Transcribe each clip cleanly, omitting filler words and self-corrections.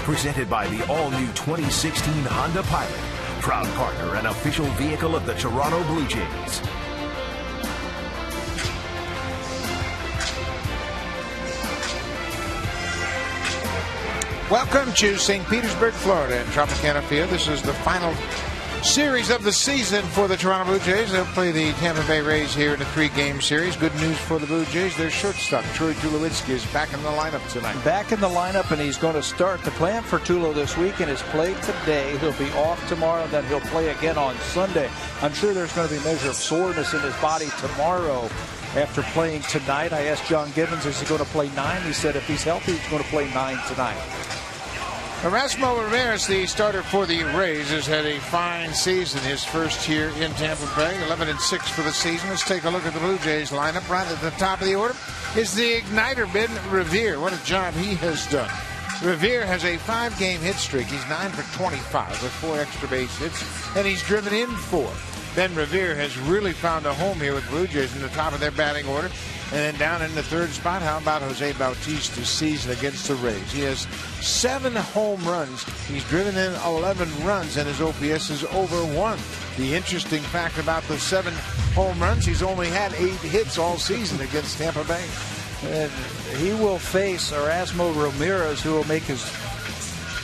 Presented by the all-new 2016 Honda Pilot. Proud partner and official vehicle of the Toronto Blue Jays. Welcome to St. Petersburg, Florida, in Tropicana Field. This is the final series of the season for the Toronto Blue Jays. They'll play the Tampa Bay Rays here in a 3-game series. Good news for the Blue Jays. Their shortstop, Troy Tulowitzki, is back in the lineup tonight. Back in the lineup, and he's going to start the plan for Tulo this week, and has played today. He'll be off tomorrow, then he'll play again on Sunday. I'm sure there's going to be a measure of soreness in his body tomorrow after playing tonight. I asked John Gibbons, is he going to play 9? He said if he's healthy, he's going to play 9 tonight. Erasmo Ramirez, the starter for the Rays, has had a fine season. His first year in Tampa Bay, 11-6 for the season. Let's take a look at the Blue Jays lineup. Right at the top of the order is the igniter, Ben Revere. What a job he has done. Revere has a 5-game hit streak. He's 9 for 25 with 4 extra base hits, and he's driven in 4. Ben Revere has really found a home here with Blue Jays in the top of their batting order. And then down in the 3rd spot, how about Jose Bautista's season against the Rays? He has 7 home runs. He's driven in 11 runs, and his OPS is over 1. The interesting fact about the 7 home runs, he's only had 8 hits all season against Tampa Bay. And he will face Erasmo Ramirez, who will make his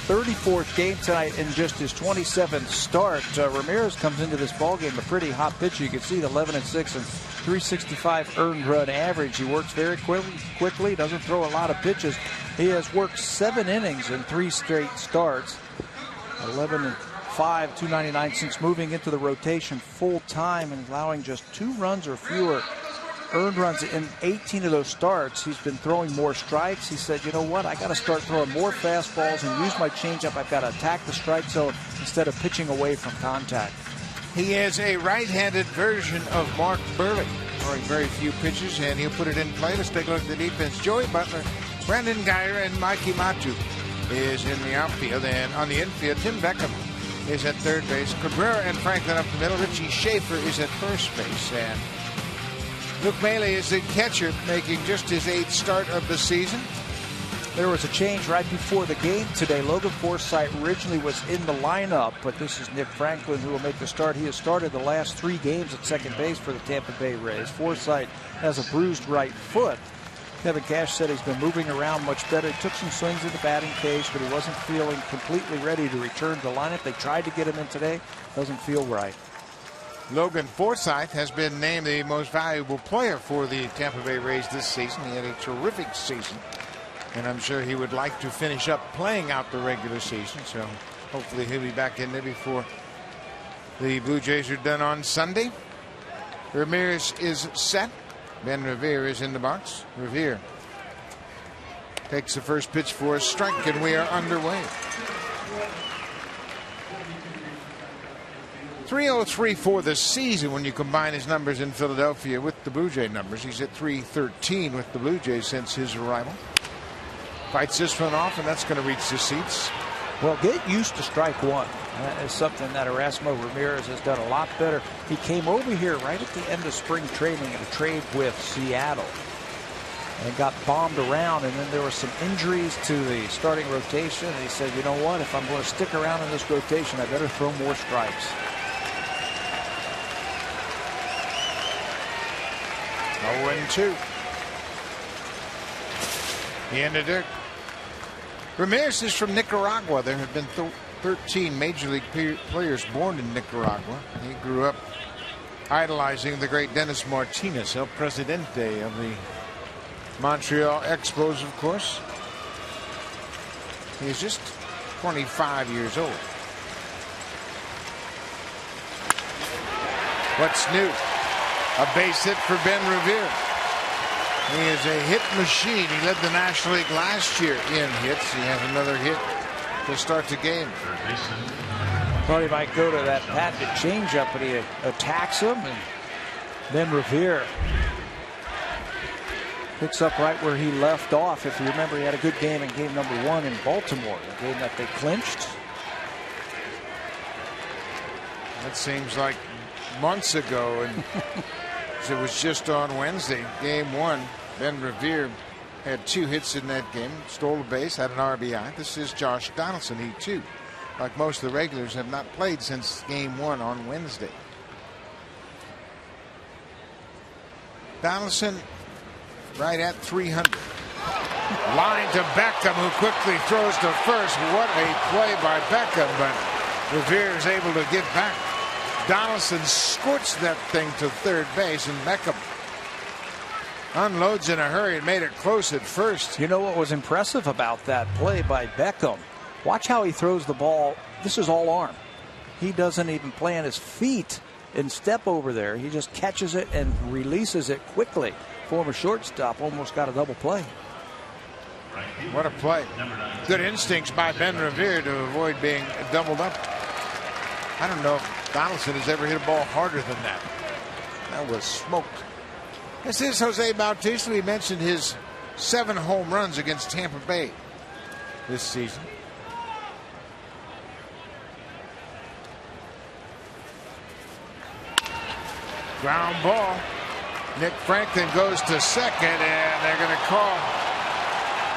34th game tonight in just his 27th start. Ramirez comes into this ballgame a pretty hot pitcher. You can see the 11-6 and 365 earned run average. He works very quickly, doesn't throw a lot of pitches. He has worked 7 innings in 3 straight starts. 11-5, 299 since moving into the rotation full time, and allowing just 2 runs or fewer earned runs in 18 of those starts. He's been throwing more strikes. He said, you know what, I got to start throwing more fastballs and use my changeup. I've got to attack the strike zone instead of pitching away from contact. He is a right-handed version of Mark Burley, throwing very few pitches, and he'll put it in play. Let's take a look at the defense. Joey Butler, Brandon Guyer, and Mikey Matu is in the outfield. And on the infield, Tim Beckham is at 3rd base. Cabrera and Franklin up the middle. Richie Schaefer is at 1st base. And Luke Maile is the catcher, making just his 8th start of the season. There was a change right before the game today. Logan Forsythe originally was in the lineup, but this is Nick Franklin who will make the start. He has started the last 3 games at 2nd base for the Tampa Bay Rays. Forsythe has a bruised right foot. Kevin Cash said he's been moving around much better. He took some swings in the batting cage, but he wasn't feeling completely ready to return to the lineup. They tried to get him in today. Doesn't feel right. Logan Forsythe has been named the most valuable player for the Tampa Bay Rays this season. He had a terrific season, and I'm sure he would like to finish up playing out the regular season. So hopefully he'll be back in there before the Blue Jays are done on Sunday. Ramirez is set. Ben Revere is in the box. Revere takes the first pitch for a strike, and we are underway. 303 for the season when you combine his numbers in Philadelphia with the Blue Jay numbers. He's at 313 with the Blue Jays since his arrival. Fights this one off, and that's going to reach the seats. Well, get used to strike 1. That is something that Erasmo Ramirez has done a lot better. He came over here right at the end of spring training in a trade with Seattle and got bombed around, and then there were some injuries to the starting rotation, and he said, you know what, if I'm going to stick around in this rotation, I better throw more strikes. 0-2. The end of Dirk. Ramirez is from Nicaragua. There have been 13 Major League players born in Nicaragua. He grew up idolizing the great Dennis Martinez, El Presidente of the Montreal Expos, of course. He's just 25 years old. What's new? A base hit for Ben Revere. He is a hit machine. He led the National League last year in hits. He has another hit to start the game. Thought he might go to that patented changeup, but he attacks him, and then Revere picks up right where he left off. If you remember, he had a good game in game number 1 in Baltimore, the game that they clinched. That seems like months ago, and it was just on Wednesday, game 1. Ben Revere Had 2 hits in that game, stole a base, had an RBI. This is Josh Donaldson. He too, like most of the regulars, have not played since game 1 on Wednesday. Donaldson right at 300. Line to Beckham, who quickly throws to first. What a play by Beckham, but Revere is able to get back. Donaldson squirts that thing to third base, and Beckham unloads in a hurry and made it close at first. You know what was impressive about that play by Beckham? Watch how he throws the ball. This is all arm. He doesn't even plant his feet and step over there. He just catches it and releases it quickly. Former shortstop almost got a double play. What a play. Good instincts by Ben Revere to avoid being doubled up. I don't know if Donaldson has ever hit a ball harder than that. That was smoked. This is Jose Bautista. We mentioned his 7 home runs against Tampa Bay this season. Ground ball. Nick Franklin goes to second, and they're going to call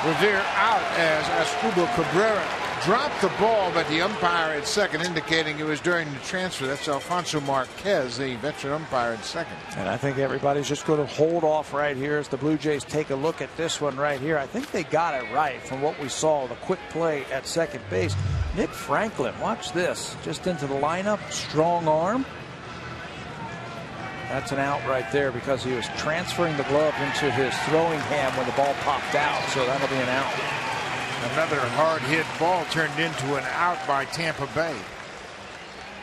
Revere out as Asdrubal Cabrera dropped the ball, but the umpire at second indicating it was during the transfer. That's Alfonso Marquez, the veteran umpire at second. And I think everybody's just going to hold off right here as the Blue Jays take a look at this one right here. I think they got it right from what we saw, the quick play at second base. Nick Franklin, watch this, just into the lineup, strong arm. That's an out right there because he was transferring the glove into his throwing hand when the ball popped out, so that'll be an out. Another hard hit ball turned into an out by Tampa Bay.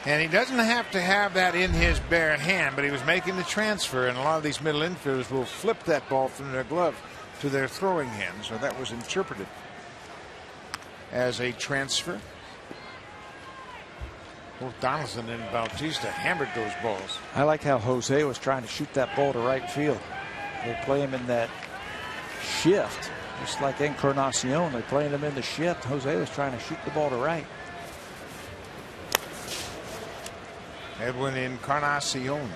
And he doesn't have to have that in his bare hand, but he was making the transfer, and a lot of these middle infielders will flip that ball from their glove to their throwing hand, so that was interpreted as a transfer. Both Donaldson and Bautista hammered those balls. I like how Jose was trying to shoot that ball to right field. They play him in that shift, just like Encarnacion. They're playing him in the shift. Jose was trying to shoot the ball to right. Edwin Encarnacion.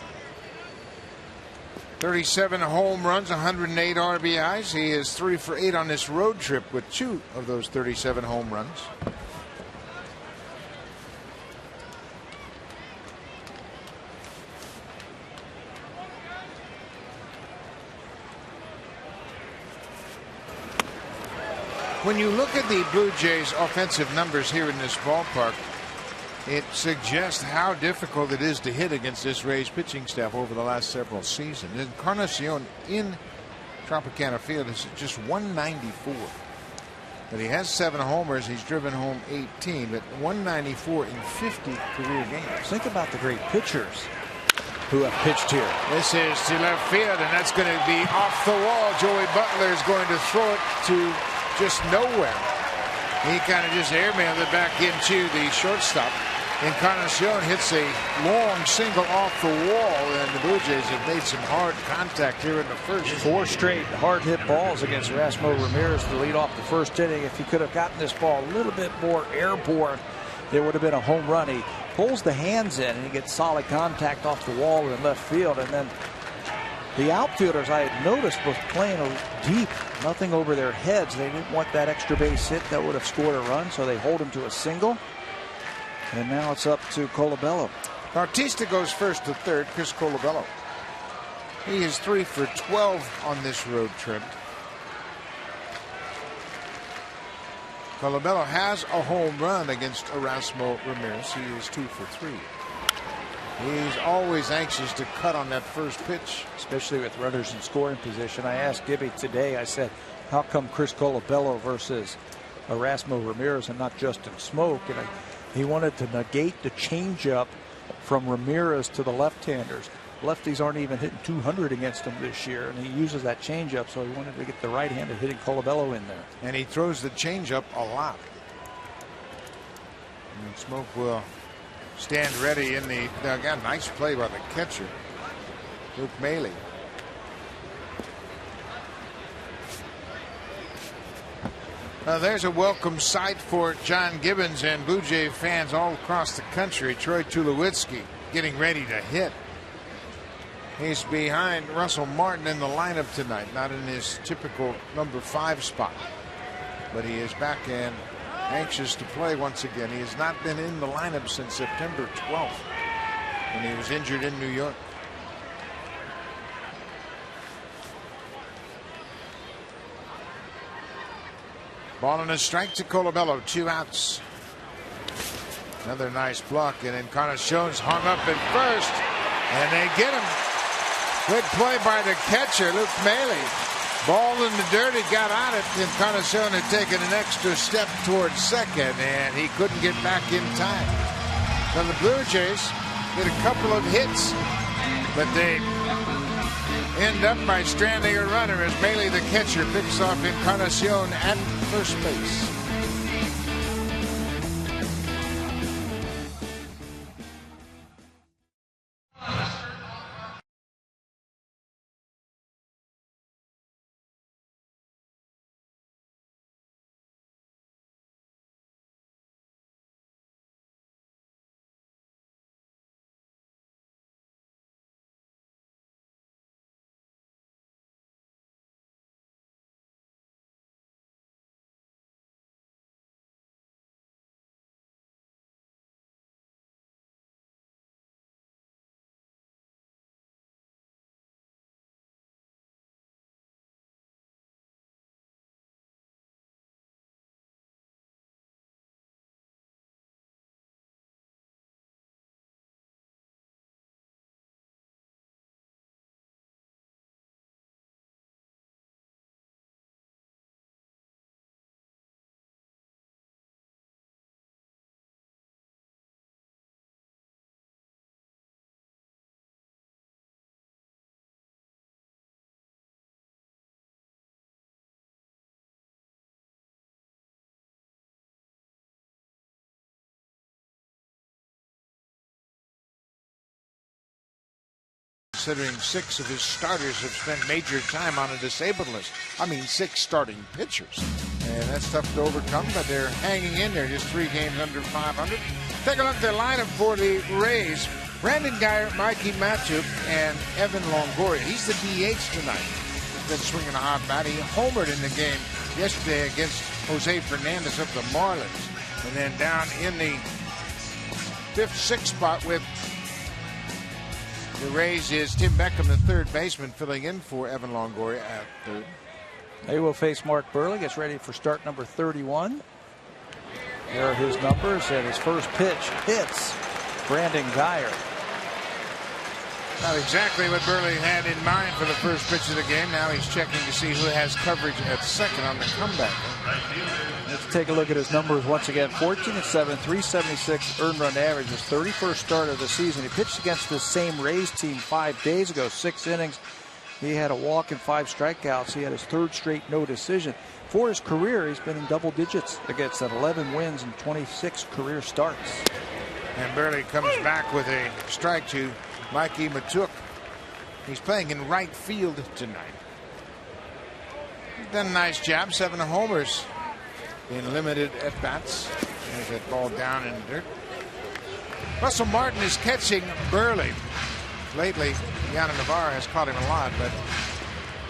37 home runs, 108 RBIs. He is 3 for 8 on this road trip with 2 of those 37 home runs. When you look at the Blue Jays' offensive numbers here in this ballpark, it suggests how difficult it is to hit against this Rays pitching staff over the last several seasons. Encarnacion in Tropicana Field is just 194. But he has 7 homers. He's driven home 18, but 194 in 50 career games. Think about the great pitchers who have pitched here. This is to left field, and that's going to be off the wall. Joey Butler is going to throw it to just nowhere. He kind of just airmailed it back into the shortstop. Encarnacion hits a long single off the wall, and the Blue Jays have made some hard contact here in the first. 4 straight hard hit balls against Erasmo Ramirez to lead off the first inning. If he could have gotten this ball a little bit more airborne, it would have been a home run. He pulls the hands in and he gets solid contact off the wall in left field, and then the outfielders, I had noticed, was playing deep, nothing over their heads. They didn't want that extra base hit that would have scored a run, so they hold him to a single. And now it's up to Colabello. Bautista goes first to third. Chris Colabello. He is 3 for 12 on this road trip. Colabello has a home run against Erasmo Ramirez. He is 2 for 3. He's always anxious to cut on that first pitch, especially with runners in scoring position. I asked Gibby today, I said, how come Chris Colabello versus Erasmo Ramirez and not Justin Smoke? And he wanted to negate the changeup from Ramirez to the left-handers. Lefties aren't even hitting 200 against him this year, and he uses that changeup, so he wanted to get the right-hander hitting Colabello in there. And he throws the changeup a lot. And Smoke will stand ready in the dugout. Nice play by the catcher, Luke Maley. There's a welcome sight for John Gibbons and Blue Jay fans all across the country. Troy Tulowitzki getting ready to hit. He's behind Russell Martin in the lineup tonight, not in his typical number 5 spot. But he is back and anxious to play once again. He has not been in the lineup since September 12th when he was injured in New York. Ball and a strike to Colabello, 2 outs. Another nice block, and Encarnacion's hung up at first, and they get him. Good play by the catcher, Luke Maile. Ball in the dirt, he got on it. Encarnacion had taken an extra step towards second, and he couldn't get back in time. So the Blue Jays get a couple of hits, but they end up by stranding a runner as Maile, the catcher, picks off Encarnacion at first base. Considering 6 of his starters have spent major time on a disabled list. I mean, 6 starting pitchers. And that's tough to overcome, but they're hanging in there, just 3 games under 500. Take a look at their lineup for the Rays. Brandon Geyer, Mikey Matuk, and Evan Longoria. He's the DH tonight. He's been swinging a hot bat. He homered in the game yesterday against Jose Fernandez of the Marlins. And then down in the 5th, 6th spot with the Rays is Tim Beckham, the third baseman, filling in for Evan Longoria at third. They will face Mark Burley. Gets ready for start number 31. There are his numbers, and his first pitch hits Brandon Geyer. Not exactly what Burley had in mind for the first pitch of the game. Now he's checking to see who has coverage at second on the comeback. Let's take a look at his numbers once again. 14-7, 376 earned run average. His 31st start of the season. He pitched against the same Rays team 5 days ago, 6 innings. He had a walk and 5 strikeouts. He had his 3rd straight no decision. For his career, he's been in double digits against 11 wins and 26 career starts. And Burley comes back with a strike to Mikey Matuk. He's playing in right field tonight. He's done a nice job, 7 homers in limited at-bats. There's that ball down in the dirt. Russell Martin is catching Burley. Lately, Yana Navarro has caught him a lot, but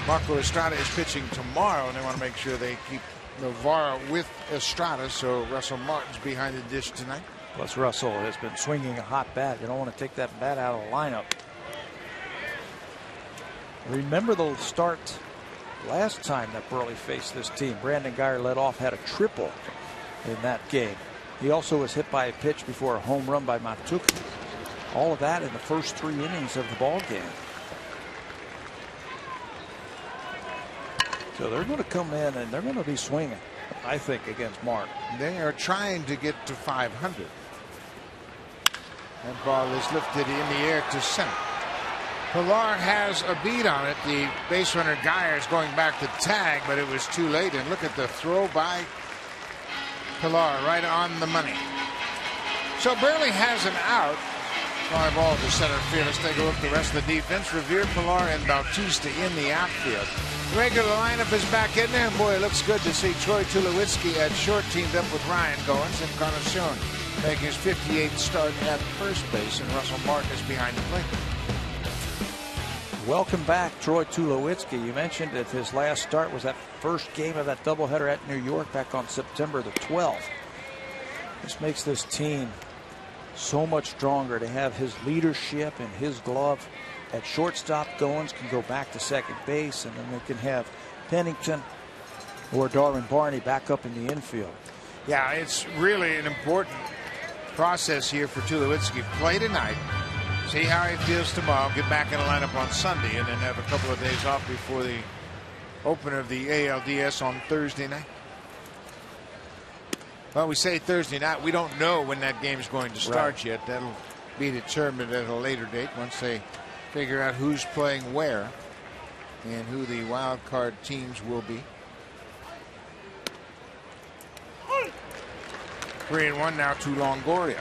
Marco Estrada is pitching tomorrow, and they want to make sure they keep Navarro with Estrada, so Russell Martin's behind the dish tonight. Plus, Russell has been swinging a hot bat. You don't want to take that bat out of the lineup. Remember the start last time that Burley faced this team. Brandon Geyer led off, had a triple in that game. He also was hit by a pitch before a home run by Matuk. All of that in the first 3 innings of the ball game. So they're going to come in and they're going to be swinging, I think, against Mark. They are trying to get to 500. That ball is lifted in the air to center. Pilar has a beat on it. The base runner Geyer is going back to tag, but it was too late. And look at the throw by Pilar, right on the money. So Burley has an out. Fly ball to center field. Let's take a look at the rest of the defense. Revere, Pilar, and Bautista in the outfield. The regular lineup is back in there, and boy, it looks good to see Troy Tulowitzki at short, teamed up with Ryan Goins. And Encarnacion making his 58th start at first base, and Russell Martin is behind the plate. welcome back Troy Tulowitzki. You mentioned that his last start was that first game of that doubleheader at New York back on September the 12th. This makes this team so much stronger to have his leadership and his glove at shortstop. Goins can go back to second base, and then they can have Pennington or Darwin Barney back up in the infield. Yeah, it's really an important process here for Tulowitzki. Play tonight, see how he feels tomorrow, get back in the lineup on Sunday, and then have a couple of days off before the opener of the ALDS on Thursday night. Well, we say Thursday night. We don't know when that game's going to start yet. That'll be determined at a later date once they figure out who's playing where and who the wild card teams will be. 3-1 now to Longoria.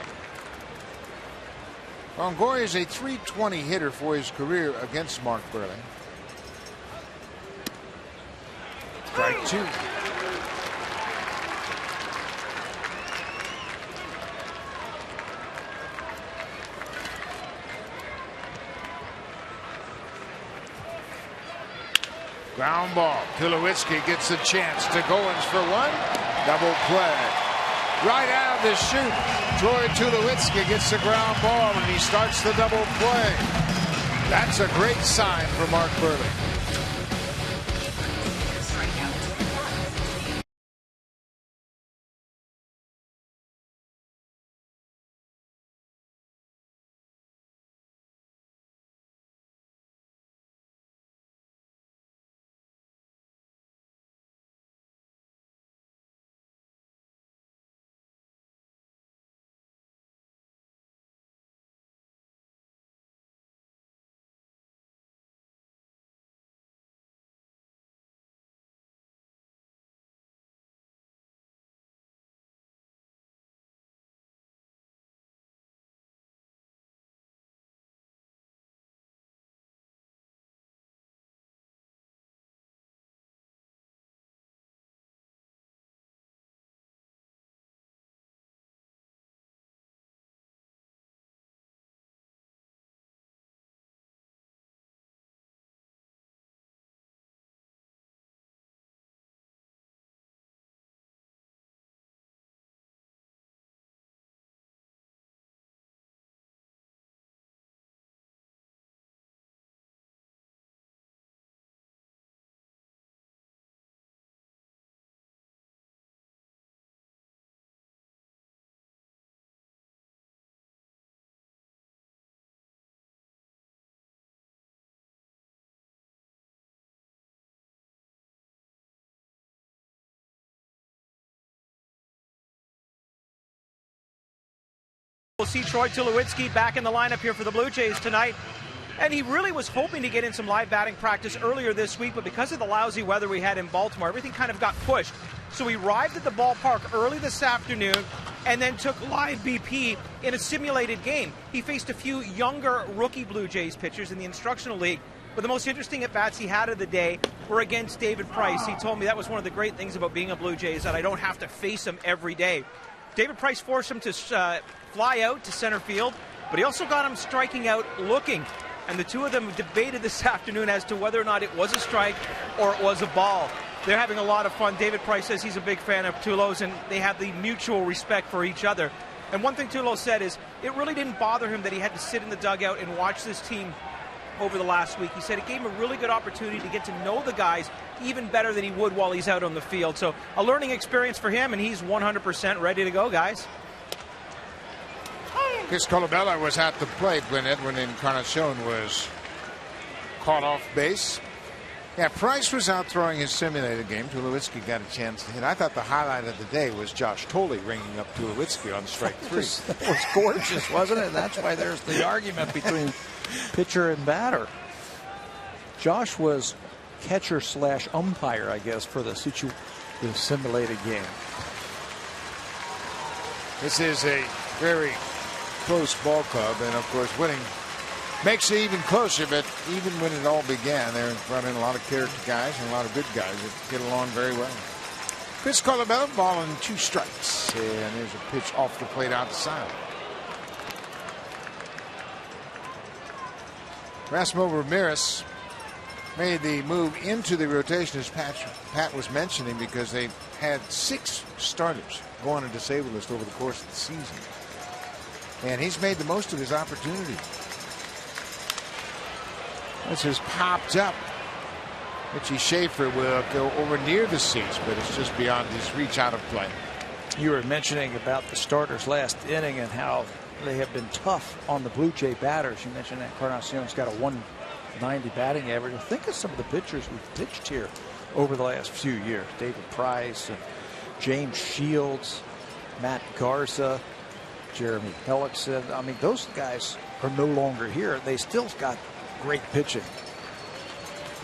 Longoria is a .320 hitter for his career against Mark Burley. Strike two. Ground ball. Tulowitzki gets a chance to Goins for one. Double play. Right out of the chute, Troy Tulowitzki gets the ground ball and he starts the double play. That's a great sign for Mark Burley. We'll see Troy Tulowitzki back in the lineup here for the Blue Jays tonight. And he really was hoping to get in some live batting practice earlier this week, but because of the lousy weather we had in Baltimore, everything kind of got pushed. So he arrived at the ballpark early this afternoon and then took live BP in a simulated game. He faced a few younger rookie Blue Jays pitchers in the instructional league, but the most interesting at-bats he had of the day were against David Price. He told me that was one of the great things about being a Blue Jay is that I don't have to face him every day. David Price forced him to fly out to center field, but he also got him striking out looking. And the two of them debated this afternoon as to whether or not it was a strike or it was a ball. They're having a lot of fun. David Price says he's a big fan of Tulo's, and they have the mutual respect for each other. And one thing Tulo said is it really didn't bother him that he had to sit in the dugout and watch this team over the last week. He said it gave him a really good opportunity to get to know the guys even better than he would while he's out on the field. So a learning experience for him, and he's 100% ready to go, guys. Chris Colabella was at the plate when Edwin Encarnacion was caught off base. Yeah, Price was out throwing his simulated game. Tulowitzki got a chance to hit. I thought the highlight of the day was Josh Tolley ringing up Tulowitzki on strike three. That was gorgeous, wasn't it? That's why there's the argument between pitcher and batter. Josh was catcher / umpire, I guess, for the simulated game. This is a very close ball club, and of course winning makes it even closer. But even when it all began, they brought in a lot of character guys and a lot of good guys that get along very well. Chris Colabella, ball and 2 strikes, and there's a pitch off the plate outside. Erasmo Ramirez made the move into the rotation, as Pat was mentioning, because they had 6 starters go on a disabled list over the course of the season. And he's made the most of his opportunity. This has popped up. Richie Schaefer will go over near the seats, but it's just beyond his reach out of play. You were mentioning about the starters last inning and how they have been tough on the Blue Jay batters. You mentioned that Encarnacion's got a 190 batting average. I think of some of the pitchers we've pitched here over the last few years. David Price, and James Shields, Matt Garza, Jeremy Hellickson. I mean, those guys are no longer here. They still got great pitching.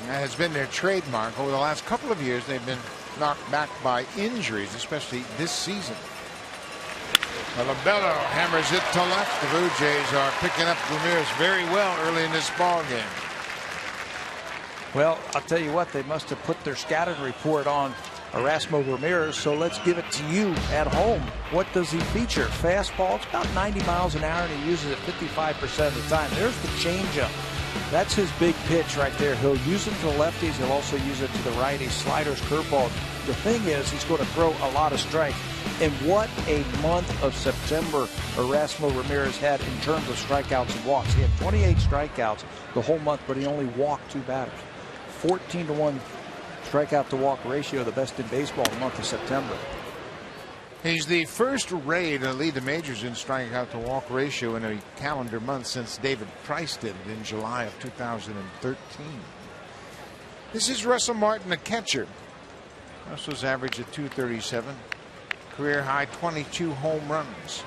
That has been their trademark. Over the last couple of years, they've been knocked back by injuries, especially this season. Labello hammers it to left. The Blue Jays are picking up Ramirez very well early in this ball game. Well, I'll tell you what, they must have put their scouting report on Erasmo Ramirez, so let's give it to you at home. What does he feature? Fastball, it's about 90 miles an hour, and he uses it 55% of the time. There's the changeup. That's his big pitch right there. He'll use it to the lefties. He'll also use it to the righties. Sliders, curveball. The thing is, he's going to throw a lot of strikes. And what a month of September Erasmo Ramirez had in terms of strikeouts and walks. He had 28 strikeouts the whole month, but he only walked 2 batters. 14-to-1 strikeout to walk ratio, the best in baseball the month of September. He's the first Ray to lead the majors in strikeout to walk ratio in a calendar month since David Price did it in July of 2013. This is Russell Martin, the catcher. Russell's average at .237. Career high 22 home runs.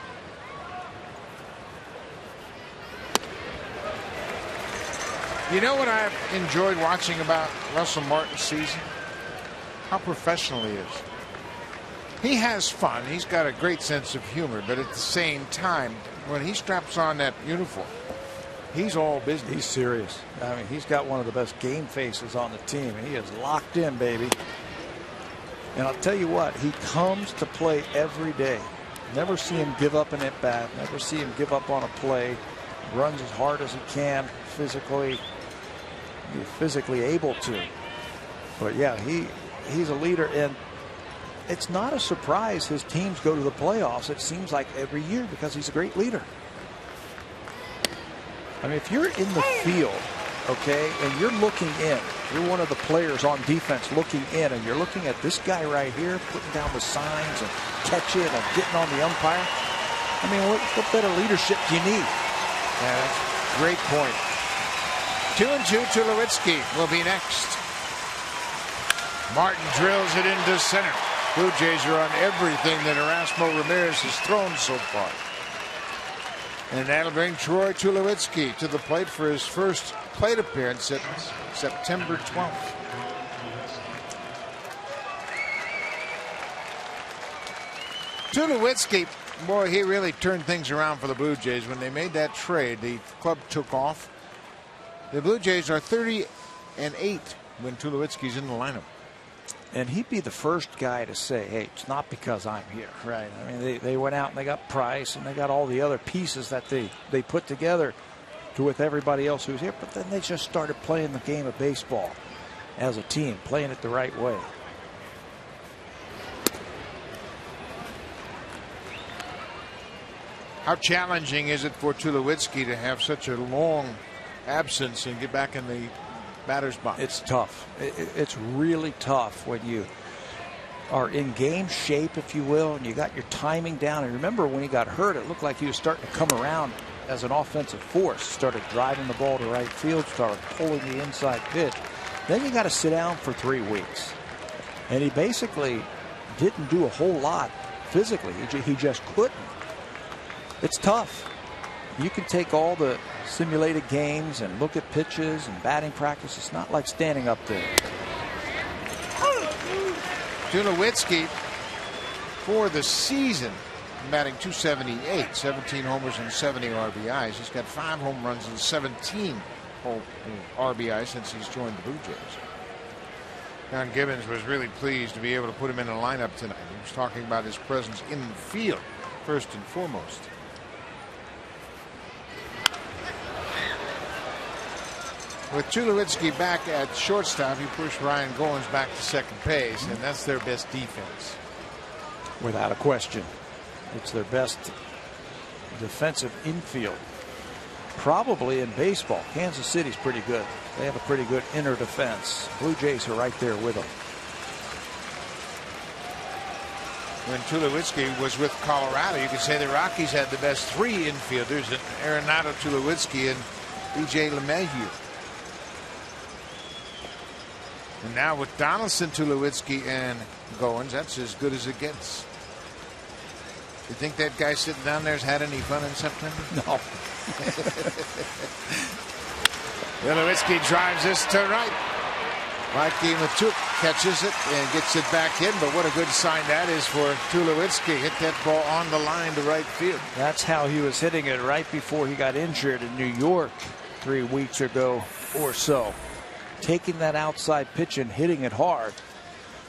You know what I've enjoyed watching about Russell Martin's season? How professional he is. He has fun. He's got a great sense of humor, but at the same time, when he straps on that uniform, he's all business. He's serious. I mean, he's got one of the best game faces on the team. He is locked in, baby. And I'll tell you what, he comes to play every day. Never see him give up an at-bat. Never see him give up on a play. Runs as hard as he can, physically able to. But yeah, he's a leader, and it's not a surprise his teams go to the playoffs. It seems like every year because he's a great leader. I mean, if you're in the field, okay, and you're looking in, you're one of the players on defense looking in, and you're looking at this guy right here putting down the signs and catching and getting on the umpire. I mean, what better leadership do you need? Yeah, that's a great point. 2-2, Tulowitzki will be next. Martin drills it into center. Blue Jays are on everything that Erasmo Ramirez has thrown so far. And that'll bring Troy Tulowitzki to the plate for his first plate appearance at September 12th. Tulowitzki, boy, he really turned things around for the Blue Jays. When they made that trade, the club took off. The Blue Jays are 30-8 when Tulowitzki's in the lineup. And he'd be the first guy to say, hey, it's not because I'm here. Right. I mean, they went out and they got Price and they got all the other pieces that they put together with everybody else who's here. But then they just started playing the game of baseball as a team, playing it the right way. How challenging is it for Tulowitzki to have such a long absence and get back in the batter's box? It's tough. It's really tough when you are in game shape, if you will, and you got your timing down. And remember when he got hurt, it looked like he was starting to come around as an offensive force. Started driving the ball to right field, started pulling the inside pitch. Then you got to sit down for 3 weeks. And he basically didn't do a whole lot physically. He just couldn't. It's tough. You can take all the simulated games and look at pitches and batting practice. It's not like standing up there. Tulowitzki for the season batting .278, 17 homers and 70 RBIs. He's got 5 home runs and 17 RBIs since he's joined the Blue Jays. Don Gibbons was really pleased to be able to put him in the lineup tonight. He was talking about his presence in the field first and foremost. With Tulowitzki back at shortstop, he pushed Ryan Goins back to second base, and that's their best defense. Without a question. It's their best defensive infield. Probably in baseball. Kansas City's pretty good. They have a pretty good inner defense. Blue Jays are right there with them. When Tulowitzki was with Colorado, you could say the Rockies had the best three infielders, Arenado, Tulowitzki, and B.J. LeMahieu. And now with Donaldson, Tulowitzki, and Goins, that's as good as it gets. You think that guy sitting down there has had any fun in September? No. Tulowitzki drives this to right. Mikey Matuk catches it and gets it back in, but what a good sign that is for Tulowitzki. Hit that ball on the line to right field. That's how he was hitting it right before he got injured in New York 3 weeks ago or so. Taking that outside pitch and hitting it hard.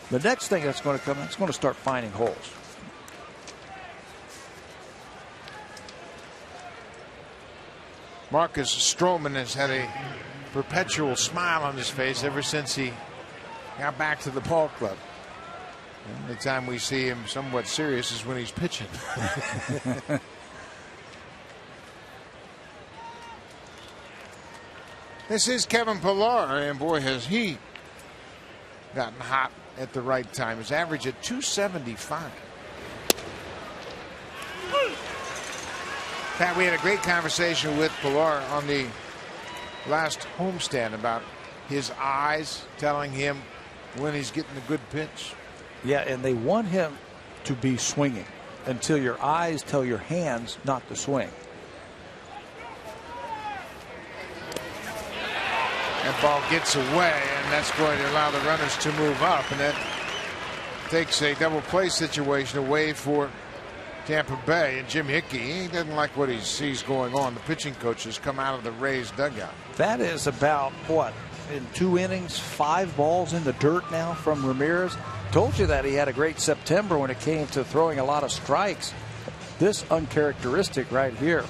The next thing that's going to come, it's going to start finding holes. Marcus Stroman has had a perpetual smile on his face ever since he got back to the ball club. And the time we see him somewhat serious is when he's pitching. This is Kevin Pillar, and boy, has he gotten hot at the right time. His average at 275. Pat, we had a great conversation with Pillar on the last homestand about his eyes telling him when he's getting a good pitch. Yeah, and they want him to be swinging until your eyes tell your hands not to swing. That ball gets away, and that's going to allow the runners to move up, and that takes a double play situation away for Tampa Bay. And Jim Hickey, he doesn't like what he sees going on. The pitching coach has come out of the Rays dugout. That is about, what, in 2 innings, 5 balls in the dirt now from Ramirez. Told you that he had a great September when it came to throwing a lot of strikes. This uncharacteristic right here.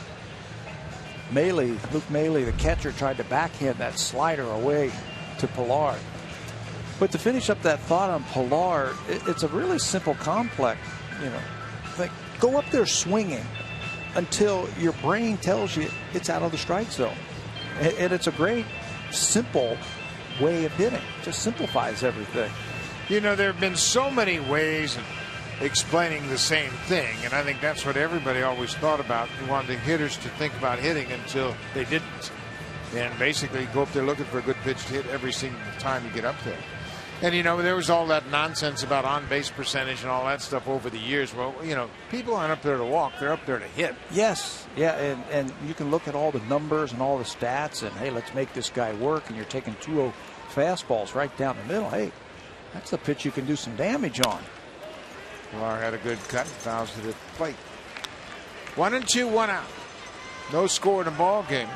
Luke Maile, the catcher, tried to backhand that slider away to Pillar. But to finish up that thought on Pillar, it's a really simple complex, thing. Go up there swinging until your brain tells you it's out of the strike zone. And it's a great, simple way of hitting. It just simplifies everything. There have been so many ways of explaining the same thing, and I think that's what everybody always thought about. You wanted the hitters to think about hitting until they didn't. And basically go up there looking for a good pitch to hit every single time you get up there. And, there was all that nonsense about on-base percentage and all that stuff over the years. Well, people aren't up there to walk. They're up there to hit. Yes. Yeah, and you can look at all the numbers and all the stats and, hey, let's make this guy work. And you're taking 2-0 fastballs right down the middle. Hey, that's the pitch you can do some damage on. Pillar had a good cut. Fouls it at the plate. 1-2, 1 out. No score in the ball game.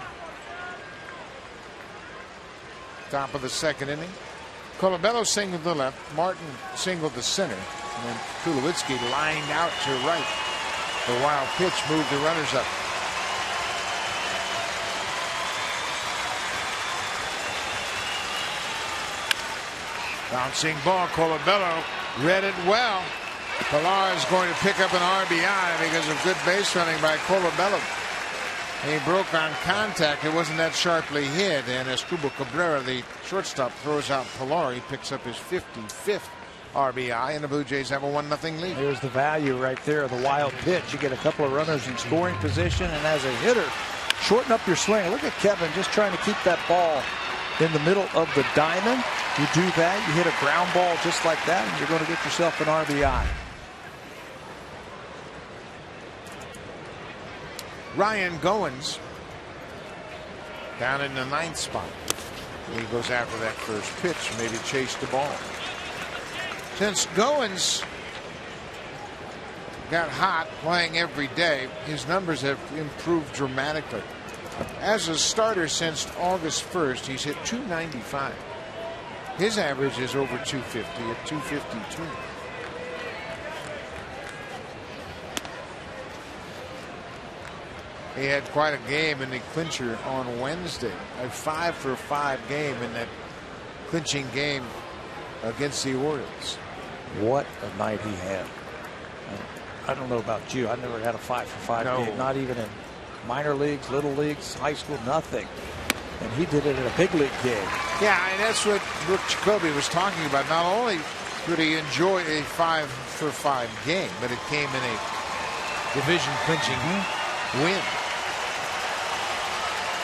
Top of the second inning. Colabello singled to the left. Martin singled to center. And then Tulowitzki lined out to right. The wild pitch moved the runners up. Bouncing ball. Colabello read it well. Pillar is going to pick up an RBI because of good base running by Colabello. He broke on contact. It wasn't that sharply hit. And Asdrubal Cabrera, the shortstop, throws out Pillar. He picks up his 55th RBI, and the Blue Jays have a 1-0 lead. Here's the value right there, the wild pitch. You get a couple of runners in scoring position, and as a hitter, shorten up your swing. Look at Kevin just trying to keep that ball in the middle of the diamond. You do that, you hit a ground ball just like that, and you're going to get yourself an RBI. Ryan Goins down in the 9th spot. He goes after that first pitch, maybe chase the ball. Since Goins got hot playing every day, his numbers have improved dramatically. As a starter since August 1st, he's hit .295. His average is over .250 at .252. He had quite a game in the clincher on Wednesday. A 5-for-5 game in that clinching game against the Orioles. What a night he had. I don't know about you. I never had a 5-for-5 game, not even in minor leagues, little leagues, high school, nothing. And he did it in a big league game. Yeah, and that's what Brooke Jacoby was talking about. Not only could he enjoy a 5-for-5 game, but it came in a division clinching win.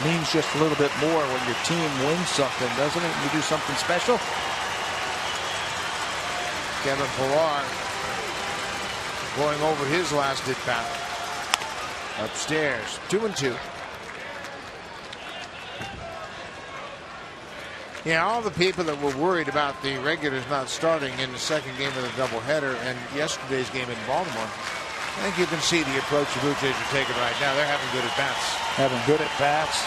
Means just a little bit more when your team wins something, doesn't it? You do something special. Kevin Pillar going over his last at bat. Upstairs, 2-2. Yeah, all the people that were worried about the regulars not starting in the second game of the doubleheader and yesterday's game in Baltimore, I think you can see the approach the Blue Jays are taking right now. They're having good at-bats. Having good at-bats.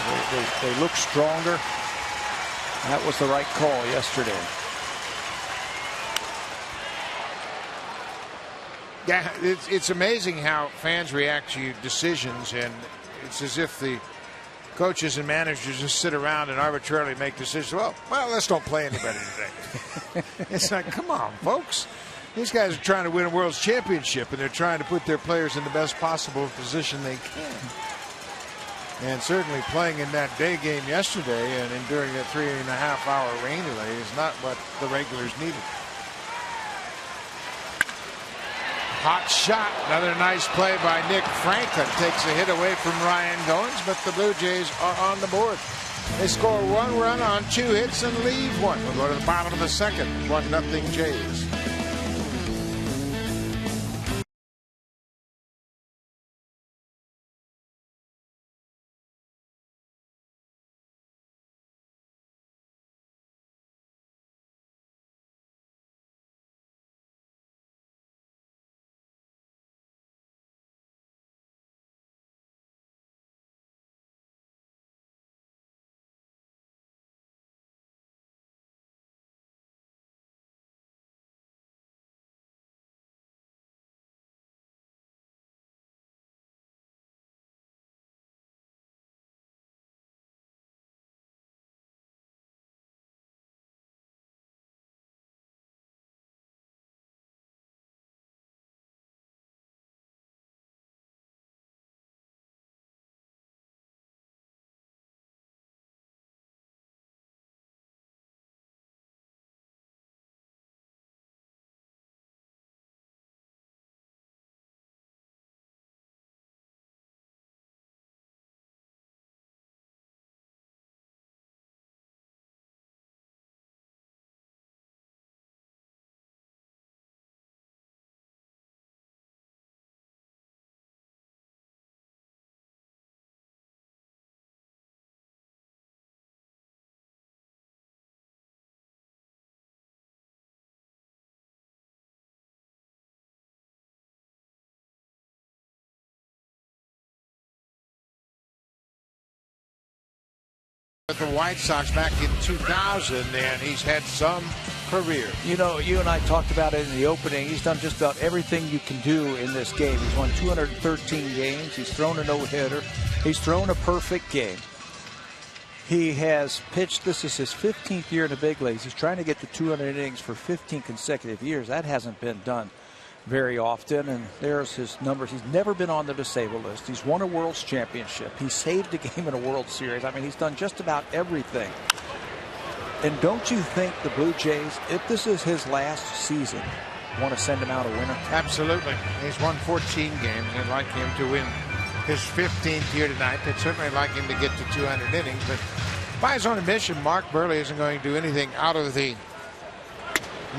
They look stronger. That was the right call yesterday. Yeah, it's amazing how fans react to decisions, and it's as if the coaches and managers just sit around and arbitrarily make decisions. Well, let's don't play anybody today. It's like, come on, folks. These guys are trying to win a World Championship, and they're trying to put their players in the best possible position they can. And certainly playing in that day game yesterday and enduring that 3.5-hour rain delay is not what the regulars needed. Hot shot. Another nice play by Nick Franklin. Takes a hit away from Ryan Goins, but the Blue Jays are on the board. They score 1 run on 2 hits and leave 1. We'll go to the bottom of the second. 1-0 Jays. The White Sox back in 2000, and he's had some career. You know, you and I talked about it in the opening. He's done just about everything you can do in this game. He's won 213 games. He's thrown a no-hitter. He's thrown a perfect game. He has pitched. This is his 15th year in the big leagues. He's trying to get to 200 innings for 15 consecutive years. That hasn't been done very often, and there's his numbers. He's never been on the disabled list. He's won a World Championship. He saved a game in a World Series. I mean, he's done just about everything. And don't you think the Blue Jays, if this is his last season, want to send him out a winner? Absolutely. He's won 14 games. They'd like him to win his 15th year tonight. They'd certainly like him to get to 200 innings, but by his own admission, Mark Burley isn't going to do anything out of the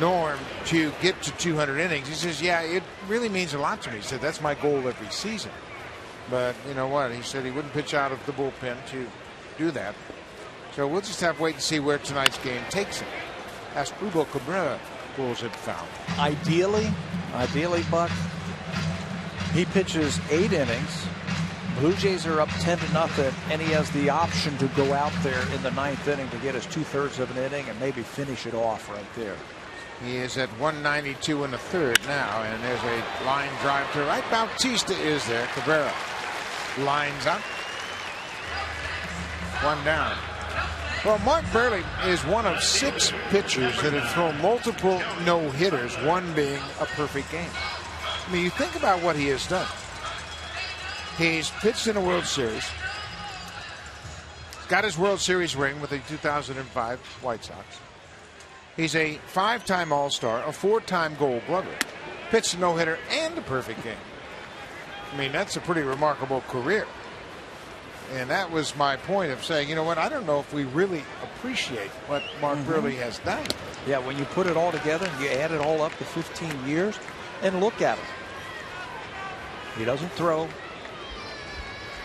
norm to get to 200 innings. He says, yeah, it really means a lot to me. He said, that's my goal every season. But you know what? He said he wouldn't pitch out of the bullpen to do that. So we'll just have to wait and see where tonight's game takes him. As Hugo Cabrera pulls it foul. Ideally, Buck, he pitches 8 innings. Blue Jays are up 10-0, and he has the option to go out there in the 9th inning to get his 2/3 of an inning and maybe finish it off right there. He is at 192 1/3 now, and there's a line drive to right. Bautista is there. Cabrera lines up. One down. Well, Mark Burley is one of 6 pitchers that have thrown multiple no-hitters, one being a perfect game. I mean, you think about what he has done. He's pitched in a World Series. Got his World Series ring with the 2005 White Sox. He's a 5-time All-Star, a 4-time Gold Glover. Pitched a no-hitter and a perfect game. I mean, that's a pretty remarkable career. And that was my point of saying, you know what, I don't know if we really appreciate what Mark Burley has done. Yeah, when you put it all together and you add it all up to 15 years, and look at him. He doesn't throw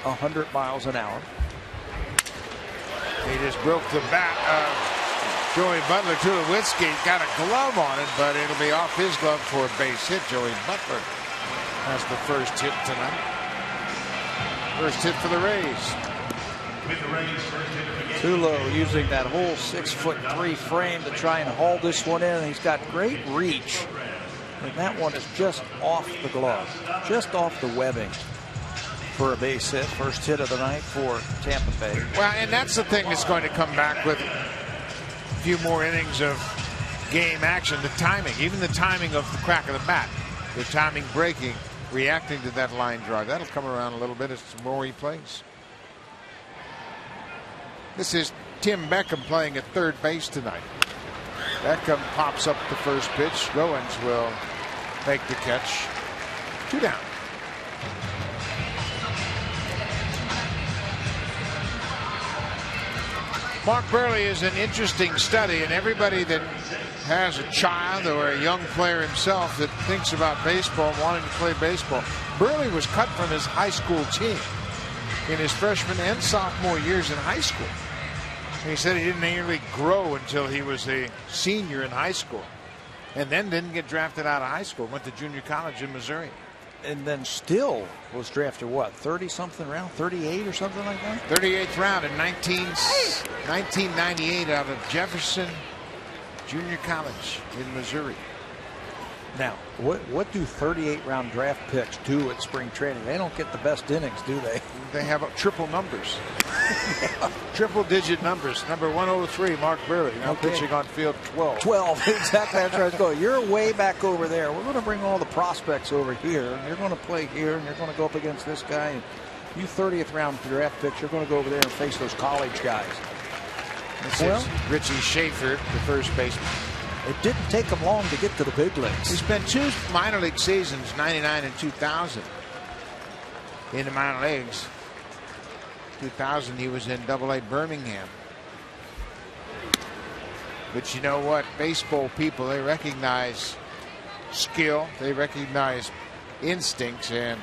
100 miles an hour. He just broke the bat of Joey Butler. Tulowitzki got a glove on it, but it'll be off his glove for a base hit. Joey Butler has the first hit tonight. First hit for the Rays. Tulo using that whole 6'3" frame to try and haul this one in. He's got great reach. And that one is just off the glove, just off the webbing for a base hit. First hit of the night for Tampa Bay. Well, and that's the thing that's going to come back with a few more innings of game action. The timing, even the timing of the crack of the bat, the timing breaking, reacting to that line drive. That'll come around a little bit as the more he plays. This is Tim Beckham playing at third base tonight. Beckham pops up the first pitch. Goins will make the catch. 2 down. Mark Burley is an interesting study, and everybody that has a child or a young player himself that thinks about baseball, wanting to play baseball. Burley was cut from his high school team in his freshman and sophomore years in high school. He said he didn't nearly grow until he was a senior in high school, and then didn't get drafted out of high school. Went to junior college in Missouri. And then still was drafted, what, 30-something round, 38 or something like that? 38th round in 1998 out of Jefferson Junior College in Missouri. Now, what do 38-round draft picks do at spring training? They don't get the best innings, do they? They have triple numbers. Triple-digit numbers. Number 103, Mark Burley, now pitching on field 12. 12, exactly. That's where I was going. You're way back over there. We're going to bring all the prospects over here, and you're going to play here, and you're going to go up against this guy. And you 30th-round draft picks, you're going to go over there and face those college guys. This is Richie Schaefer, the first baseman. It didn't take him long to get to the big leagues. He spent 2 minor league seasons, 99 and 2000, in the minor leagues. 2000, he was in Double-A Birmingham. But you know what? Baseball people, they recognize skill, they recognize instincts, and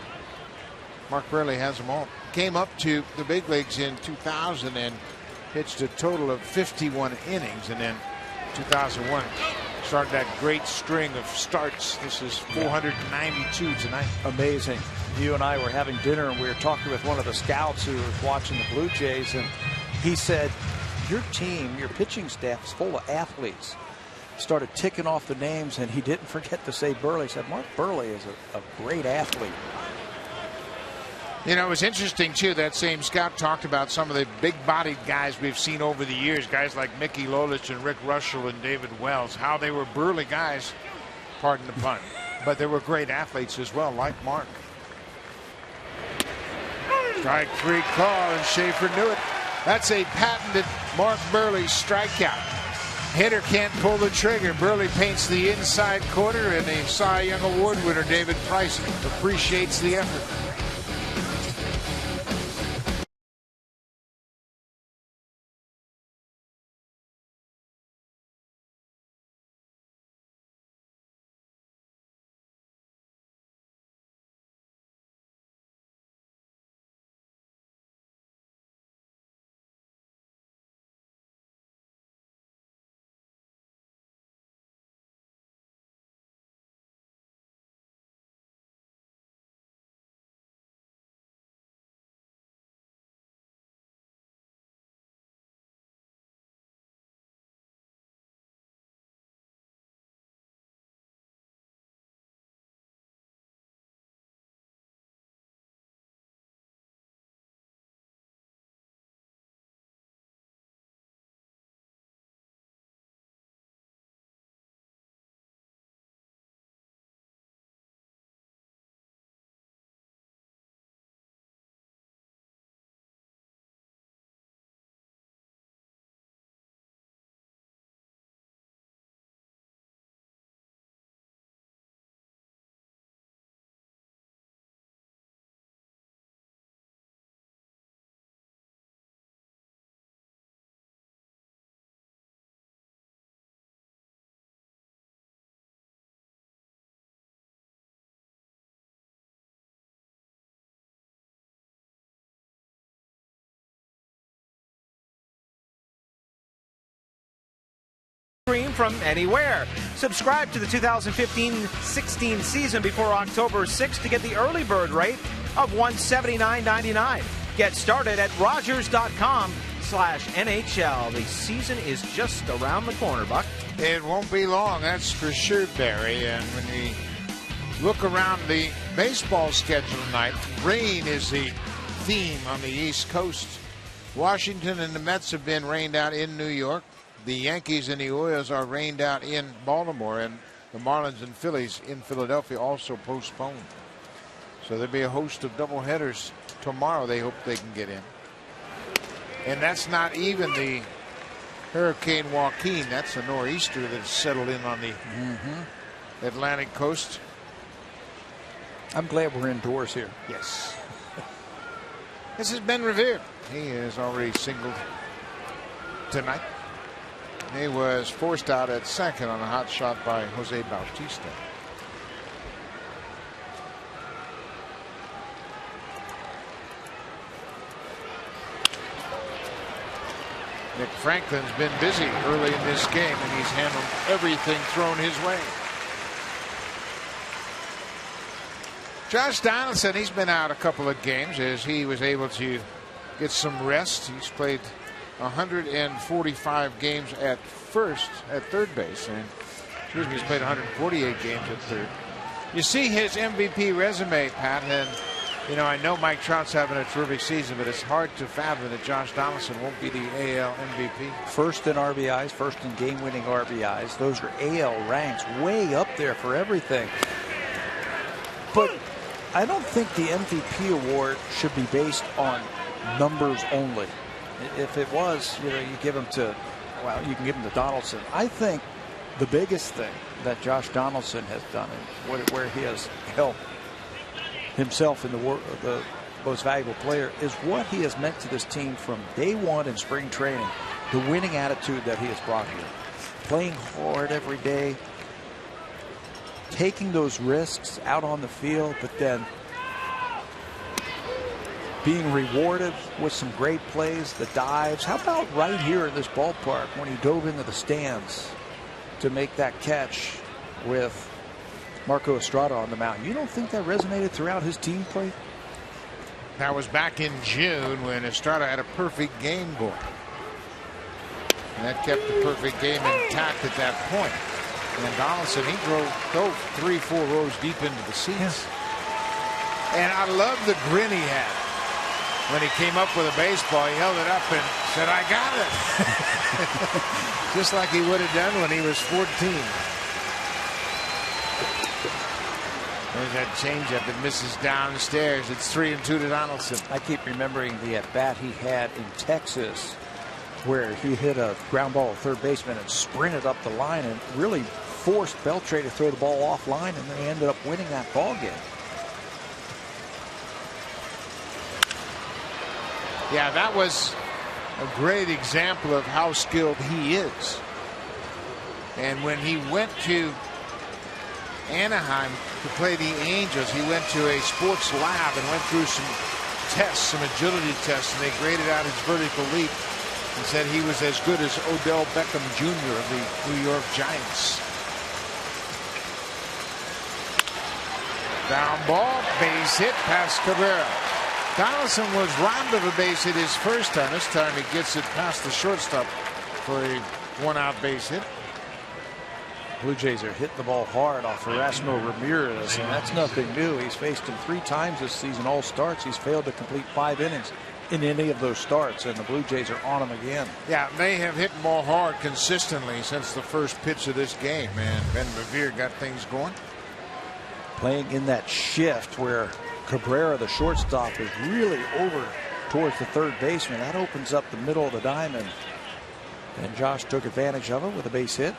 Mark Burley has them all. Came up to the big leagues in 2000 and pitched a total of 51 innings, and then 2001 started that great string of starts. This is 492 tonight. Amazing. You and I were having dinner, and we were talking with one of the scouts who was watching the Blue Jays, and he said, your team, your pitching staff is full of athletes. Started ticking off the names, and he didn't forget to say Burley. He said, Mark Burley is a great athlete. You know, it was interesting, too, that same scout talked about some of the big-bodied guys we've seen over the years, guys like Mickey Lolich and Rick Russell and David Wells, how they were burly guys, pardon the pun, but they were great athletes as well, like Mark. Strike 3 call, and Schaefer knew it. That's a patented Mark Burley strikeout. Hitter can't pull the trigger. Burley paints the inside corner, and the Cy Young Award winner, David Price, appreciates the effort. Stream from anywhere. Subscribe to the 2015-16 season before October 6th to get the early bird rate of $179.99. Get started at Rogers.com/NHL. The season is just around the corner, Buck. It won't be long, that's for sure, Barry. And when you look around the baseball schedule tonight, rain is the theme on the East Coast. Washington and the Mets have been rained out in New York. The Yankees and the Orioles are rained out in Baltimore, and the Marlins and Phillies in Philadelphia also postponed. So there'll be a host of doubleheaders tomorrow they hope they can get in. And that's not even the Hurricane Joaquin. That's a nor'easter that's settled in on the Atlantic coast. I'm glad we're indoors here. Yes. This is Ben Revere. He has already singled tonight. He was forced out at second on a hot shot by Jose Bautista. Nick Franklin's been busy early in this game, and he's handled everything thrown his way. Josh Donaldson, he's been out a couple of games as he was able to get some rest. He's played 145 games at third base, and he's played 148 games at third. You see his MVP resume, Pat, and you know, I know Mike Trout's having a terrific season, but it's hard to fathom that Josh Donaldson won't be the AL MVP. First in RBIs, first in game-winning RBIs. Those are AL ranks way up there for everything. But I don't think the MVP award should be based on numbers only. If it was, you know, you give him to, well, you can give him to Donaldson. I think the biggest thing that Josh Donaldson has done and where he has helped himself in the most valuable player is what he has meant to this team from day one in spring training. The winning attitude that he has brought here. Playing hard every day. Taking those risks out on the field, but then being rewarded with some great plays, the dives. How about right here in this ballpark when he dove into the stands to make that catch with Marco Estrada on the mound? You don't think that resonated throughout his team play? That was back in June when Estrada had a perfect game going. And that kept the perfect game intact at that point. And Donaldson, he drove 3-4 rows deep into the seats. Yes. And I love the grin he had. When he came up with a baseball, he held it up and said, "I got it." Just like he would have done when he was 14. There's that changeup that misses downstairs. It's 3-2 to Donaldson. I keep remembering the at-bat he had in Texas where he hit a ground ball at third baseman and sprinted up the line and really forced Beltre to throw the ball offline, and they ended up winning that ball game. Yeah, that was a great example of how skilled he is. And when he went to Anaheim to play the Angels, he went to a sports lab and went through some tests, some agility tests, and they graded out his vertical leap and said he was as good as Odell Beckham Jr. of the New York Giants. Down ball, base hit past Cabrera. Donaldson was robbed of a base hit his first time. This time he gets it past the shortstop for a one-out base hit. Blue Jays are hitting the ball hard off Erasmo Ramirez, and that's nothing new. He's faced him 3 times this season, all starts. He's failed to complete 5 innings in any of those starts, and the Blue Jays are on him again. Yeah, they have hit the ball hard consistently since the first pitch of this game, and Ben Revere got things going. Playing in that shift where Cabrera, the shortstop, is really over towards the third baseman. That opens up the middle of the diamond. And Josh took advantage of it with a base hit.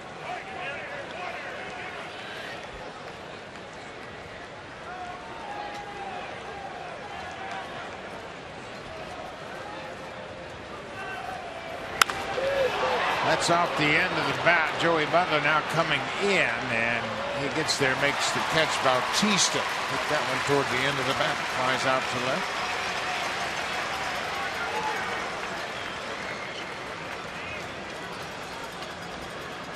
That's off the end of the bat. Joey Butler now coming in, and he gets there, makes the catch. Bautista hit that one toward the end of the bat. Flies out to left.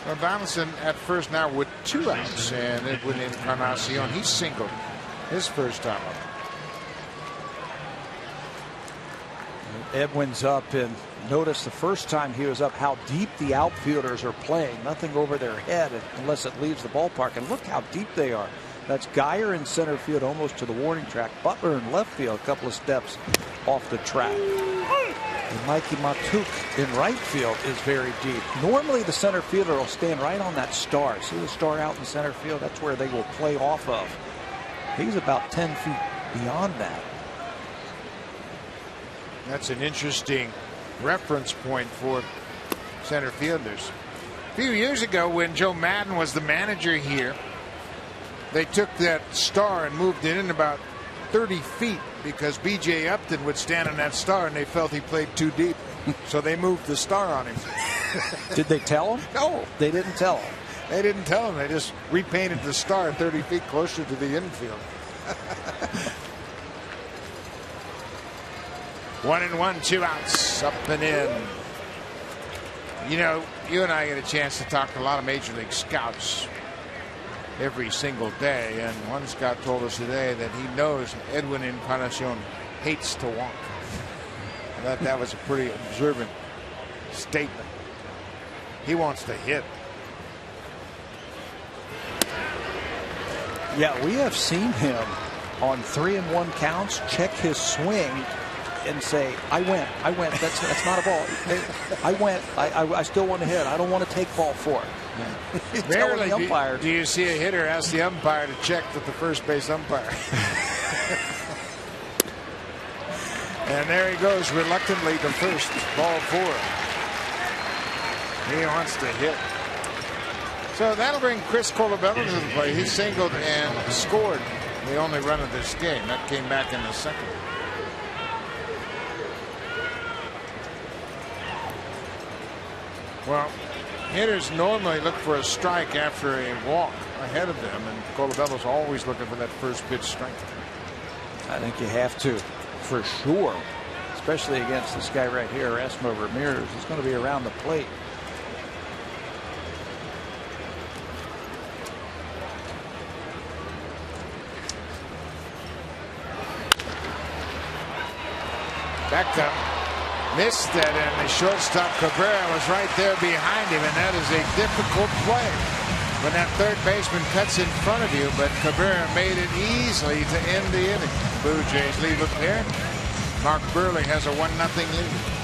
Well, Donaldson at first now with 2 outs, and Edwin Encarnacion, he singled his first time up. Edwin's up, and notice the first time he was up how deep the outfielders are playing. Nothing over their head unless it leaves the ballpark, and look how deep they are. That's Geyer in center field almost to the warning track. Butler in left field a couple of steps off the track. And Mikey Matuk in right field is very deep. Normally the center fielder will stand right on that star. See the star out in center field? That's where they will play off of. He's about 10 feet beyond that. That's an interesting reference point for center fielders. A few years ago when Joe Madden was the manager here, they took that star and moved it in about 30 feet because B.J. Upton would stand on that star and they felt he played too deep. So they moved the star on him. Did they tell him? No. They didn't tell him. They didn't tell him. They just repainted the star 30 feet closer to the infield. 1-1, 2 outs, up and in. You know, you and I get a chance to talk to a lot of Major League scouts every single day, and one scout told us today that he knows Edwin Encarnacion hates to walk. I thought that was a pretty observant statement. He wants to hit. Yeah, we have seen him on 3-1 counts check his swing and say, I went. That's not a ball. I went. I still want to hit. I don't want to take ball 4. Yeah. Rarely do you see a hitter ask the umpire to check with the first base umpire. And there he goes reluctantly to first, ball 4. He wants to hit. So that'll bring Chris Colabello to the plate. He singled and scored the only run of this game. That came back in the second. Well, hitters normally look for a strike after a walk ahead of them, and Colabello's always looking for that first pitch strike. I think you have to, for sure, especially against this guy right here, Erasmo Ramirez. He's going to be around the plate. Back up. Missed that, and the shortstop Cabrera was right there behind him, and that is a difficult play when that third baseman cuts in front of you, but Cabrera made it easily to end the inning. Blue Jays leave it there. Mark Burley has a 1-0 lead.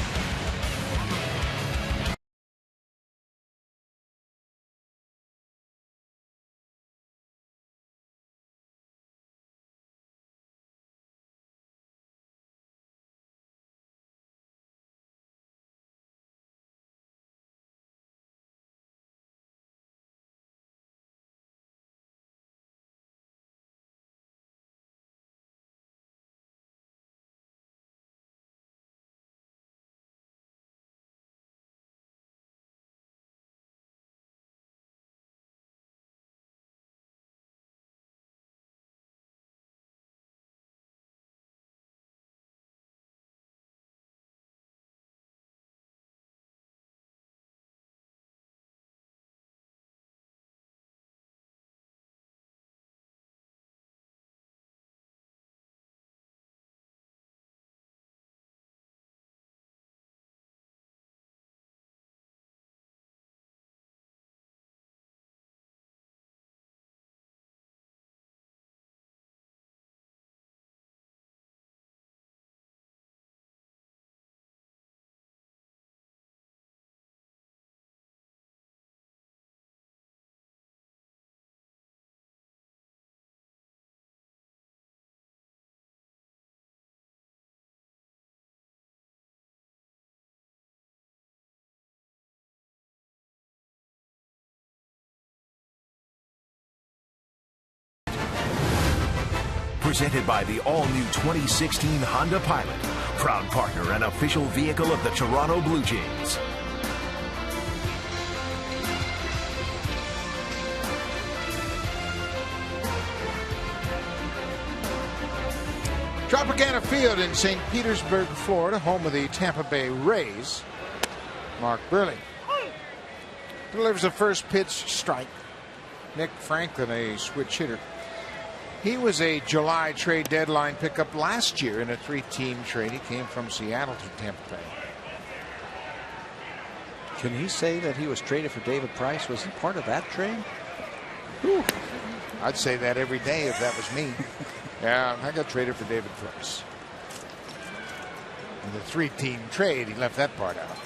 Presented by the all-new 2016 Honda Pilot, proud partner and official vehicle of the Toronto Blue Jays. Tropicana Field in St. Petersburg, Florida, home of the Tampa Bay Rays. Mark Burley. delivers the first pitch, strike. Nick Franklin, a switch hitter. He was a July trade deadline pickup last year in a 3-team trade. He came from Seattle to Tampa Bay. Can he say that he was traded for David Price? Was he part of that trade? Whew. I'd say that every day if that was me. Yeah, I got traded for David Price. In the 3-team trade, he left that part out.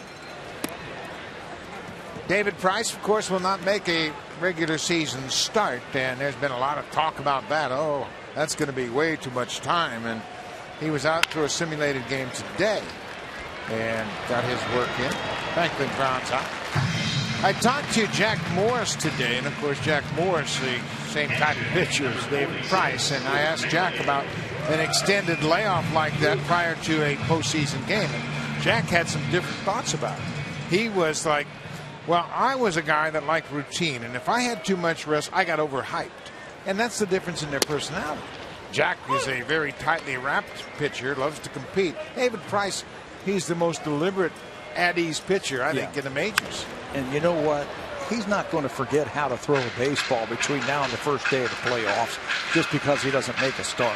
David Price, of course, will not make a regular season start, and there's been a lot of talk about that. Oh, that's going to be way too much time. And he was out through a simulated game today and got his work in. Franklin grounds out. I talked to Jack Morris today, and of course Jack Morris, the same type of pitcher as David Price, and I asked Jack about an extended layoff like that prior to a postseason game, and Jack had some different thoughts about it. He was like, well, I was a guy that liked routine, and if I had too much rest, I got overhyped, and that's the difference in their personality. Jack is a very tightly wrapped pitcher, loves to compete. David Price, he's the most deliberate at-ease pitcher, I think, in the majors. And you know what? He's not going to forget how to throw a baseball between now and the first day of the playoffs just because he doesn't make a start.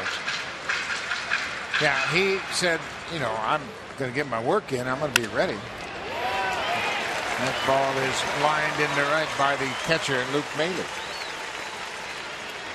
Yeah, he said, you know, I'm going to get my work in. I'm going to be ready. That ball is lined into right by the catcher, Luke Mailey.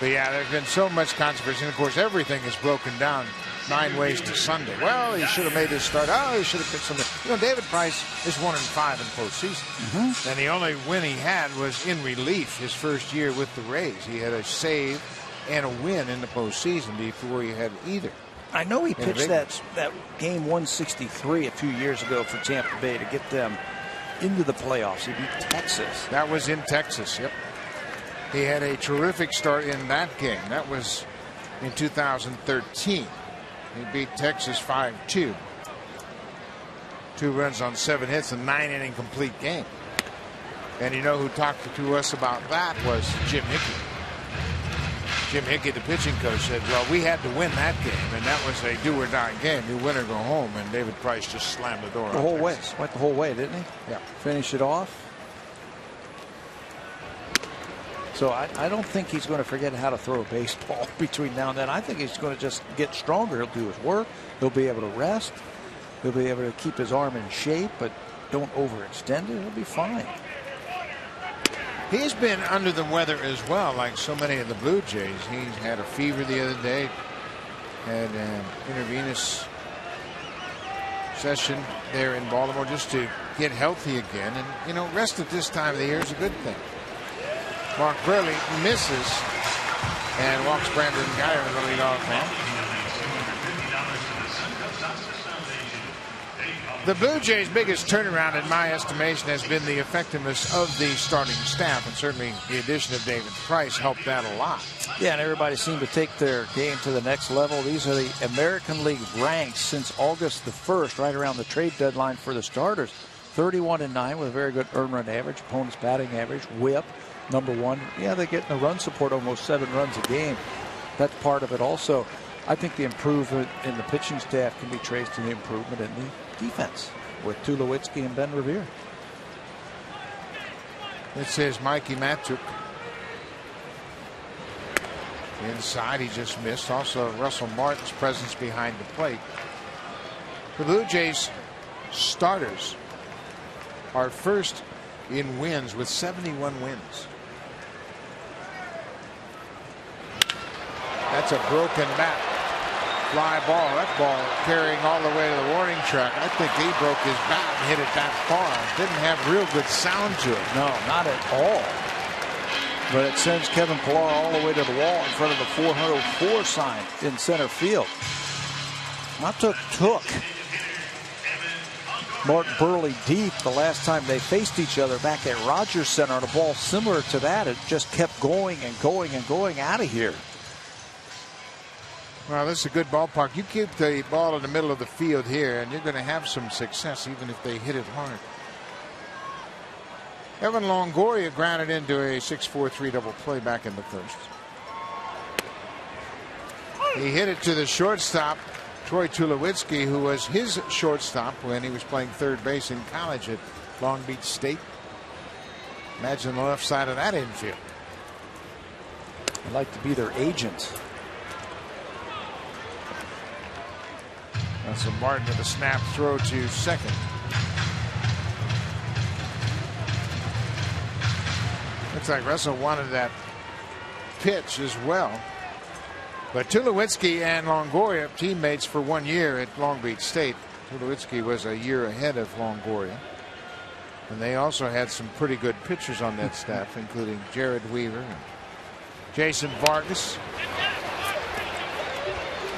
But yeah, there's been so much controversy. And of course, everything is broken down 9 ways to Sunday. Well, he should have made his start. Oh, he should have picked something. You know, David Price is 1-5 in postseason. And the only win he had was in relief his first year with the Rays. He had a save and a win in the postseason before he had either. I know he pitched that game 163 a few years ago for Tampa Bay to get them into the playoffs. He beat Texas. That was in Texas, yep. He had a terrific start in that game. That was in 2013. He beat Texas 5-2. 2 runs on 7 hits, a 9-inning complete game. And you know who talked to us about that was Jim Hickey. Jim Hickey, the pitching coach, said, well, we had to win that game, and that was a do-or-die game. You win or go home, and David Price just slammed the door. The whole way. Went the whole way, didn't he? Yeah. Finish it off. So I don't think he's going to forget how to throw a baseball between now and then. I think he's going to just get stronger. He'll do his work. He'll be able to rest. He'll be able to keep his arm in shape, but don't overextend it. He'll be fine. He's been under the weather as well, like so many of the Blue Jays. He's had a fever the other day, had an intravenous session there in Baltimore just to get healthy again. And, you know, rest at this time of the year is a good thing. Mark Burley misses and walks Brandon Guyer in the leadoff man. The Blue Jays' biggest turnaround, in my estimation, has been the effectiveness of the starting staff, and certainly the addition of David Price helped that a lot. Yeah, and everybody seemed to take their game to the next level. These are the American League ranks since August the 1st, right around the trade deadline for the starters. 31-9 with a very good earned run average, opponent's batting average, whip, #1. Yeah, they're getting the run support, almost 7 runs a game. That's part of it also. I think the improvement in the pitching staff can be traced to the improvement in the defense with Tulowitzki and Ben Revere. This is Mikey Matuk. Inside, he just missed. Also, Russell Martin's presence behind the plate. The Blue Jays starters are first in wins with 71 wins. That's a broken bat. Fly ball. That ball carrying all the way to the warning track. I think he broke his bat and hit it that far. Didn't have real good sound to it. No, not at all. But it sends Kevin Pillar all the way to the wall in front of the 404 sign in center field. Matuk took Martin Burley deep the last time they faced each other back at Rogers Center on a ball similar to that. It just kept going and going and going out of here. Well, this is a good ballpark. You keep the ball in the middle of the field here, and you're going to have some success even if they hit it hard. Evan Longoria grounded into a 6-4-3 double play back in the first. He hit it to the shortstop, Troy Tulowitzki, who was his shortstop when he was playing third base in college at Long Beach State. Imagine the left side of that infield. I'd like to be their agent. Russell Martin with a snap throw to second. Looks like Russell wanted that pitch as well. But Tulowitzki and Longoria, teammates for 1 year at Long Beach State. Tulowitzki was a year ahead of Longoria. And they also had some pretty good pitchers on that staff, including Jared Weaver and Jason Vargas.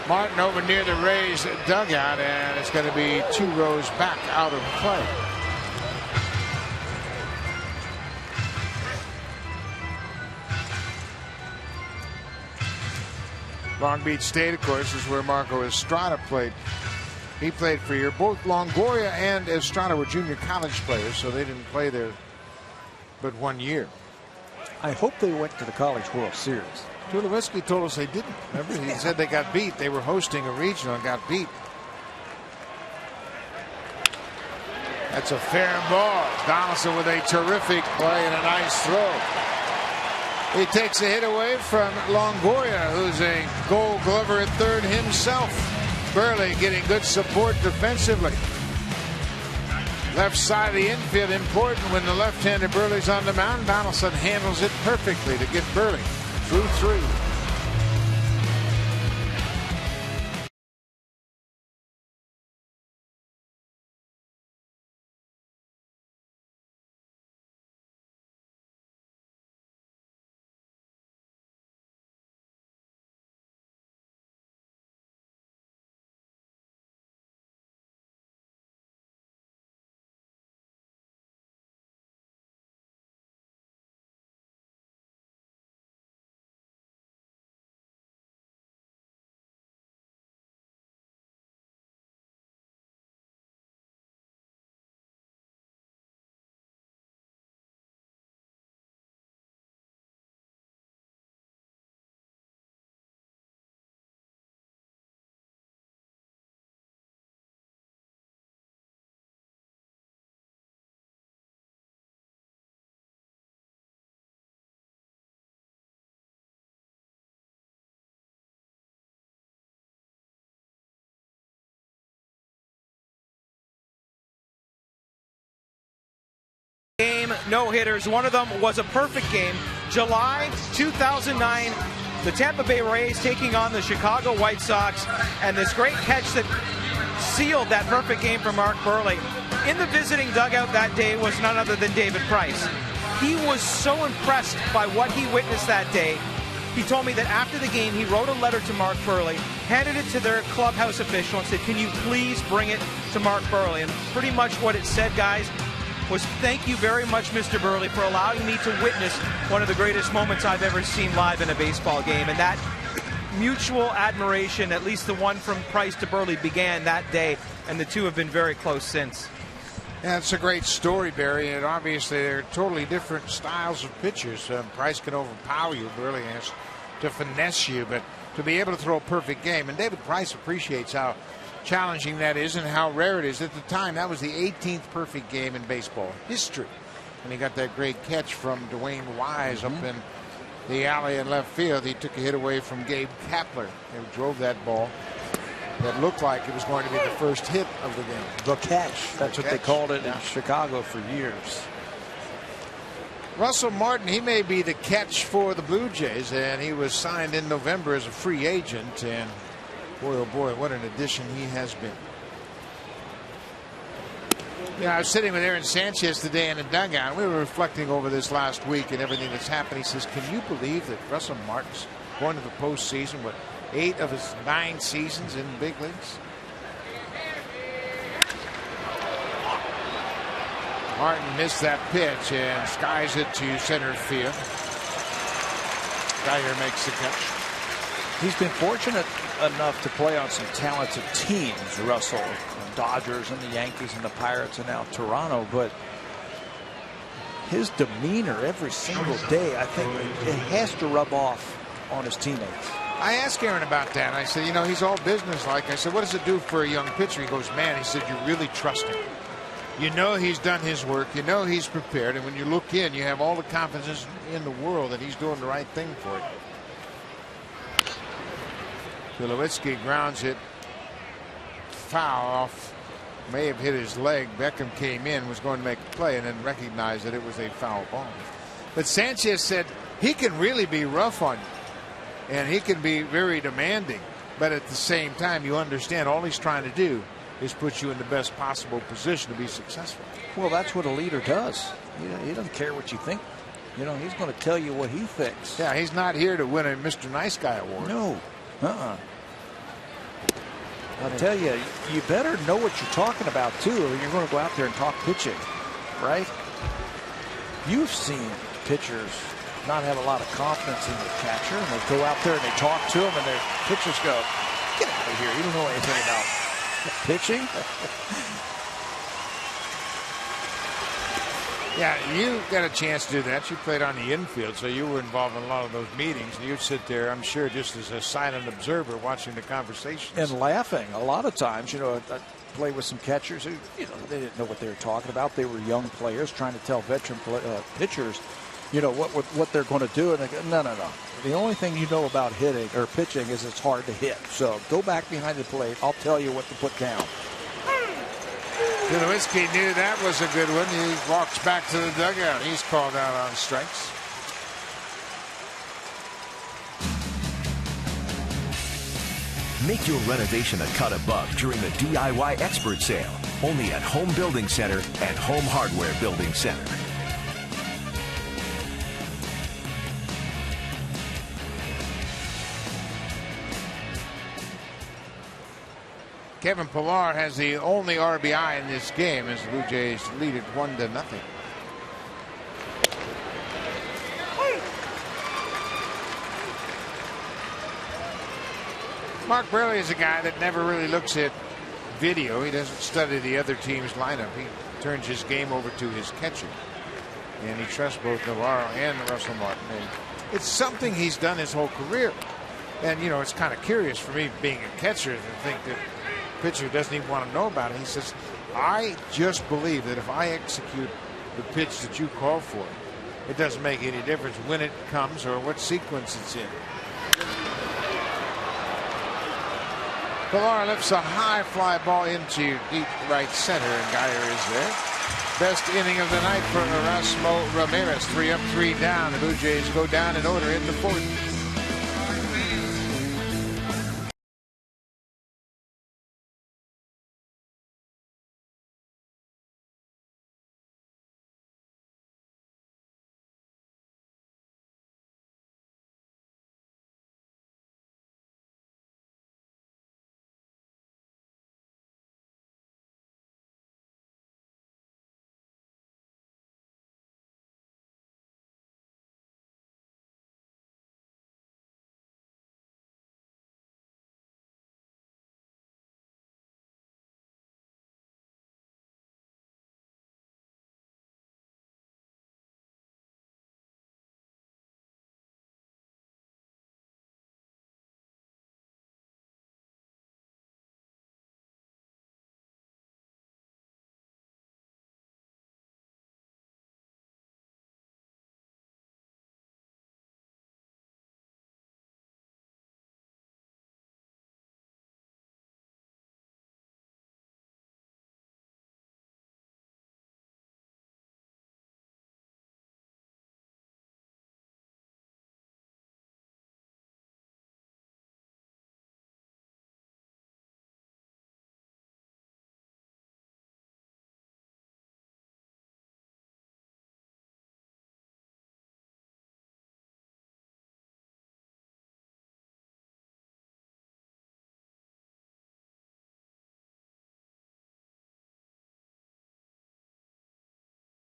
Martin over near the Rays dugout, and it's going to be 2 rows back out of play. Long Beach State, of course, is where Marco Estrada played. He played for a year. Both Longoria and Estrada were junior college players, so they didn't play there but 1 year. I hope they went to the College World Series. Tulowitzki told us they didn't. Remember, he said they got beat. They were hosting a regional and got beat. That's a fair ball. Donaldson with a terrific play and a nice throw. He takes a hit away from Longoria, who's a Gold Glover at third himself. Burley getting good support defensively. Left side of the infield important when the left-handed Burley's on the mound. Donaldson handles it perfectly to get Burley through 3. Game no-hitters. One of them was a perfect game. July 2009, the Tampa Bay Rays taking on the Chicago White Sox, and this great catch that sealed that perfect game for Mark Burley. In the visiting dugout that day was none other than David Price. He was so impressed by what he witnessed that day. He told me that after the game, he wrote a letter to Mark Burley, handed it to their clubhouse official, and said, "Can you please bring it to Mark Burley?" And pretty much what it said, guys, was, "Thank you very much, Mr. Burley, for allowing me to witness one of the greatest moments I've ever seen live in a baseball game." And that mutual admiration, at least the one from Price to Burley, began that day, and the two have been very close since. Yeah, it's a great story, Barry, and obviously they're totally different styles of pitchers. Price can overpower you, Burley has to finesse you, but to be able to throw a perfect game, and David Price appreciates how challenging that is and how rare it is. At the time, that was the 18th perfect game in baseball history, and he got that great catch from Dwayne Wise up in the alley in left field. He took a hit away from Gabe Kapler and drove that ball that looked like it was going to be the first hit of the game. The catch. That's what they called it in Chicago for years. Russell Martin, he may be the catch for the Blue Jays, and he was signed in November as a free agent, and boy, oh boy, what an addition he has been. Yeah, I was sitting with Aaron Sanchez today in the dugout. We were reflecting over this last week and everything that's happened. He says, "Can you believe that Russell Martin's going to the postseason with 8 of his 9 seasons in big leagues?" Martin missed that pitch and skies it to center field. Dyer makes the catch. He's been fortunate enough to play on some talented teams, Russell. The Dodgers and the Yankees and the Pirates and now Toronto, but his demeanor every single day, I think it has to rub off on his teammates. I asked Aaron about that. I said, you know, he's all business-like. I said, what does it do for a young pitcher? He goes, man, he said, you really trust him. You know he's done his work. You know he's prepared. And when you look in, you have all the confidence in the world that he's doing the right thing for you. Tulowitzki grounds it foul off. May have hit his leg. Beckham came in, was going to make a play, and then recognized that it was a foul ball. But Sanchez said he can really be rough on you, and he can be very demanding. But at the same time, you understand all he's trying to do is put you in the best possible position to be successful. Well, that's what a leader does. He doesn't care what you think. He's going to tell you what he thinks. Yeah, he's not here to win a Mr. Nice Guy award. No. I'll tell you, you better know what you're talking about, too, or you're going to go out there and talk pitching, right? You've seen pitchers not have a lot of confidence in the catcher, and they go out there and they talk to him, and their pitchers go, "Get out of here. You don't know anything about pitching." Yeah, you got a chance to do that. You played on the infield, so you were involved in a lot of those meetings. And you'd sit there, I'm sure, just as a silent observer watching the conversations. And laughing. A lot of times, I played with some catchers who, they didn't know what they were talking about. They were young players trying to tell veteran pitchers, what they're going to do. And they go, no. The only thing you know about hitting or pitching is it's hard to hit. So go back behind the plate. I'll tell you what to put down. Tulowitzki knew that was a good one. He walks back to the dugout. He's called out on strikes. Make your renovation a cut above during the DIY Expert Sale. Only at Home Building Center and Home Hardware Building Center. Kevin Pillar has the only RBI in this game as the Blue Jays lead it 1-0. Mark Burley is a guy that never really looks at video. He doesn't study the other team's lineup. He turns his game over to his catcher. And he trusts both Navarro and Russell Martin. And it's something he's done his whole career. And, it's kind of curious for me being a catcher to think that pitcher doesn't even want to know about it. He says, I just believe that if I execute the pitch that you call for, it doesn't make any difference when it comes or what sequence it's in. Pillar lifts a high fly ball into deep right center, and Geyer is there. Best inning of the night for Erasmo Ramirez. 3 up, 3 down. The Blue Jays go down in order in the fourth.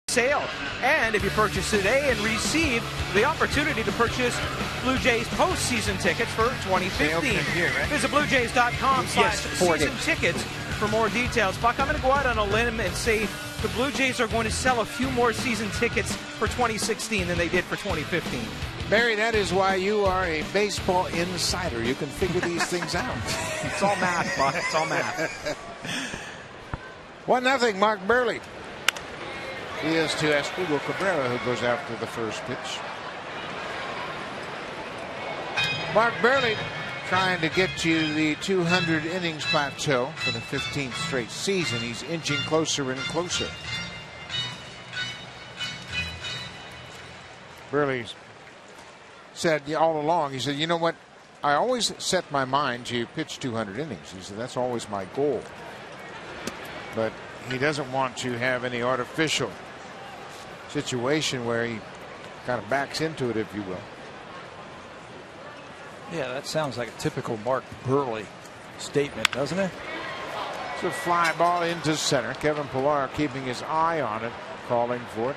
Sale. And if you purchase today and receive the opportunity to purchase Blue Jays postseason tickets for 2015. Visit BlueJays.com/season tickets for more details. Buck, I'm going to go out on a limb and say the Blue Jays are going to sell a few more season tickets for 2016 than they did for 2015. Barry, that is why you are a baseball insider. You can figure these things out. It's all math, Buck. It's all math. 1-0, Mark Burley. He is to Escobar Cabrera, who goes after the first pitch. Mark Burley trying to get to the 200 innings plateau for the 15th straight season. He's inching closer and closer. Burley said all along, he said, you know what, I always set my mind to pitch 200 innings. He said, that's always my goal. But he doesn't want to have any artificial situation where he kind of backs into it, if you will. Yeah, that sounds like a typical Mark Burley statement, doesn't it? It's a fly ball into center. Kevin Pillar keeping his eye on it, calling for it.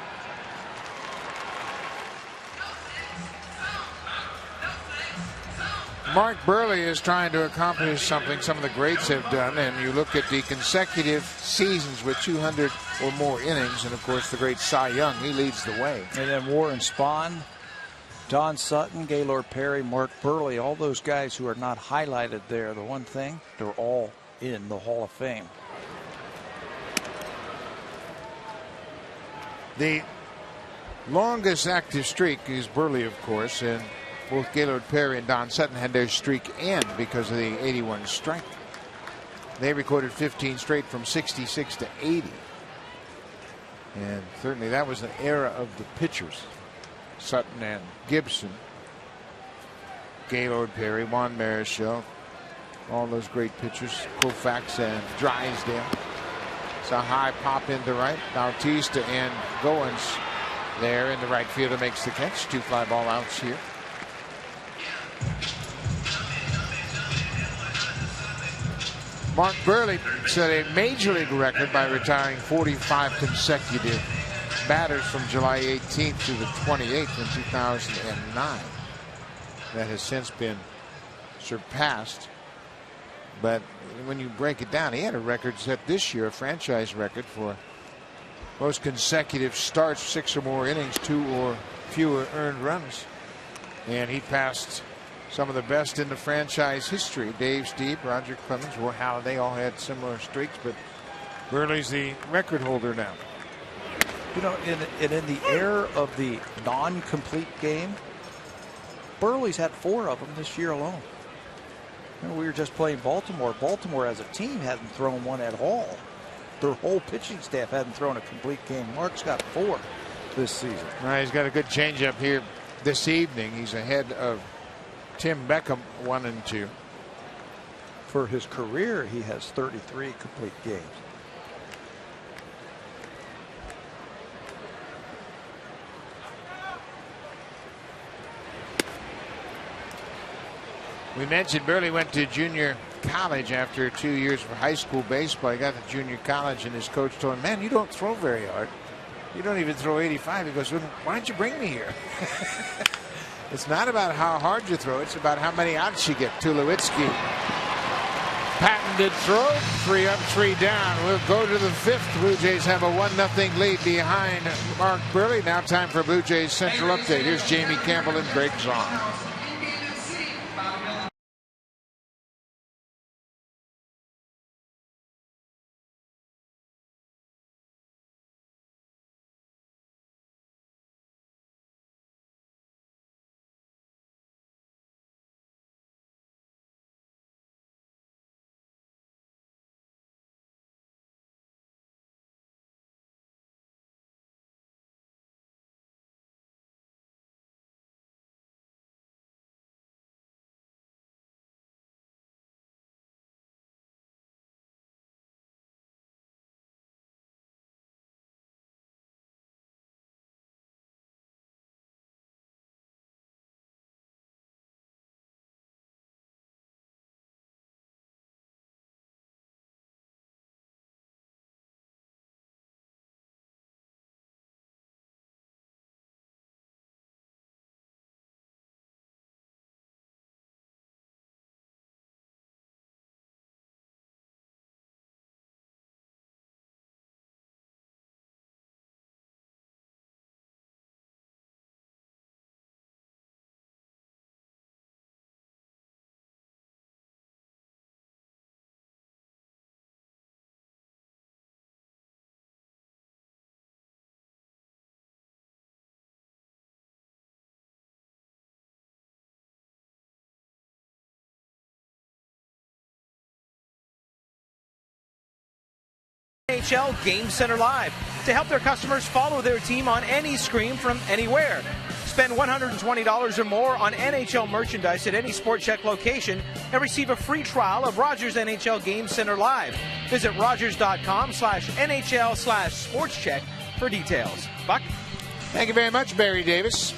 Mark Burley is trying to accomplish something some of the greats have done, and you look at the consecutive seasons with 200 or more innings, and of course the great Cy Young, he leads the way. And then Warren Spahn, Don Sutton, Gaylord Perry, Mark Burley, all those guys who are not highlighted there, the one thing, they're all in the Hall of Fame. The longest active streak is Burley, of course, and both Gaylord Perry and Don Sutton had their streak end because of the 81 strike. They recorded 15 straight from 66 to 80. And certainly that was the era of the pitchers. Sutton and Gibson, Gaylord Perry, Juan Marichal, all those great pitchers, Koufax and Drysdale. It's a high pop into right. Bautista and Goins there in the right fielder makes the catch. 2 fly ball outs here. Mark Burley set a major league record by retiring 45 consecutive batters from July 18th to the 28th in 2009. That has since been surpassed. But when you break it down, he had a record set this year, a franchise record for most consecutive starts, 6 or more innings, 2 or fewer earned runs. And he passed some of the best in the franchise history. Dave Stieb, Roger Clemens, Roy Halladay all had similar streaks, but Burley's the record holder now. You know, in the era of the non-complete game, Burley's had 4 of them this year alone. You know, we were just playing Baltimore. Baltimore as a team hadn't thrown one at all. Their whole pitching staff hadn't thrown a complete game. Mark's got 4 this season. He's got a good changeup here this evening. He's ahead of Tim Beckham, 1 and 2. For his career, he has 33 complete games. We mentioned Burley went to junior college after 2 years of high school baseball. He got to junior college, and his coach told him, man, you don't throw very hard. You don't even throw 85. He goes, well, why don't you bring me here? It's not about how hard you throw. It's about how many outs you get. Tulowitzki. Patented throw. 3 up, 3 down. We'll go to the 5th. Blue Jays have a 1-0 lead behind Mark Burley. Now time for Blue Jays Central Update. Here's Jamie Campbell and Greg Zahn. NHL Game Center Live to help their customers follow their team on any screen from anywhere. Spend $120 or more on NHL merchandise at any Sport Check location and receive a free trial of Rogers NHL Game Center Live. Visit Rogers.com/NHL/SportsCheck for details. Buck? Thank you very much, Barry Davis.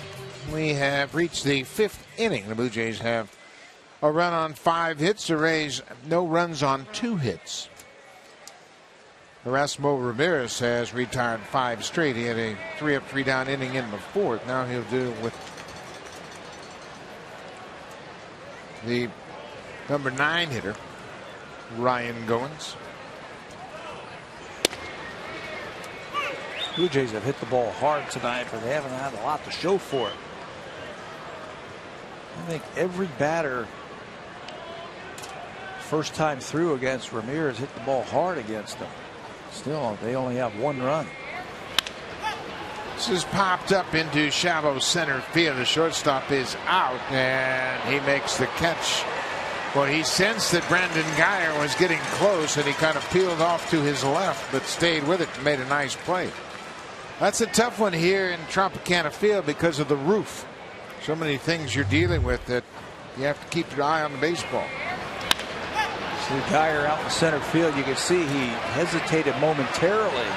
We have reached the 5th inning. The Blue Jays have a run on 5 hits. The Rays no runs on 2 hits. Erasmo Ramirez has retired 5 straight. He had a 3-up, 3-down inning in the 4th. Now he'll deal with the number 9 hitter, Ryan Goins. Blue Jays have hit the ball hard tonight, but they haven't had a lot to show for it. I think every batter first time through against Ramirez hit the ball hard against them. Still, they only have 1 run. This is popped up into shallow center field. The shortstop is out, and he makes the catch. Well, he sensed that Brandon Guyer was getting close, and he kind of peeled off to his left, but stayed with it and made a nice play. That's a tough one here in Tropicana Field because of the roof. So many things you're dealing with that you have to keep your eye on the baseball. See Guyer out in center field. You can see he hesitated momentarily.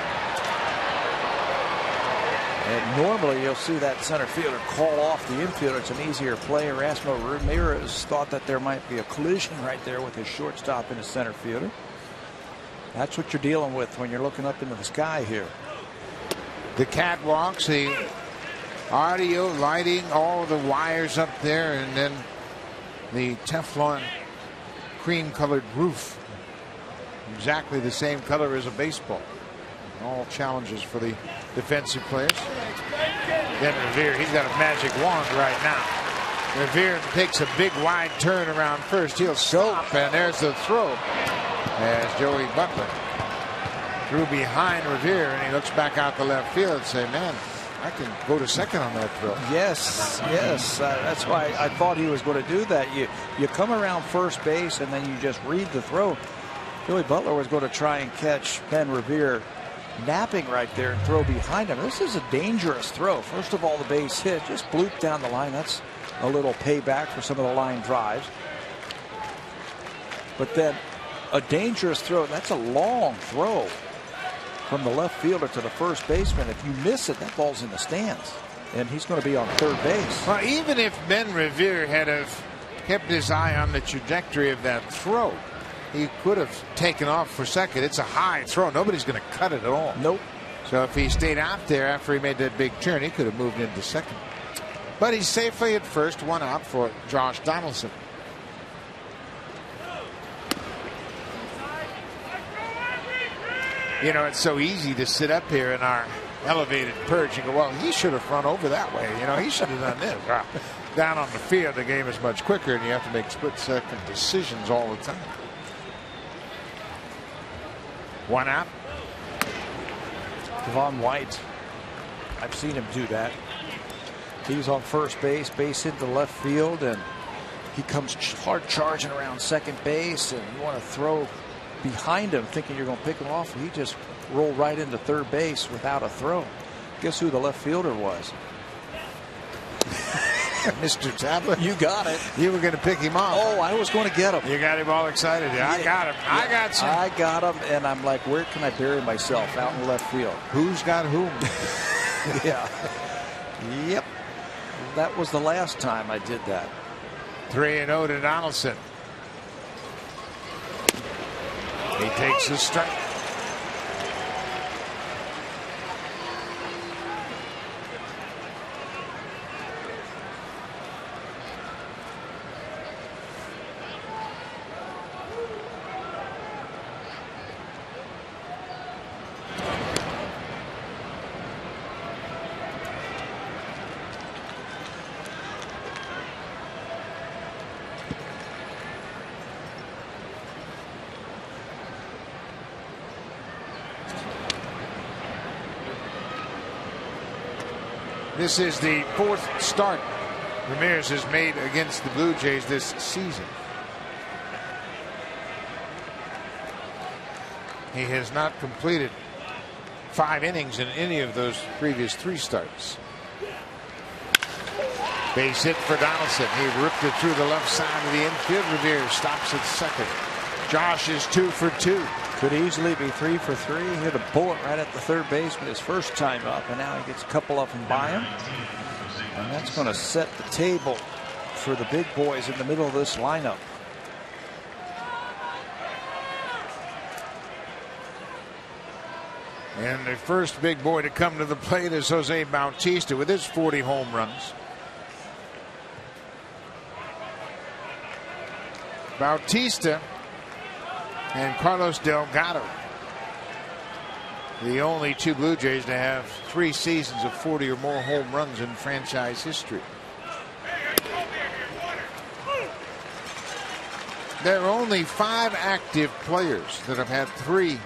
And normally you'll see that center fielder call off the infielder. It's an easier play. Erasmo Ramirez thought that there might be a collision right there with his shortstop and his center fielder. That's what you're dealing with when you're looking up into the sky here. The catwalks, the audio, lighting, all the wires up there, and then the Teflon cream-colored roof. Exactly the same color as a baseball. All challenges for the defensive players. Then Revere, he's got a magic wand right now. Revere takes a big wide turn around first. He'll stop, and there's the throw as Joey Butler threw behind Revere, and he looks back out the left field and say, man, I can go to second on that throw. Yes. That's why I thought he was going to do that. You come around first base and then you just read the throw. Joey Butler was going to try and catch Ben Revere napping right there and throw behind him. This is a dangerous throw. First of all, the base hit just blooped down the line. That's a little payback for some of the line drives. But then a dangerous throw. That's a long throw from the left fielder to the first baseman. If you miss it, that ball's in the stands, and he's going to be on third base. Well, even if Ben Revere had have kept his eye on the trajectory of that throw, he could have taken off for second. It's a high throw. Nobody's going to cut it at all. Nope. So if he stayed out there after he made that big turn, he could have moved into second. But he's safely at first, 1 out for Josh Donaldson. You know, it's so easy to sit up here in our elevated perch and go, well, he should have run over that way. You know, he should have done this. Down on the field, the game is much quicker, and you have to make split-second decisions all the time. 1 out. Devon White, I've seen him do that. He's on first base, base hit to left field, and he comes hard charging around second base, and you want to throw behind him thinking you're going to pick him off, and he just rolled right into third base without a throw. Guess who the left fielder was? Mr. Tabler. You got it. You were going to pick him off. Oh, I was going to get him. You got him all excited. Yeah, I got him. Yeah, I got you. I got him, and I'm like, where can I bury myself? Out in left field. Who's got whom? Yeah. Yep. That was the last time I did that. 3-0 to Donaldson. He takes the strike. This is the 4th start Ramirez has made against the Blue Jays this season. He has not completed 5 innings in any of those previous 3 starts. Base hit for Donaldson. He ripped it through the left side of the infield. Revere stops at second. Josh is 2 for 2. Could easily be 3 for 3. He hit a bullet right at the third baseman his first time up, and now he gets a couple of them by him. And that's going to set the table for the big boys in the middle of this lineup. And the first big boy to come to the plate is Jose Bautista with his 40 home runs. Bautista and Carlos Delgado, the only 2 Blue Jays to have 3 seasons of 40 or more home runs in franchise history. There are only 5 active players that have had 3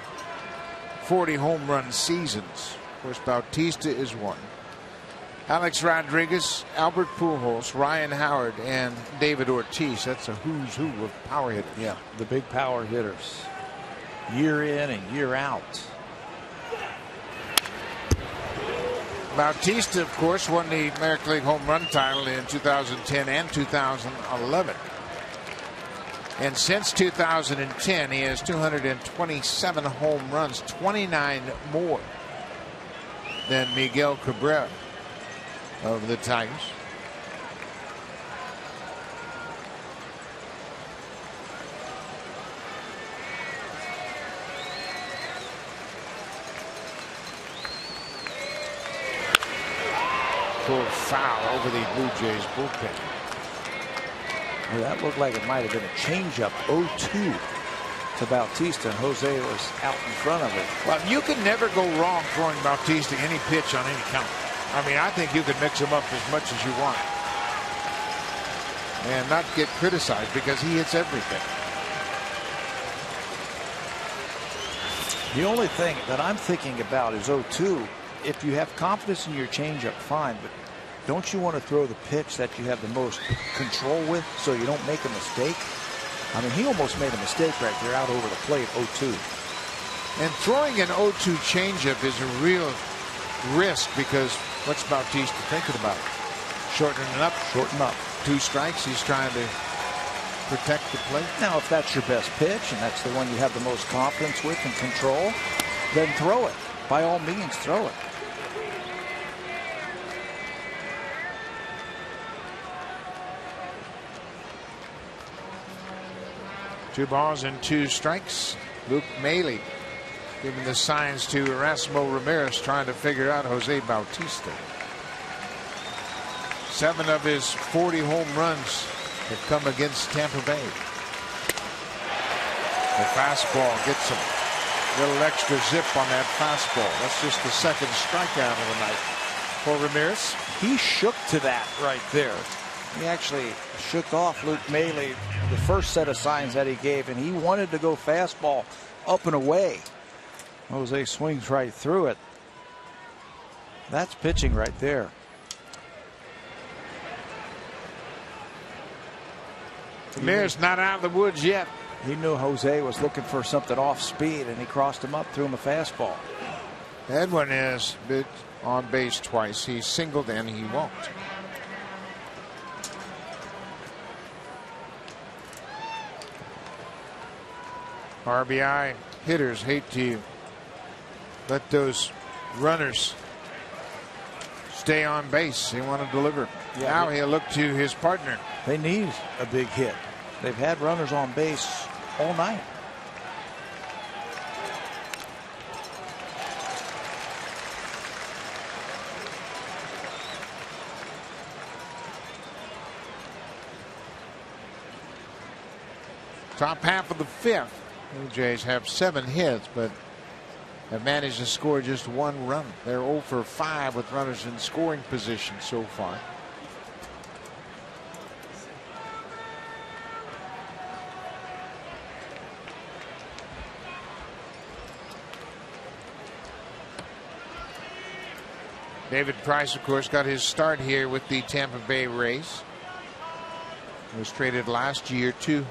40 home run seasons. Of course, Bautista is one. Alex Rodriguez, Albert Pujols, Ryan Howard, and David Ortiz. That's a who's who of power hitters. Yeah, the big power hitters. Year in and year out. Bautista, of course, won the American League home run title in 2010 and 2011. And since 2010, he has 227 home runs, 29 more than Miguel Cabrera of the Tigers. Pulled foul over the Blue Jays bullpen. Well, that looked like it might have been a changeup. 0-2 to Bautista, and Jose was out in front of it. Well, you can never go wrong throwing Bautista any pitch on any count. I mean, I think you can mix him up as much as you want and not get criticized because he hits everything. The only thing that I'm thinking about is 0-2. If you have confidence in your changeup, fine, but don't you want to throw the pitch that you have the most control with so you don't make a mistake? I mean, he almost made a mistake right there out over the plate, 0-2. And throwing an 0-2 changeup is a real risk because what's Bautista thinking about? Shortening it up? Shorten up. 2 strikes. He's trying to protect the plate. Now, if that's your best pitch and that's the one you have the most confidence with and control, then throw it. By all means, throw it. Two balls and 2 strikes. Luke Maile giving the signs to Erasmo Ramirez, trying to figure out Jose Bautista. 7 of his 40 home runs have come against Tampa Bay. The fastball gets him. A little extra zip on that fastball. That's just the 2nd strikeout of the night for Ramirez. He shook to that right there. He actually shook off Luke Maile, the first set of signs that he gave, and he wanted to go fastball up and away. Jose swings right through it. That's pitching right there. Ramirez not out of the woods yet. He knew Jose was looking for something off speed, and he crossed him up, threw him a fastball. Edwin has been on base twice. He singled and he walked. RBI hitters hate to let those runners stay on base. They want to deliver. Yeah, now he'll look to his partner. They need a big hit. They've had runners on base all night. Top half of the 5th. Blue Jays have 7 hits, but have managed to score just 1 run. They're 0 for 5 with runners in scoring position so far. David Price, of course, got his start here with the Tampa Bay Rays. He was traded last year to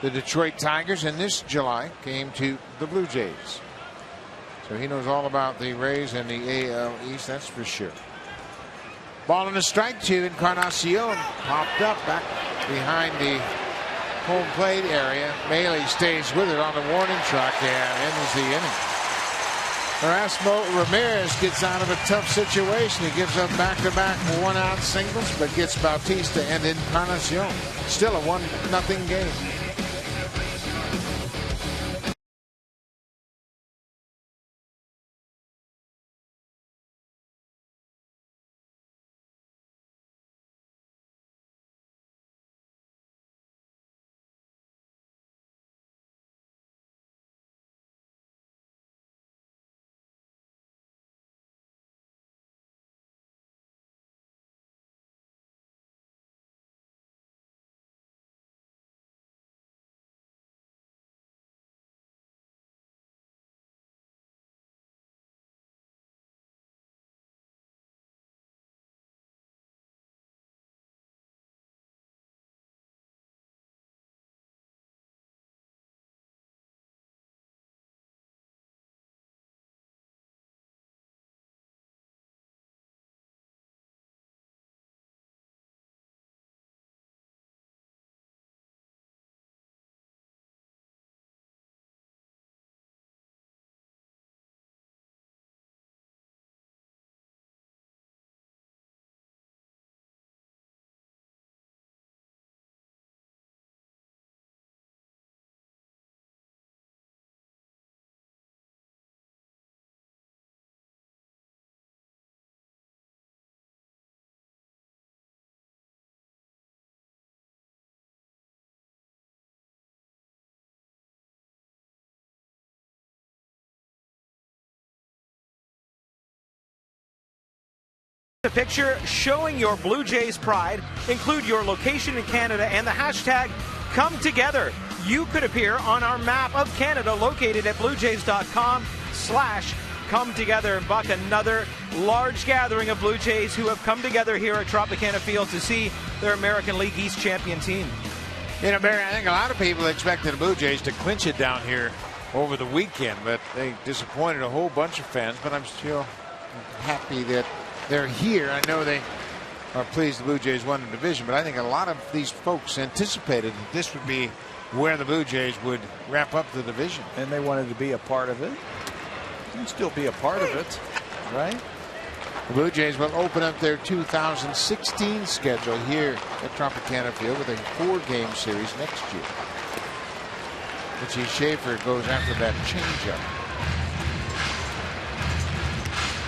the Detroit Tigers, and this July came to the Blue Jays. So he knows all about the Rays and the AL East, that's for sure. Ball and a strike to Encarnacion. Popped up back behind the home plate area. Maile stays with it on the warning track and ends the inning. Erasmo Ramirez gets out of a tough situation. He gives up back-to-back one-out singles, but gets Bautista and Encarnacion. Still a 1-0 game. A picture showing your Blue Jays pride. Include your location in Canada and the hashtag Come Together. You could appear on our map of Canada located at bluejays.com/come together. And Buck, another large gathering of Blue Jays who have come together here at Tropicana Field to see their American League East champion team. You know, Barry, I think a lot of people expected the Blue Jays to clinch it down here over the weekend, but they disappointed a whole bunch of fans. But I'm still happy that they're here. I know they are pleased the Blue Jays won the division, but I think a lot of these folks anticipated that this would be where the Blue Jays would wrap up the division. And they wanted to be a part of it. You can still be a part of it, right? The Blue Jays will open up their 2016 schedule here at Tropicana Field with a 4-game series next year. Richie Schaefer goes after that changeup.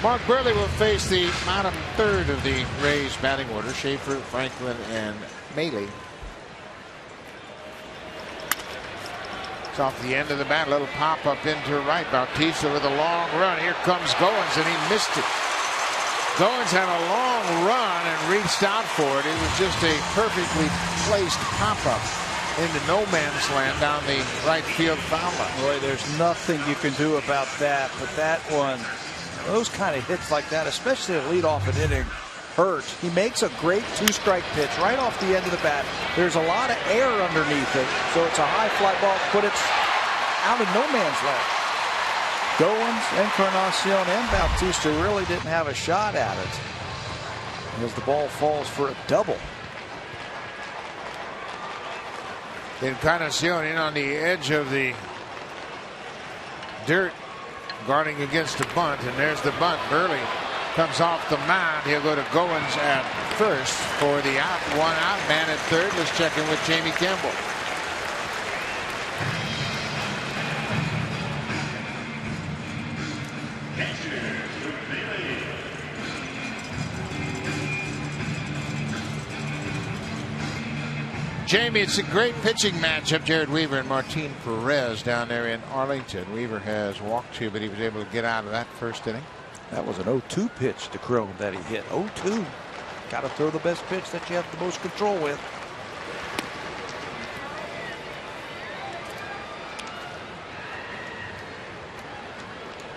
Mark Burley will face the bottom third of the Rays batting order. Schaefer, Franklin, and Maile. It's off the end of the bat. A little pop up into right. Bautista with a long run. Here comes Goins, and he missed it. Goins had a long run and reached out for it. It was just a perfectly placed pop-up into no man's land down the right field foul line. Boy, there's nothing you can do about that. But that one, those kind of hits like that, especially to lead off an inning, hurt. He makes a great 2-strike pitch right off the end of the bat. There's a lot of air underneath it, so it's a high fly ball, but it's out of no man's land. Goins, Encarnacion, and Bautista really didn't have a shot at it as the ball falls for a double. Encarnacion in on the edge of the dirt, guarding against a bunt, and there's the bunt. Burley comes off the mound. He'll go to Goins at first for the out. One out, man at third. Let's check in with Jamie Campbell. Jamie, it's a great pitching matchup. Jared Weaver and Martin Perez down there in Arlington. Weaver has walked 2, but he was able to get out of that first inning. That was an 0-2 pitch to Crone that he hit. 0-2. Got to throw the best pitch that you have the most control with.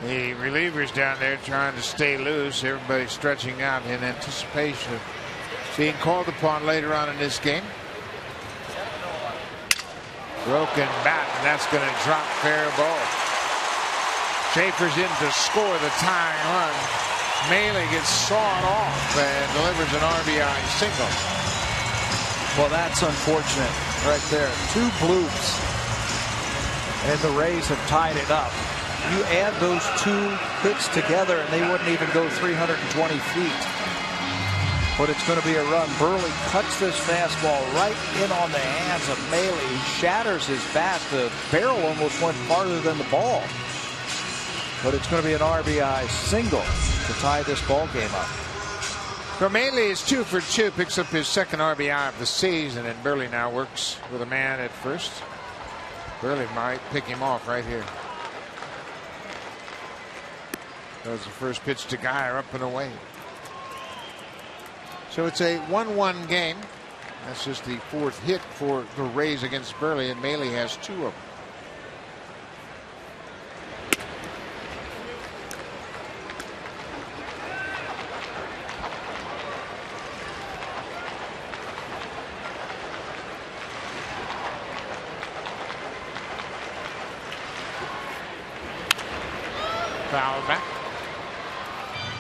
The relievers down there trying to stay loose. Everybody stretching out in anticipation of being called upon later on in this game. Broken bat, and that's going to drop fair ball. Schaefer's in to score the tying run. Maile gets sawed off and delivers an RBI single. Well, that's unfortunate right there. 2 bloops, and the Rays have tied it up. You add those 2 hits together, and they wouldn't even go 320 feet. But it's going to be a run. Burley cuts this fastball right in on the hands of Maile. He shatters his bat. The barrel almost went farther than the ball. But it's going to be an RBI single to tie this ball game up. Maile is 2 for 2, picks up his second RBI of the season, and Burley now works with a man at first. Burley might pick him off right here. That was the first pitch to Geyer, up and away. So it's a 1-1 game. That's just the 4th hit for the Rays against Burley, and Maile has 2 of them. Foul back.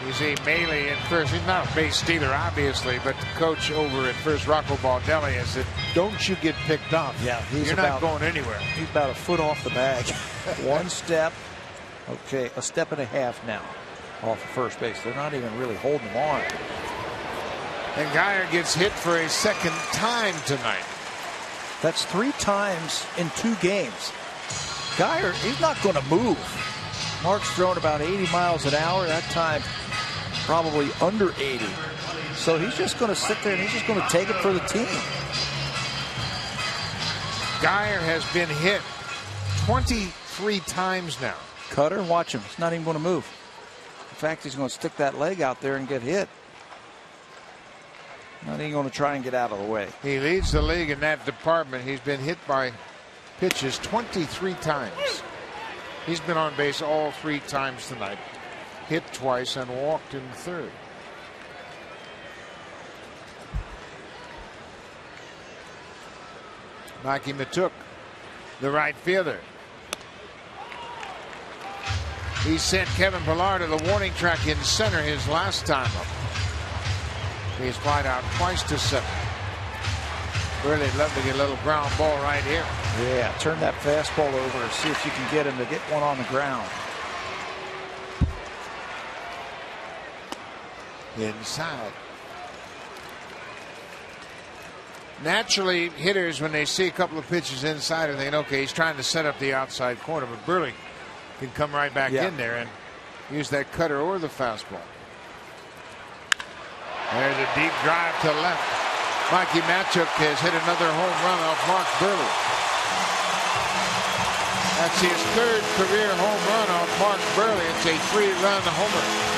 You see Maile in first. He's not a base stealer, obviously, but the coach over at first, Rocco Baldelli, has said, "Don't you get picked off? Yeah, you're not going anywhere." He's about a foot off the bag. 1 step. Okay, a step and a half now off of first base. They're not even really holding him on. And Geyer gets hit for a second time tonight. That's 3 times in 2 games. Geyer, he's not going to move. Mark's thrown about 80 miles an hour. That time probably under 80. So he's just going to sit there and he's just going to take it for the team. Geyer has been hit 23 times now. Cutter, watch him. He's not even going to move. In fact, he's going to stick that leg out there and get hit. Not even going to try and get out of the way. He leads the league in that department. He's been hit by pitches 23 times. He's been on base all 3 times tonight. Hit twice and walked in 3rd. Mikey Matuk, the right fielder. He sent Kevin Pillar to the warning track in center his last time up. He's flied out twice to 7. Really love to get a little ground ball right here. Yeah, turn that fastball over and see if you can get him to get one on the ground. Inside. Naturally, hitters, when they see a couple of pitches inside, are thinking, okay, he's trying to set up the outside corner, but Burley can come right back in there and use that cutter or the fastball. There's a deep drive to left. Mikey Matuk has hit another home run off Mark Burley. That's his 3rd career home run off Mark Burley. It's a 3-run homer.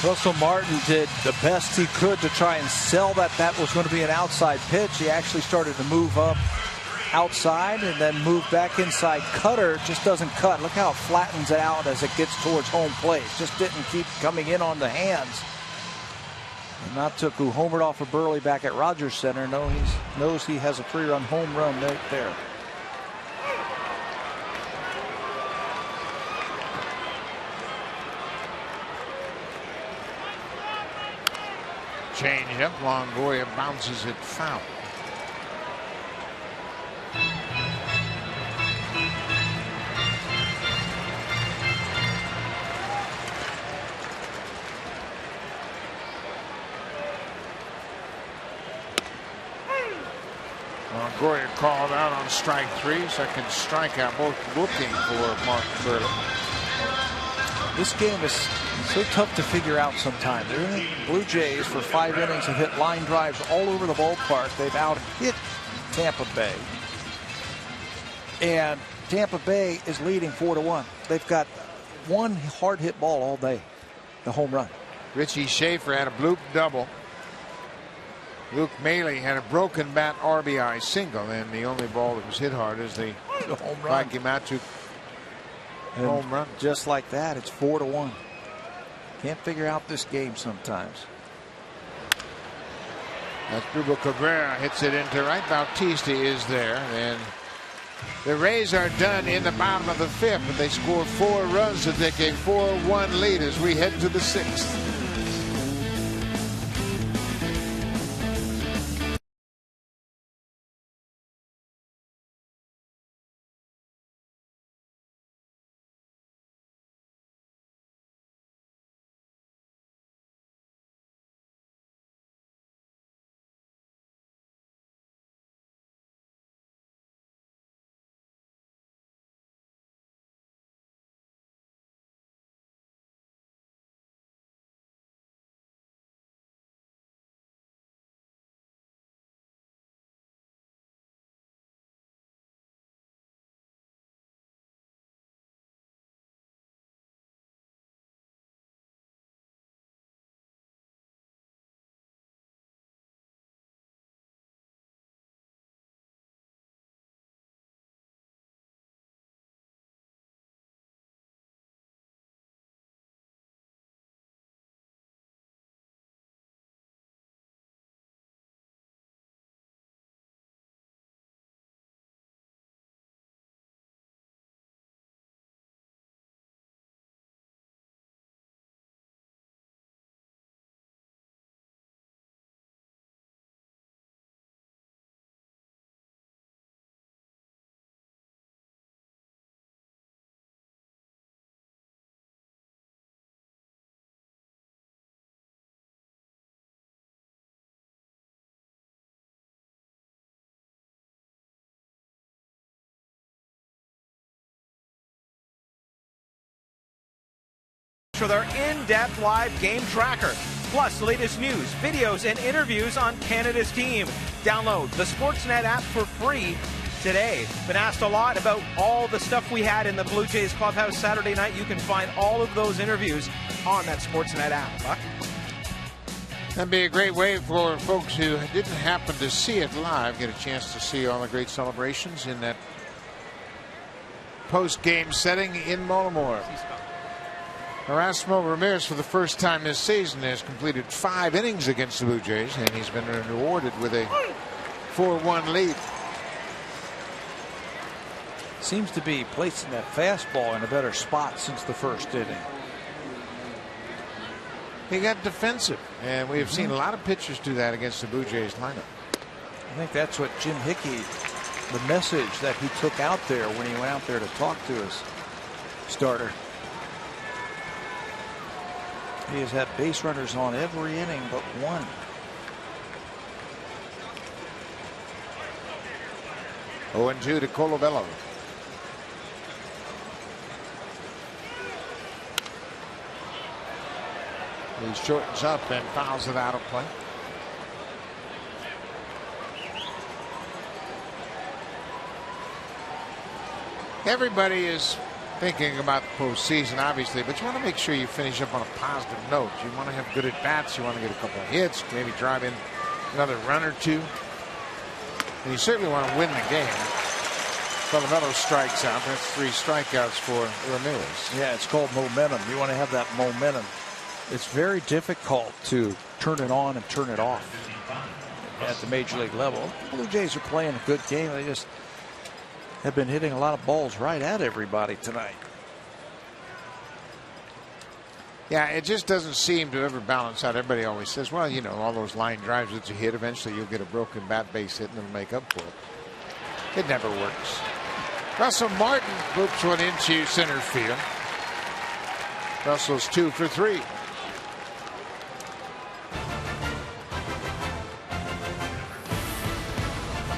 Russell Martin did the best he could to try and sell that was going to be an outside pitch. He actually started to move up outside and then move back inside. Cutter just doesn't cut. Look how it flattens it out as it gets towards home plate. Just didn't keep coming in on the hands. And Matuk, who homered off of Burley back at Rogers Center, knows he has a 3-run home run right there. Change up. Longoria bounces it foul. Longoria called out on strike 3. Second strikeout, both looking for Mark Burley. This game is so tough to figure out sometimes. The Blue Jays for 5 innings have hit line drives all over the ballpark. They've out-hit Tampa Bay. And Tampa Bay is leading 4-1. They've got 1 hard hit ball all day, the home run. Richie Schaefer had a bloop double. Luke Maile had a broken bat RBI single, and the only ball that was hit hard is the home run. Home run. Just like that, it's 4-1. Can't figure out this game sometimes. Asdrubal Cabrera hits it into right. Bautista is there, and the Rays are done in the bottom of the 5th, but they score 4 runs to take a 4-1 lead as we head to the 6th. With our in-depth live game tracker, plus the latest news, videos, and interviews on Canada's team. Download the Sportsnet app for free today. Been asked a lot about all the stuff we had in the Blue Jays clubhouse Saturday night. You can find all of those interviews on that Sportsnet app. Buck? That'd be a great way for folks who didn't happen to see it live, get a chance to see all the great celebrations in that post-game setting in Baltimore. Erasmo Ramirez, for the first time this season, has completed 5 innings against the Blue Jays, and he's been rewarded with a 4-1 lead. Seems to be placing that fastball in a better spot since the first inning. He got defensive, and we have seen a lot of pitchers do that against the Blue Jays lineup. I think that's what Jim Hickey, the message that he took out there when he went out there to talk to his starter. He has had base runners on every inning but one. Oh, 0-2 to Colabello. He shortens up and fouls it out of play. Everybody is thinking about the postseason, obviously, but you want to make sure you finish up on a positive note. You want to have good at-bats. You want to get a couple of hits, maybe drive in another run or two. And you certainly want to win the game. Colabello strikes out. That's 3 strikeouts for Ramirez. Yeah, it's called momentum. You want to have that momentum. It's very difficult to turn it on and turn it off at the major league level. The Blue Jays are playing a good game. They just have been hitting a lot of balls right at everybody tonight. Yeah, it just doesn't seem to ever balance out. Everybody always says, well, you know, all those line drives that you hit, eventually you'll get a broken bat base hit and it'll make up for it. It never works. Russell Martin loops one into center field. Russell's 2 for 3.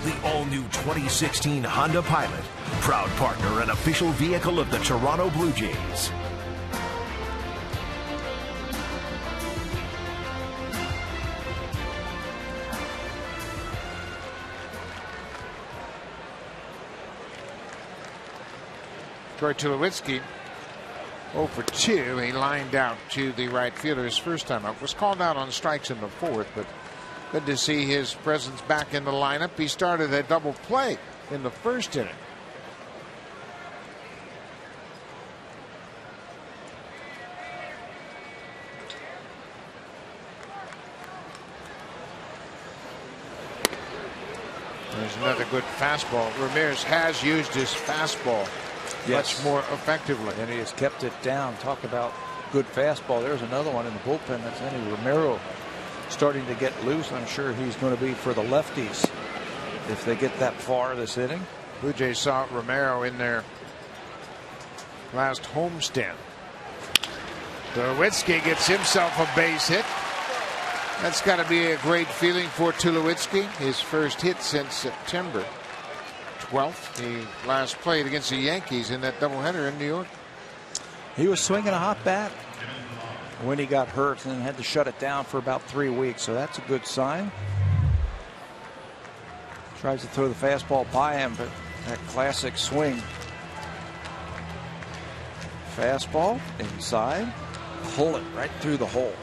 The all-new 2016 Honda Pilot, proud partner and official vehicle of the Toronto Blue Jays. Troy Tulowitzki 0 for 2. He lined out to the right fielder his first time out. Was called out on strikes in the 4th, but Good to see his presence back in the lineup. He started a double play in the first inning. There's another good fastball. Ramirez has used his fastball much more effectively. And he has kept it down. Talk about good fastball. There's another one in the bullpen. That's Andy Romero starting to get loose. I'm sure he's going to be for the lefties if they get that far this inning. Blue Jays saw Romero in their last homestand. Tulowitzki gets himself a base hit. That's got to be a great feeling for Tulowitzki. His first hit since September 12th. He last played against the Yankees in that doubleheader in New York. He was swinging a hot bat when he got hurt and had to shut it down for about 3 weeks. So that's a good sign. Tries to throw the fastball by him, but that classic swing. Fastball inside, pull it right through the hole.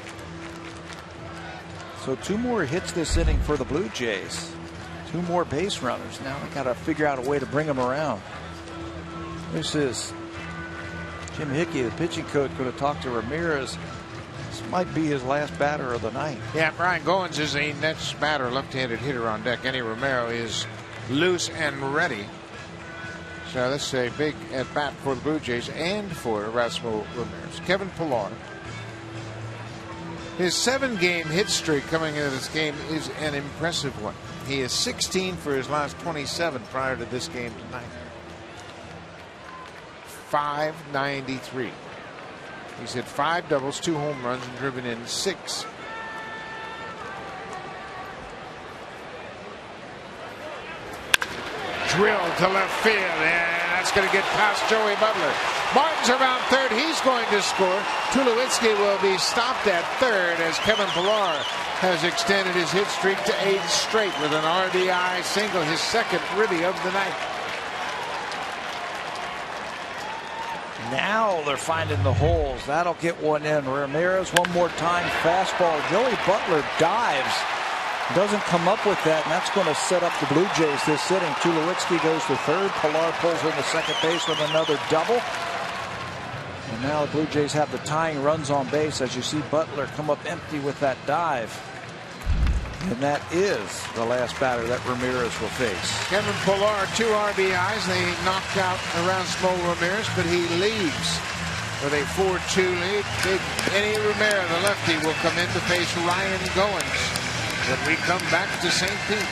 So 2 more hits this inning for the Blue Jays. 2 more base runners. Now they got to figure out a way to bring them around. This is Jim Hickey, the pitching coach, going to talk to Ramirez. This might be his last batter of the night. Yeah, Brian Goins is the next batter, left-handed hitter on deck. Andy Romero is loose and ready. So this is a big at-bat for the Blue Jays and for Erasmo Ramirez. Kevin Pillar. His 7-game hit streak coming into this game is an impressive one. He is 16 for his last 27 prior to this game tonight. .593. He's hit 5 doubles, 2 home runs, and driven in 6. Drilled to left field, and that's going to get past Joey Butler. Martin's around third. He's going to score. Tulowitzki will be stopped at third as Kevin Pillar has extended his hit streak to 8 straight with an RBI single, his second ribby of the night. Now they're finding the holes. That'll get one in. Ramirez one more time. Fastball. Joey Butler dives. Doesn't come up with that, and that's going to set up the Blue Jays this inning. Tulowitzki goes to third. Pillar pulls into second base with another double. And now the Blue Jays have the tying runs on base as you see Butler come up empty with that dive. And that is the last batter that Ramirez will face. Kevin Pillar, 2 RBIs. They knocked out Erasmo Ramirez, but he leaves with a 4-2 lead. Big Eddie Romero, the lefty, will come in to face Ryan Goins when we come back to St. Pete.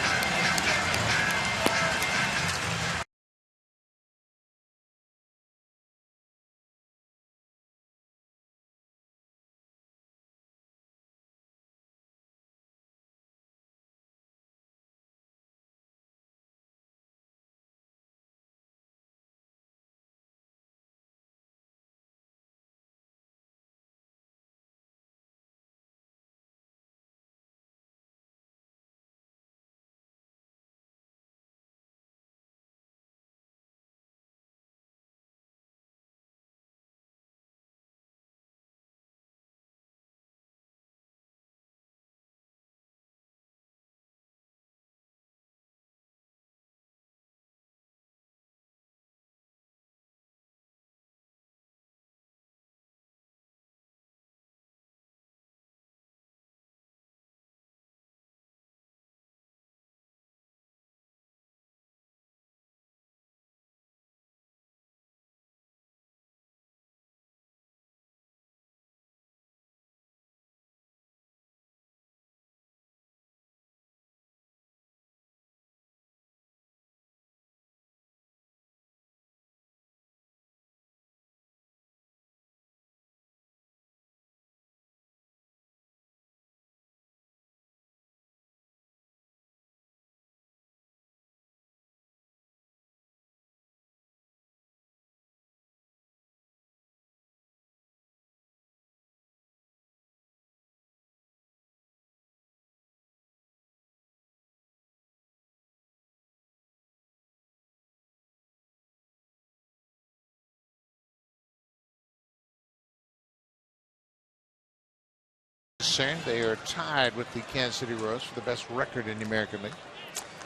concerned, they are tied with the Kansas City Royals for the best record in the American League.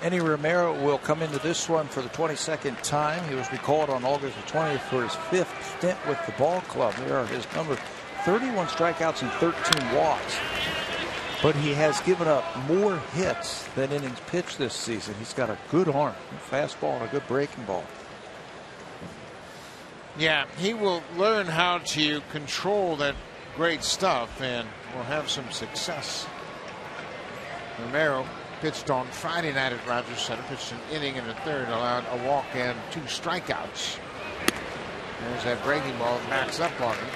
Eddie Romero will come into this one for the 22nd time. He was recalled on August the 20th for his 5th stint with the ball club. There are his number: 31 strikeouts and 13 walks. But he has given up more hits than innings pitched this season. He's got a good arm, a fastball, and a good breaking ball. Yeah, he will learn how to control that great stuff and will have some success. Romero pitched on Friday night at Rogers Center, pitched an inning and a third, allowed a walk and 2 strikeouts. There's that breaking ball that backs up on him.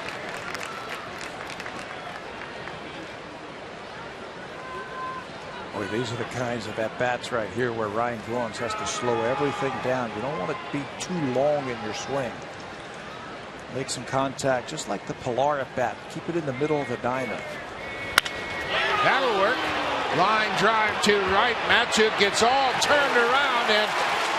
Boy, these are the kinds of at-bats right here where Ryan Goins has to slow everything down. You don't want to be too long in your swing. Make some contact, just like the Pilar at-bat. Keep it in the middle of the diamond. That'll work. Line drive to right. Matchuk gets all turned around, and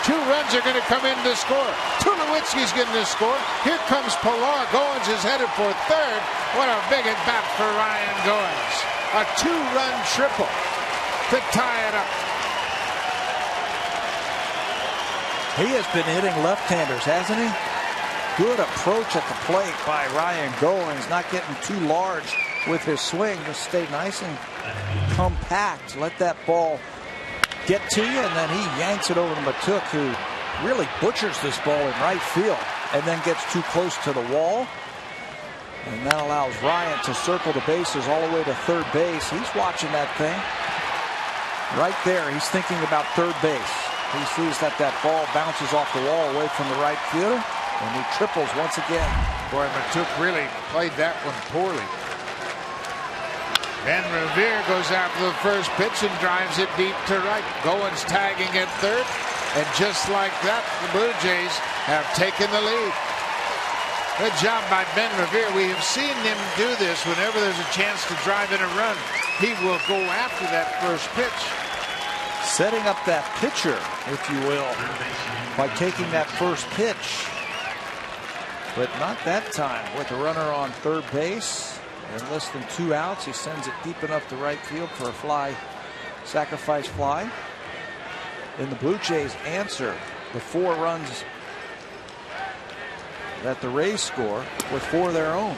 2 runs are going to come in to score. Tulowitzki's getting to score. Here comes Pilar. Goins is headed for third. What a big at-bat for Ryan Goins. A 2-run triple to tie it up. He has been hitting left-handers, hasn't he? Good approach at the plate by Ryan Goins, not getting too large with his swing. Just stay nice and compact. Let that ball get to you, and then he yanks it over to Mattook, who really butchers this ball in right field and then gets too close to the wall. And that allows Ryan to circle the bases all the way to third base. He's watching that thing. Right there, he's thinking about third base. He sees that ball bounces off the wall away from the right fielder, and he triples once again. Boy, Mattook really played that one poorly. Ben Revere goes after the first pitch and drives it deep to right. Goins tagging at third, and just like that, the Blue Jays have taken the lead. Good job by Ben Revere. We have seen him do this whenever there's a chance to drive in a run. He will go after that first pitch. Setting up that pitcher, if you will, by taking that first pitch. But not that time. With a runner on third base and less than 2 outs, he sends it deep enough to right field for a fly, sacrifice fly. And the Blue Jays answer the 4 runs that the Rays score with 4 of their own.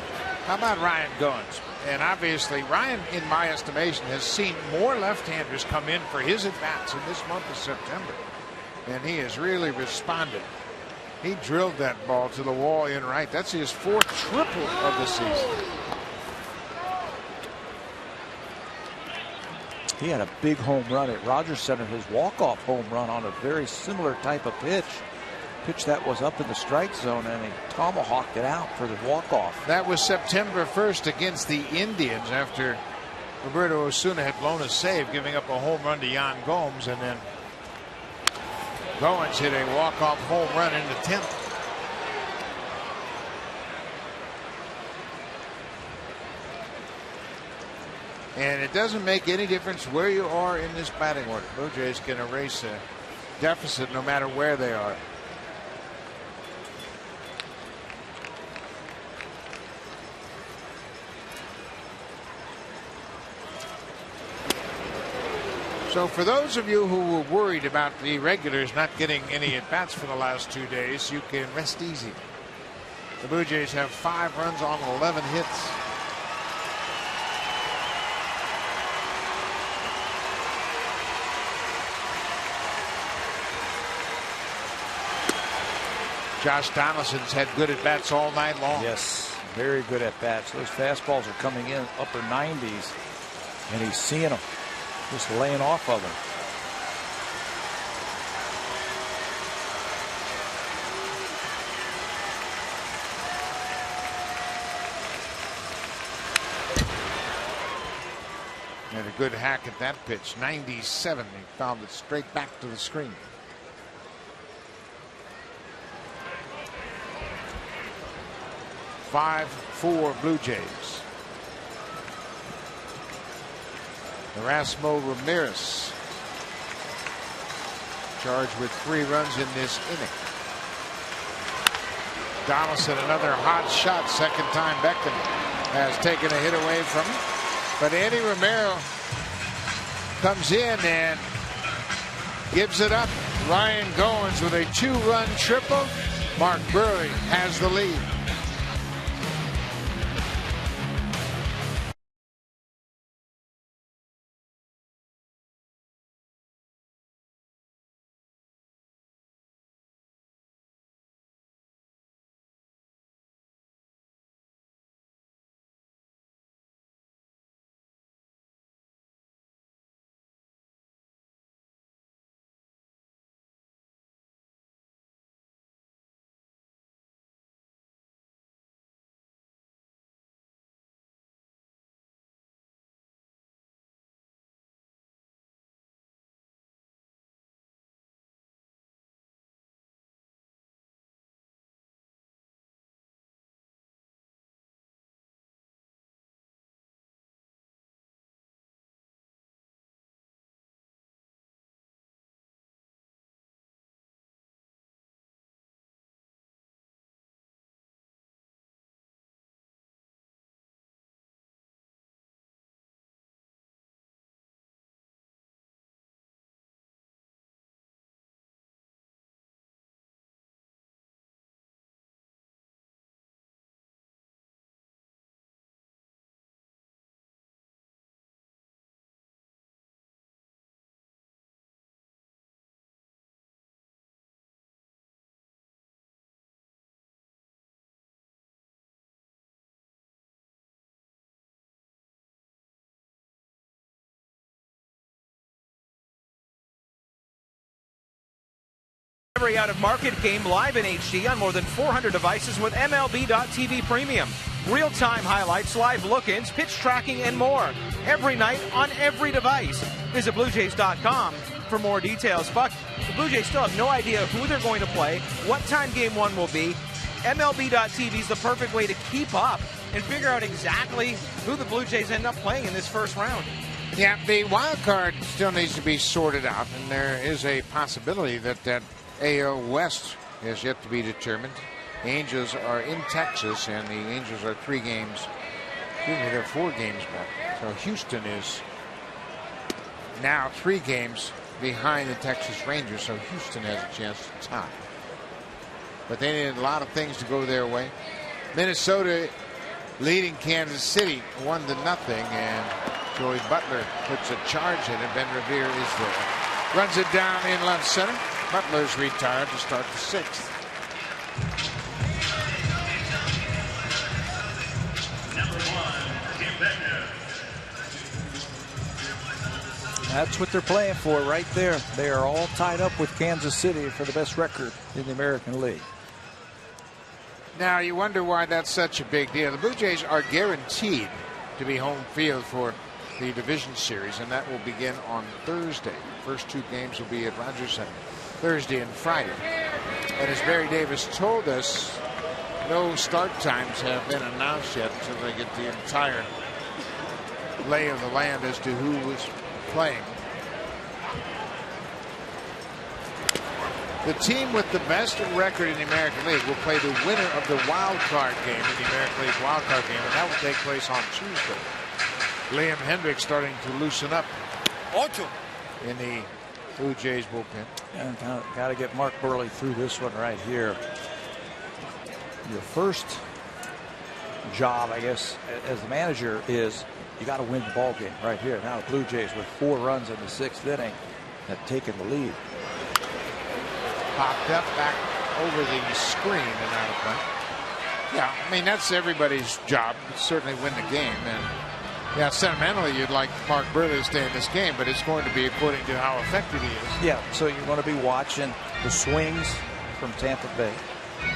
How about Ryan Goins? And obviously, Ryan, in my estimation, has seen more left-handers come in for his at-bats in this month of September. And he has really responded. He drilled that ball to the wall in right. That's his 4th triple of the season. He had a big home run at Rogers Center, his walk-off home run on a very similar type of pitch that was up in the strike zone, and he tomahawked it out for the walk-off. That was September 1st against the Indians after Roberto Osuna had blown a save, giving up a home run to Yan Gomes, and then Goins hit a walk-off home run in the 10th. And it doesn't make any difference where you are in this batting order. Blue Jays can erase a deficit no matter where they are. So for those of you who were worried about the regulars not getting any at-bats for the last 2 days, you can rest easy. The Blue Jays have 5 runs on 11 hits. Josh Donaldson's had good at-bats all night long. Yes, very good at-bats. Those fastballs are coming in upper 90s, and he's seeing them. Just laying off of him. Had a good hack at that pitch. 97. He found it straight back to the screen. (5-4) Blue Jays. Erasmo Ramirez charged with 3 runs in this inning. Donaldson, another hot shot. Second time Beckham has taken a hit away from him. But Eddie Romero comes in and gives it up. Ryan Goins with a 2-run triple. Mark Burley has the lead. Every out-of-market game live in HD on more than 400 devices with MLB.TV Premium. Real-time highlights, live look-ins, pitch tracking, and more. Every night on every device. Visit BlueJays.com for more details. Buck, the Blue Jays still have no idea who they're going to play, what time Game 1 will be. MLB.TV is the perfect way to keep up and figure out exactly who the Blue Jays end up playing in this first round. Yeah, the wild card still needs to be sorted out, and there is a possibility that AL West is yet to be determined. The Angels are in Texas, and the Angels are 3 games. They're 4 games back. So Houston is now 3 games behind the Texas Rangers, so Houston has a chance to tie. But they needed a lot of things to go their way. Minnesota leading Kansas City 1-0, and Joey Butler puts a charge in, and Ben Revere is there. Runs it down in left center. Butler's retired to start the 6th. That's what they're playing for right there. They are all tied up with Kansas City for the best record in the American League. Now you wonder why that's such a big deal. The Blue Jays are guaranteed to be home field for the division series, and that will begin on Thursday. First 2 games will be at Rogers Center, Thursday and Friday. And as Barry Davis told us, no start times have been announced yet until they get the entire lay of the land as to who is playing. The team with the best record in the American League will play the winner of the wild card game in the American League wild card game, and that will take place on Tuesday. Liam Hendriks starting to loosen up in the Blue Jays bullpen. And got to get Mark Burley through this one right here. Your first job, I guess, as the manager is you got to win the ball game right here. Now the Blue Jays with 4 runs in the 6th inning have taken the lead. Popped up back over the screen and out of play. Yeah, I mean, that's everybody's job. Certainly win the game. And yeah, sentimentally, you'd like Mark Burley to stay in this game, but it's going to be according to how effective he is. Yeah, so you're going to be watching the swings from Tampa Bay.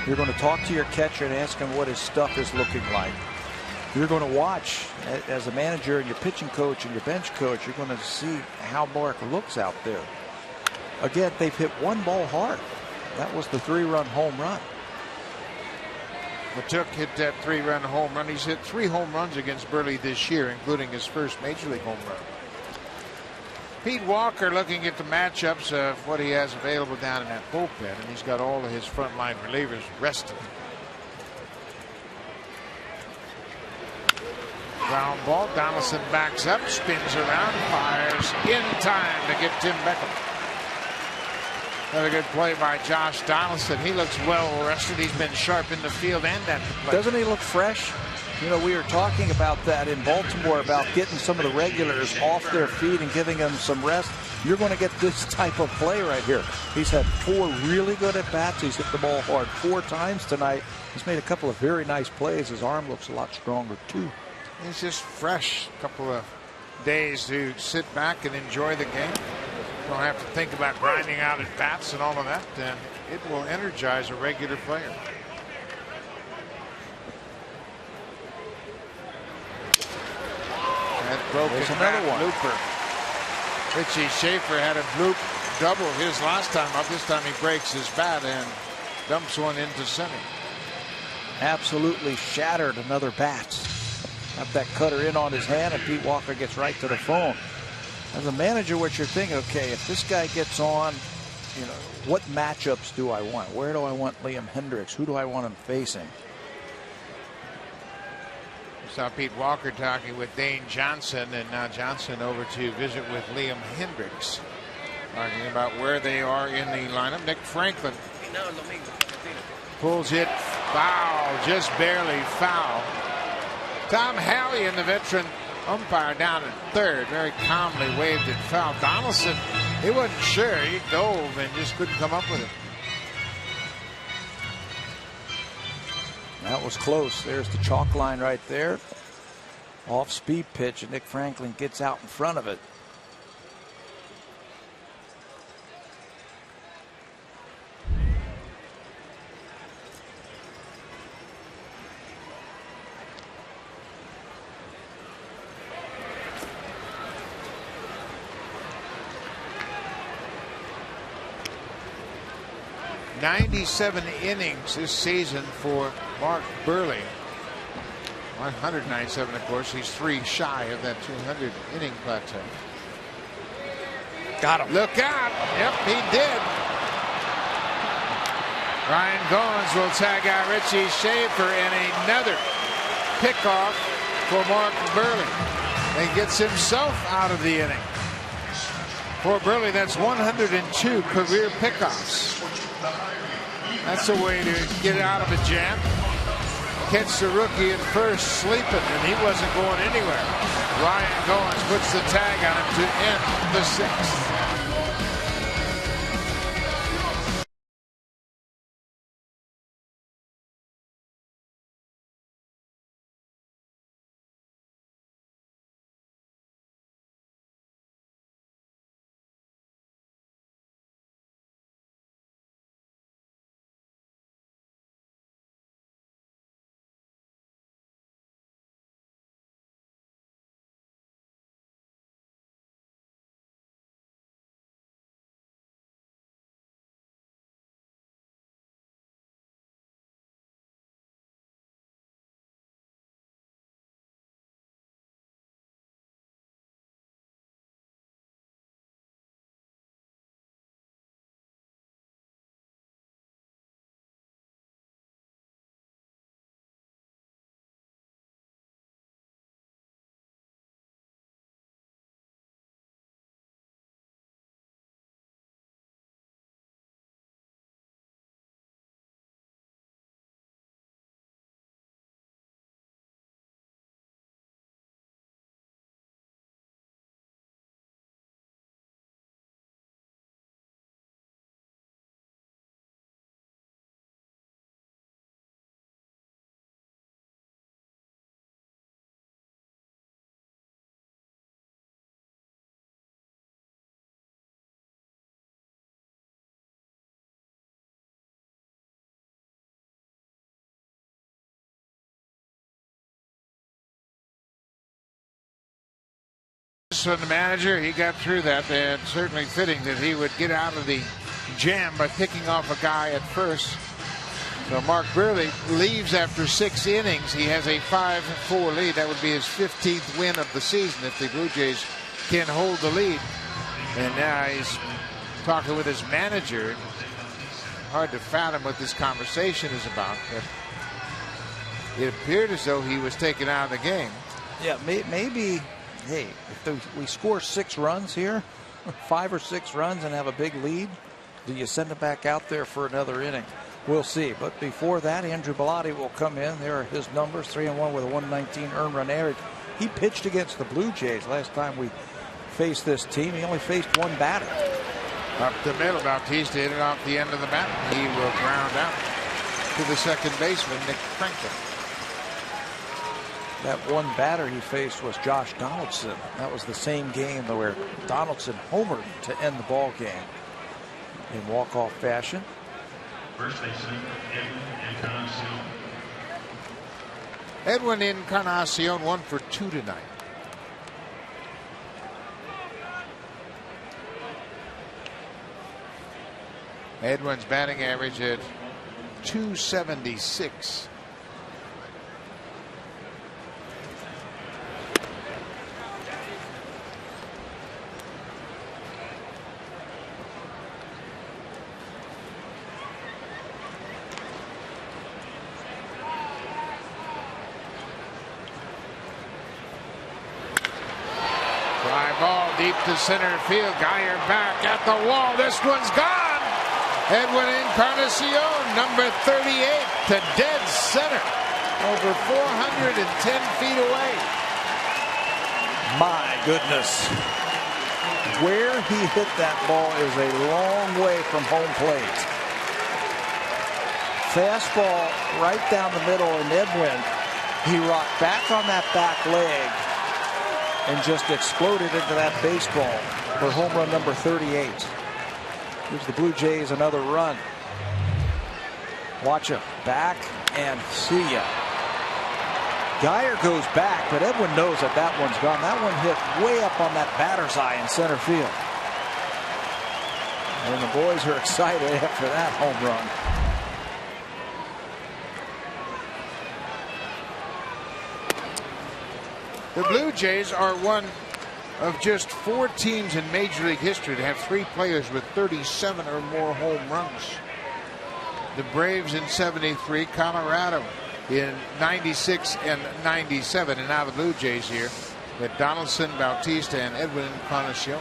You're going to talk to your catcher and ask him what his stuff is looking like. You're going to watch, as a manager and your pitching coach and your bench coach, you're going to see how Mark looks out there. Again, they've hit 1 ball hard. That was the 3-run home run. Matuk hit that 3-run home run. He's hit 3 home runs against Burley this year, including his first Major League home run. Pete Walker looking at the matchups of what he has available down in that bullpen, and he's got all of his frontline relievers rested. Ground ball. Donaldson backs up, spins around, fires in time to get Tim Beckham. Another good play by Josh Donaldson. He looks well rested. He's been sharp in the field and at the plate. Doesn't he look fresh? You know, we were talking about that in Baltimore, about getting some of the regulars off their feet and giving them some rest. You're going to get this type of play right here. He's had 4 really good at-bats. He's hit the ball hard 4 times tonight. He's made a couple of very nice plays. His arm looks a lot stronger, too. He's just fresh. A couple of days to sit back and enjoy the game. Don't have to think about grinding out at-bats and all of that. And it will energize a regular player. That broken another one. blooper. Richie Schaefer had a bloop double his last time up. This time he breaks his bat and dumps one into center. Absolutely shattered another bat. Got that cutter in on his hand, and Pete Walker gets right to the phone. As a manager, what you're thinking, okay, if this guy gets on, you know, what matchups do I want? Where do I want Liam Hendricks? Who do I want him facing? Saw Pete Walker talking with Dane Johnson, and now Johnson over to visit with Liam Hendricks, talking about where they are in the lineup. Nick Franklin pulls it foul, just barely foul. Tom Hallion, the veteran umpire down at third, very calmly waved it foul. Donaldson, he wasn't sure. He dove and just couldn't come up with it. That was close. There's the chalk line right there. Off speed pitch, and Nick Franklin gets out in front of it. '97 innings this season for Mark Burley. 197, of course. He's 3 shy of that 200 inning plateau. Got him. Look out. Yep, he did. Ryan Goins will tag out Richie Schaefer, and another pickoff for Mark Burley. And gets himself out of the inning. For Burley, that's 102 career pickoffs. That's a way to get out of a jam. Catch the rookie at first sleeping, and he wasn't going anywhere. Ryan Goins puts the tag on him to end the 6th. From the manager, he got through that, and certainly fitting that he would get out of the jam by picking off a guy at first. So Mark Burley leaves after 6 innings. He has a 5-4 lead. That would be his 15th win of the season if the Blue Jays can hold the lead. And now he's talking with his manager. Hard to fathom what this conversation is about, but it appeared as though he was taken out of the game. Yeah, maybe, hey, if we score 6 runs here, 5 or 6 runs and have a big lead, do you send it back out there for another inning? We'll see. But before that, Andrew Bellotti will come in. There are his numbers, 3-1 with a 119 earned run average. He pitched against the Blue Jays last time we faced this team. He only faced 1 batter. Up the middle, Bautista hit it off the end of the bat. He will ground out to the second baseman, Nick Franklin. That 1 batter he faced was Josh Donaldson. That was the same game where Donaldson homered to end the ball game in walk-off fashion. First baseman, Edwin Encarnacion. Edwin Encarnacion 1 for 2 tonight. Edwin's batting average at .276. Fly ball deep to center field. Geyer back at the wall. This one's gone. Edwin Encarnacion, number 38, to dead center, over 410 feet away. My goodness. Where he hit that ball is a long way from home plate. Fastball right down the middle, and Edwin, he rocked back on that back leg and just exploded into that baseball for home run number 38. Gives the Blue Jays another run. Watch him back and see ya. Geyer goes back, but Edwin knows that that one's gone. That one hit way up on that batter's eye in center field. And the boys are excited after that home run. The Blue Jays are one of just 4 teams in Major League history to have 3 players with 37 or more home runs. The Braves in '73, Colorado in '96 and '97, and now the Blue Jays here with Donaldson, Bautista, and Edwin Encarnacion.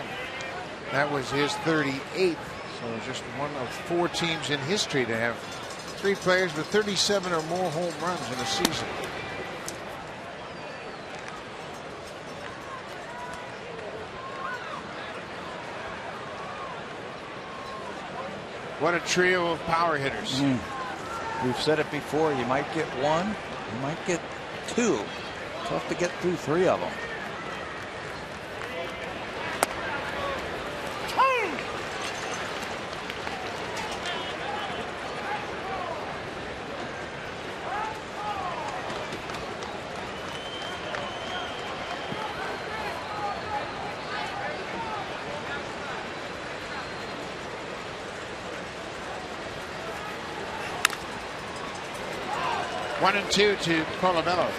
That was his 38th, so just one of 4 teams in history to have 3 players with 37 or more home runs in a season. What a trio of power hitters. We've said it before. You might get 1, you might get 2. Tough to get through 3 of them. One and 2 to Colabello.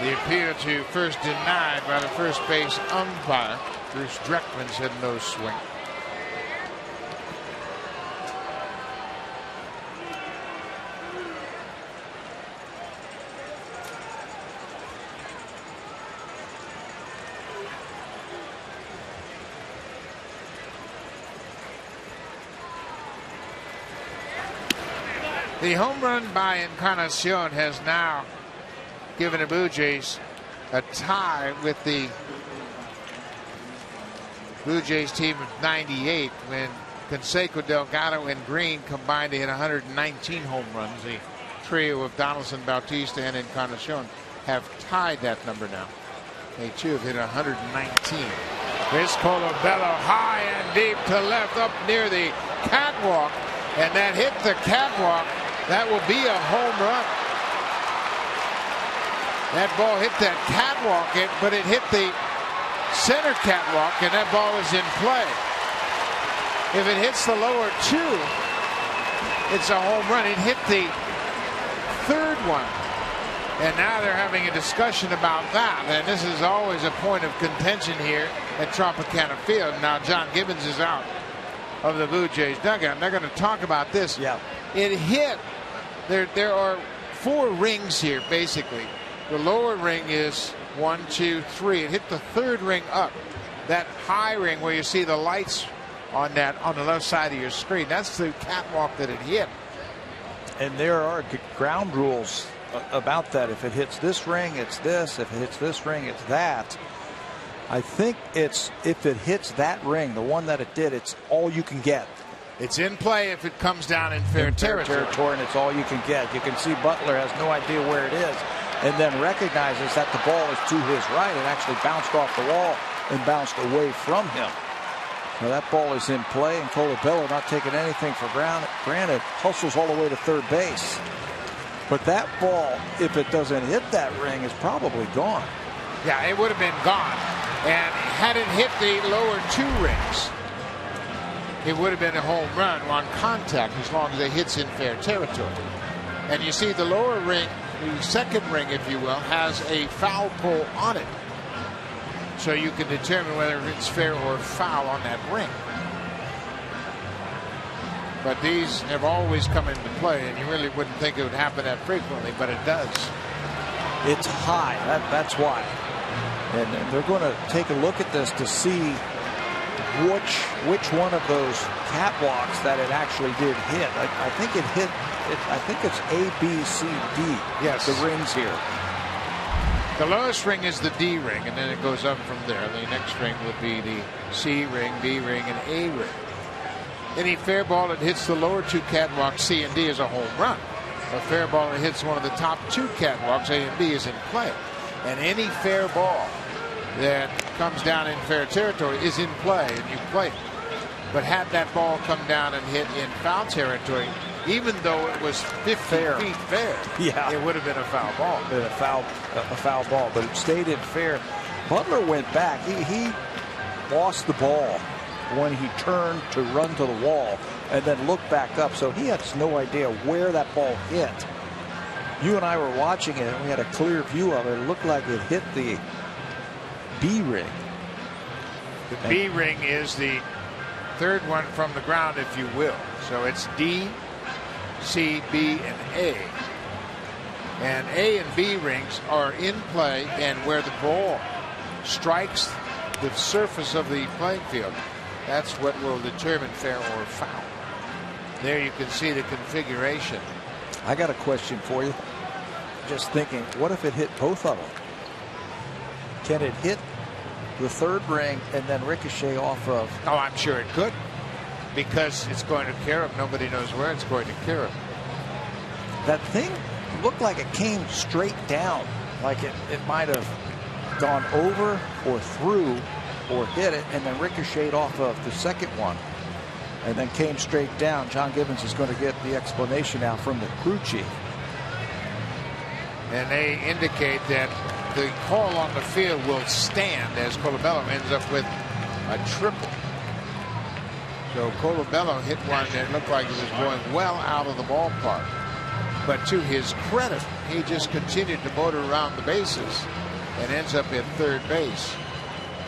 The appeal to first denied by the first base umpire. Bruce Dreckman said no swing. The home run by Encarnacion has now given the Blue Jays a tie with the Blue Jays team of '98 when Canseco, Delgado, and Green combined to hit 119 home runs. The trio of Donaldson, Bautista, and Encarnacion have tied that number now. They too have hit 119. Here's Colabello high and deep to left up near the catwalk, and that hit the catwalk. That will be a home run. That ball hit that catwalk, but it hit the center catwalk, and that ball is in play. If it hits the lower 2, it's a home run. It hit the third one. And now they're having a discussion about that. And this is always a point of contention here at Tropicana Field. Now John Gibbons is out of the Blue Jays dugout. And they're going to talk about this. Yeah. It hit. There are 4 rings here, basically. The lower ring is 1, 2, 3. It hit the third ring up. That high ring where you see the lights on the left side of your screen. That's the catwalk that it hit. And there are ground rules about that. If it hits this ring, it's this. If it hits this ring, it's that. I think it's if it hits that ring, the one that it did, it's all you can get. It's in play if it comes down in fair territory. And it's all you can get. You can see Butler has no idea where it is and then recognizes that the ball is to his right. It actually bounced off the wall and bounced away from him. Now that ball is in play, and Colabello, not taking anything for granted, hustles all the way to third base. But that ball, if it doesn't hit that ring, is probably gone. Yeah, it would have been gone. And had it hit the lower 2 rings, it would have been a home run on contact as long as it hits in fair territory. And you see the lower ring, the second ring, if you will, has a foul pole on it. So you can determine whether it's fair or foul on that ring. But these have always come into play, and you really wouldn't think it would happen that frequently, but it does. It's high. That's why. And they're going to take a look at this to see which one of those catwalks that it actually did hit. I think it hit. I think it's A, B, C, D. Yes, the rings here. The lowest ring is the D ring, and then it goes up from there. The next ring would be the C ring, B ring, and A ring. Any fair ball that hits the lower 2 catwalks, C and D, is a home run. A fair ball that hits one of the top 2 catwalks, A and B, is in play. And any fair ball that comes down in fair territory is in play, and you play it. But had that ball come down and hit in foul territory, even though it was 50 feet fair, yeah, it would have been a foul ball. Been a foul ball, but it stayed in fair. Butler went back. He lost the ball when he turned to run to the wall and then looked back up. So he has no idea where that ball hit. You and I were watching it, and we had a clear view of it. It looked like it hit the B ring. The B ring is the third one from the ground, if you will. So it's D, C, B, and A. And A and B rings are in play, and where the ball strikes the surface of the playing field, that's what will determine fair or foul. There you can see the configuration. I got a question for you. Just thinking, what if it hit both of them? Can it hit the third ring and then ricochet off of? Oh, I'm sure it could, because it's going to carry. Nobody knows where it's going to carry. That thing looked like it came straight down, like it might have gone over or through or hit it and then ricocheted off of the second one and then came straight down. John Gibbons is going to get the explanation now from the crew chief. And they indicate that the call on the field will stand as Colabello ends up with a triple. So Colabello hit one that looked like it was going well out of the ballpark. But to his credit, he just continued to motor around the bases and ends up at third base.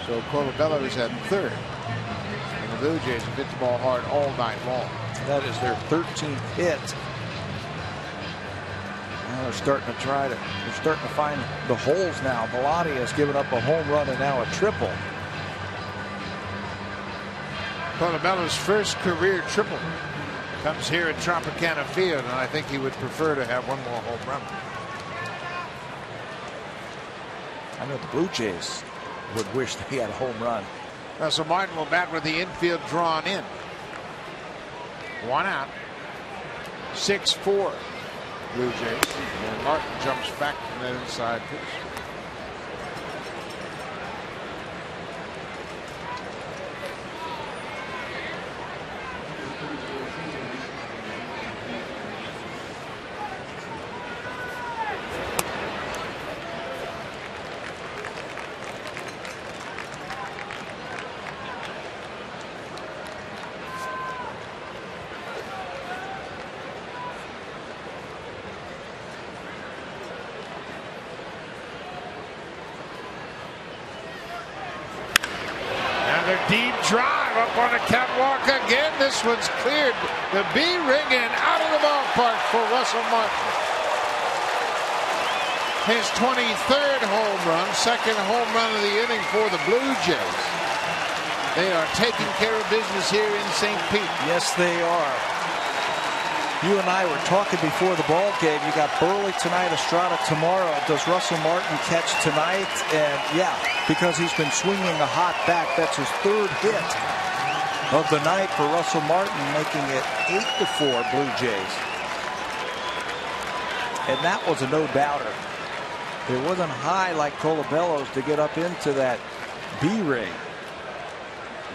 So Colabello is at third. And the Blue Jays have hit the ball hard all night long. That is their 13th hit. Now they're starting to find the holes now. Bellotti has given up a home run and now a triple. Colabello's first career triple comes here at Tropicana Field, and I think he would prefer to have one more home run. I know the Blue Jays would wish they had a home run. So Martin will bat with the infield drawn in. One out. 6-4 Blue Jays. And Martin jumps back from that inside pitch. deep drive up on the catwalk again. This one's cleared. The B ring and out of the ballpark for Russell Martin. His 23rd home run, second home run of the inning for the Blue Jays. They are taking care of business here in St. Pete. Yes, they are. You and I were talking before the ball game. You got Burley tonight, Estrada tomorrow. Does Russell Martin catch tonight? And yeah, because he's been swinging a hot bat. That's his third hit of the night for Russell Martin, making it 8-4 Blue Jays. And that was a no-doubter. It wasn't high like Colabello's to get up into that B ring.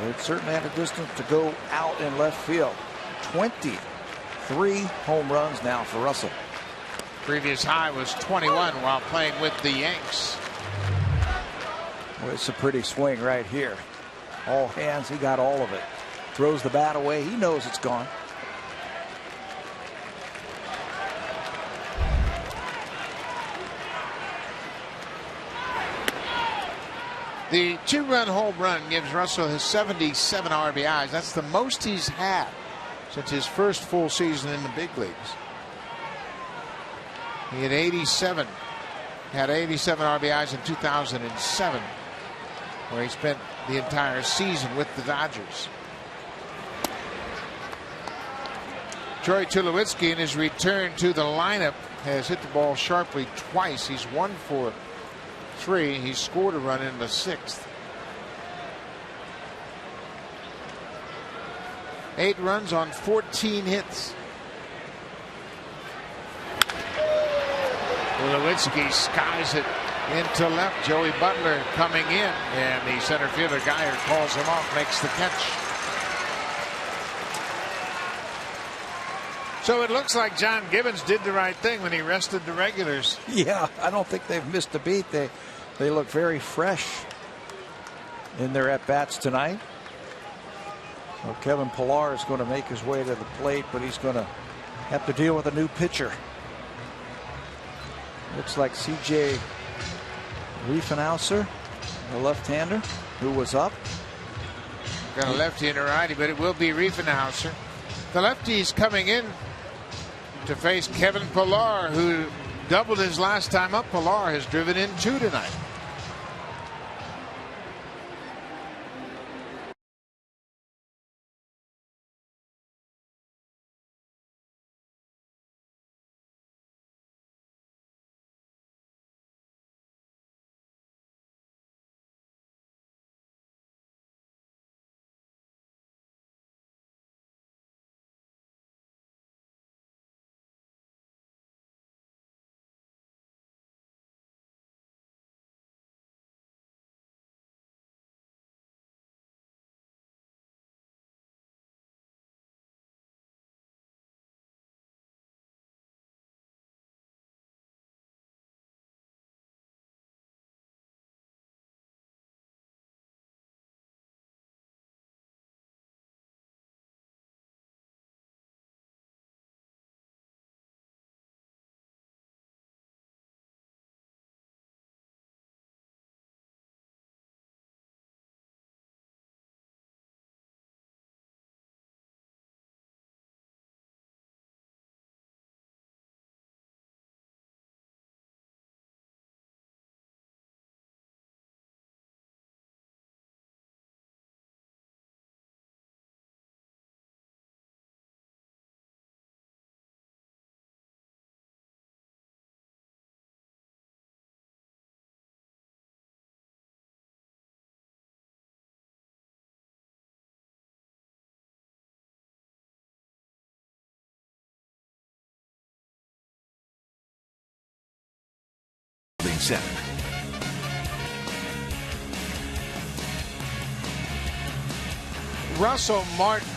It certainly had a distance to go out in left field. 23 home runs now for Russell. Previous high was 21 while playing with the Yanks. Well, it's a pretty swing right here. All hands, he got all of it. Throws the bat away. He knows it's gone. The 2-run home run gives Russell his 77 RBIs. That's the most he's had since his first full season in the big leagues. He had 87 RBIs in 2007, where he spent the entire season with the Dodgers. Troy Tulowitzki in his return to the lineup has hit the ball sharply twice. He's 1 for 3. He scored a run in the 6th. 8 runs on 14 hits. Tulowitzki skies it into left. Joey Butler coming in, and the center fielder Geyer calls him off, makes the catch. So it looks like John Gibbons did the right thing when he rested the regulars. Yeah, I don't think they've missed a beat. They look very fresh in their at-bats tonight. So Kevin Pillar is going to make his way to the plate, but he's going to have to deal with a new pitcher. Looks like C.J. Riefenhauser, the left-hander, who was up. Got a lefty and a righty, but it will be Riefenhauser. The lefty's coming in to face Kevin Pillar, who doubled his last time up. Pillar has driven in 2 tonight. Center. Russell Martin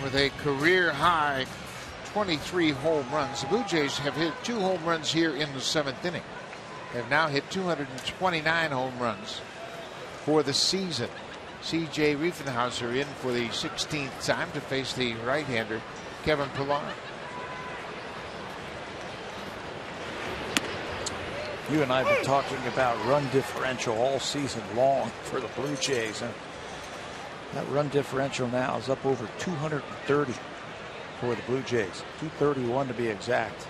with a career high 23 home runs. The Blue Jays have hit 2 home runs here in the 7th inning. They have now hit 229 home runs for the season. C.J. Riefenhauser in for the 16th time to face the right-hander Kevin Pillar. You and I have been talking about run differential all season long for the Blue Jays. And That run differential now is up over 230 for the Blue Jays. 231 to be exact.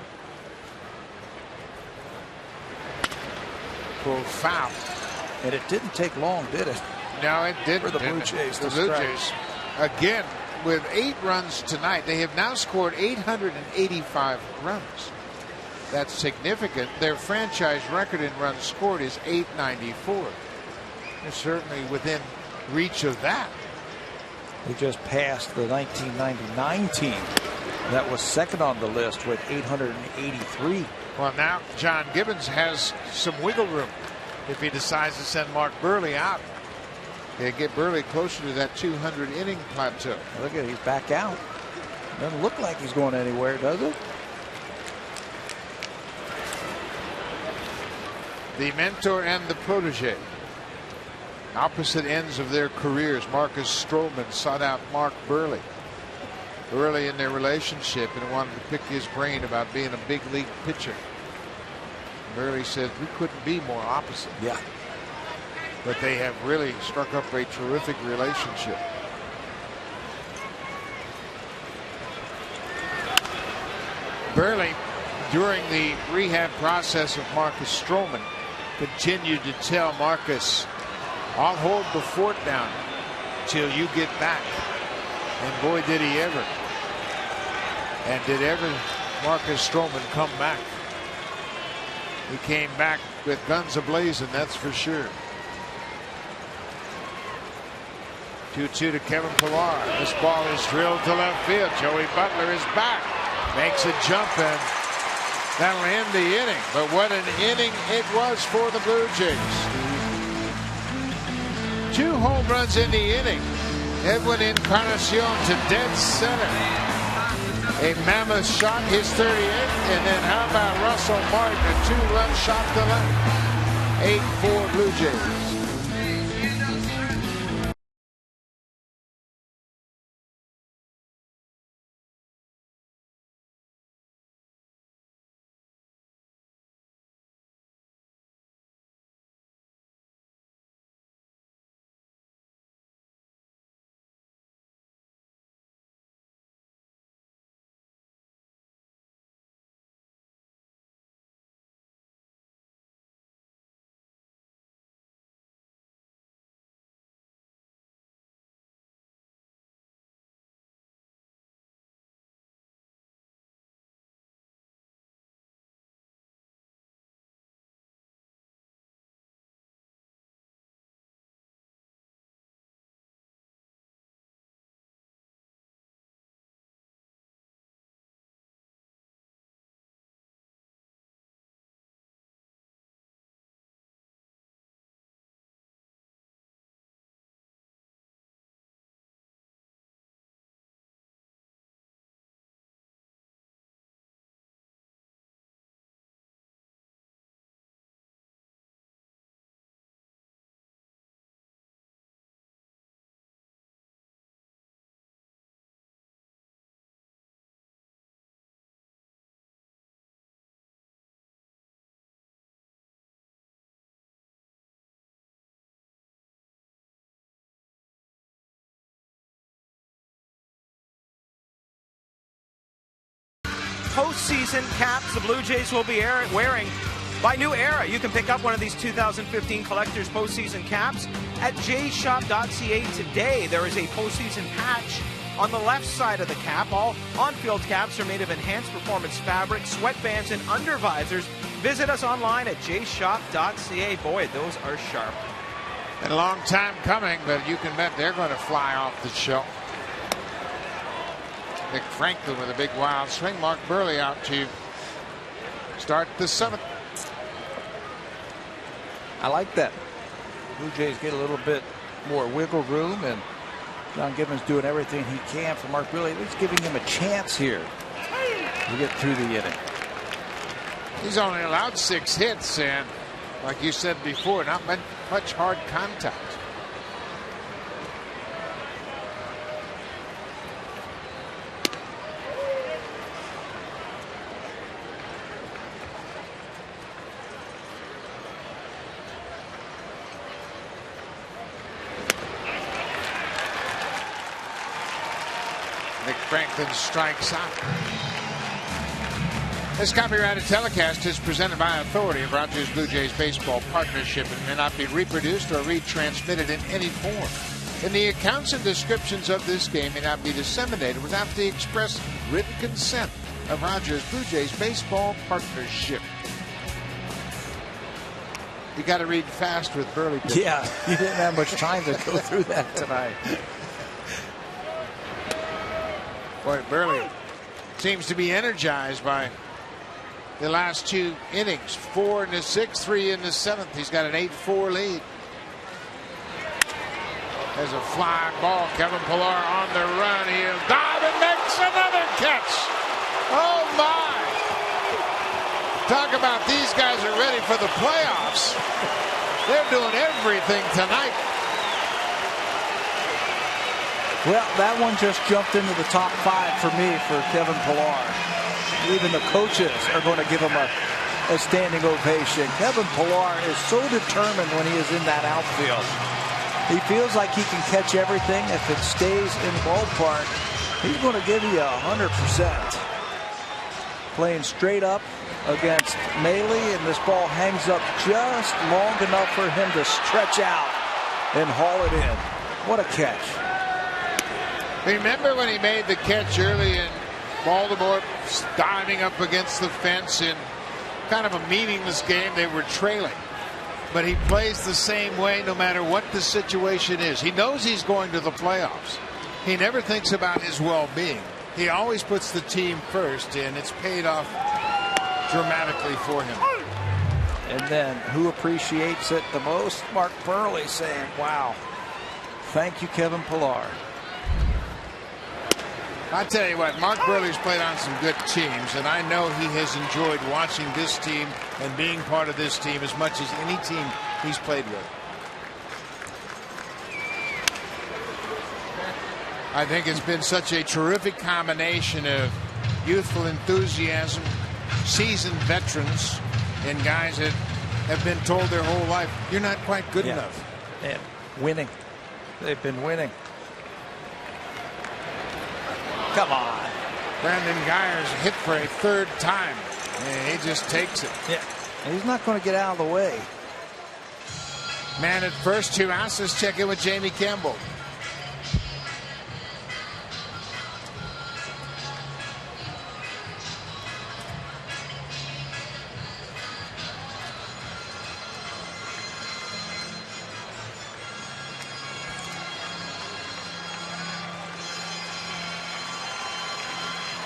Pulled foul. And it didn't take long, did it? No, it didn't. For the Blue Jays to The Blue strike. Jays, again, with 8 runs tonight, they have now scored 885 runs. That's significant. Their franchise record in runs scored is 894. They're certainly within reach of that. They just passed the 1999 team that was second on the list with 883. Well, now John Gibbons has some wiggle room if he decides to send Mark Burley out. They get Burley closer to that 200 inning plateau. Look at it, he's back out. Doesn't look like he's going anywhere, does it? The mentor and the protege. Opposite ends of their careers. Marcus Stroman sought out Mark Burley early in their relationship and wanted to pick his brain about being a big league pitcher. Burley said, we couldn't be more opposite. Yeah. But they have really struck up a terrific relationship. Burley, during the rehab process of Marcus Stroman, continued to tell Marcus, I'll hold the fort down till you get back. And boy, did he ever. And did ever Marcus Stroman come back. He came back with guns ablazing, that's for sure. 2-2 to Kevin Pillar. This ball is drilled to left field. Joey Butler is back. Makes a jump and that'll end the inning. But what an inning it was for the Blue Jays. 2 home runs in the inning. Edwin Encarnacion to dead center. A mammoth shot, his 38th, and then how about Russell Martin, a 2-run shot to left. 8-4 Blue Jays. Postseason caps the Blue Jays will be wearing by New Era. You can pick up one of these 2015 collector's postseason caps at jshop.ca today. There is a postseason patch on the left side of the cap. All on-field caps are made of enhanced performance fabric, sweatbands, and under visors. Visit us online at jshop.ca. Boy, those are sharp. Been a long time coming, but you can bet they're going to fly off the shelf. Nick Franklin with a big wild swing. Mark Burley out to start the 7th. I like that. Blue Jays get a little bit more wiggle room, and John Gibbons doing everything he can for Mark Burley. He's giving him a chance here to get through the inning. He's only allowed 6 hits, and like you said before, not much hard contact. Franklin strikes out. This copyrighted telecast is presented by authority of Rogers Blue Jays Baseball Partnership and may not be reproduced or retransmitted in any form. And the accounts and descriptions of this game may not be disseminated without the express written consent of Rogers Blue Jays Baseball Partnership. You got to read fast with Burley. Yeah, you didn't have much time to go through that tonight. Boy, Burley seems to be energized by the last 2 innings. 4 in the 6th, 3 in the 7th. He's got an 8-4 lead. There's a fly ball. Kevin Pillar on the run. He'll dive and makes another catch. Oh, my. Talk about these guys are ready for the playoffs. They're doing everything tonight. Well, that one just jumped into the top 5 for me for Kevin Pillar. Even the coaches are going to give him a standing ovation. Kevin Pillar is so determined when he is in that outfield. He feels like he can catch everything. If it stays in ballpark, he's going to give you 100%. Playing straight up against Maley, and this ball hangs up just long enough for him to stretch out and haul it in. What a catch. Remember when he made the catch early in Baltimore, diving up against the fence in kind of a meaningless game? They were trailing. But he plays the same way no matter what the situation is. He knows he's going to the playoffs. He never thinks about his well-being. He always puts the team first, and it's paid off dramatically for him. And then who appreciates it the most? Mark Burley saying, wow, thank you, Kevin Pillar. I tell you what, Mark Burley's played on some good teams, and I know he has enjoyed watching this team and being part of this team as much as any team he's played with. I think it's been such a terrific combination of youthful enthusiasm, seasoned veterans, and guys that have been told their whole life, you're not quite good enough. And winning. They've been winning. Come on. Brandon Geyers hit for a 3rd time. And he just takes it. Yeah. He's not going to get out of the way. Man at first, 2 outs. Let's check in with Jamie Campbell.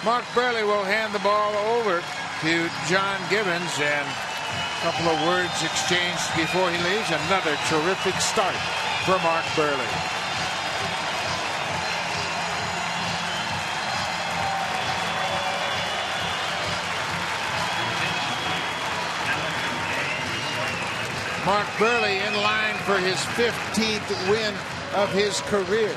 Mark Burley will hand the ball over to John Gibbons, and a couple of words exchanged before he leaves. Another terrific start for Mark Burley. Mark Burley in line for his 15th win of his career.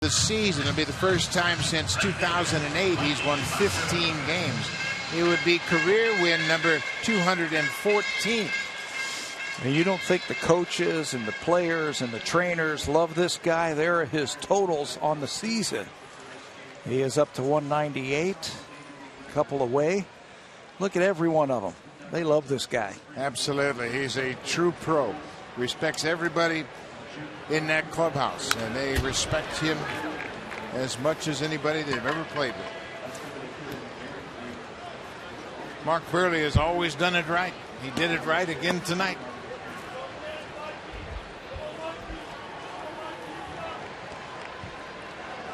The season. It'll be the first time since 2008 he's won 15 games. It would be career win number 214. And you don't think the coaches and the players and the trainers love this guy? There are his totals on the season. He is up to 198, a couple away. Look at every one of them. They love this guy. Absolutely. He's a true pro. Respects everybody in that clubhouse, and they respect him as much as anybody they've ever played with. Mark Burley has always done it right. He did it right again tonight.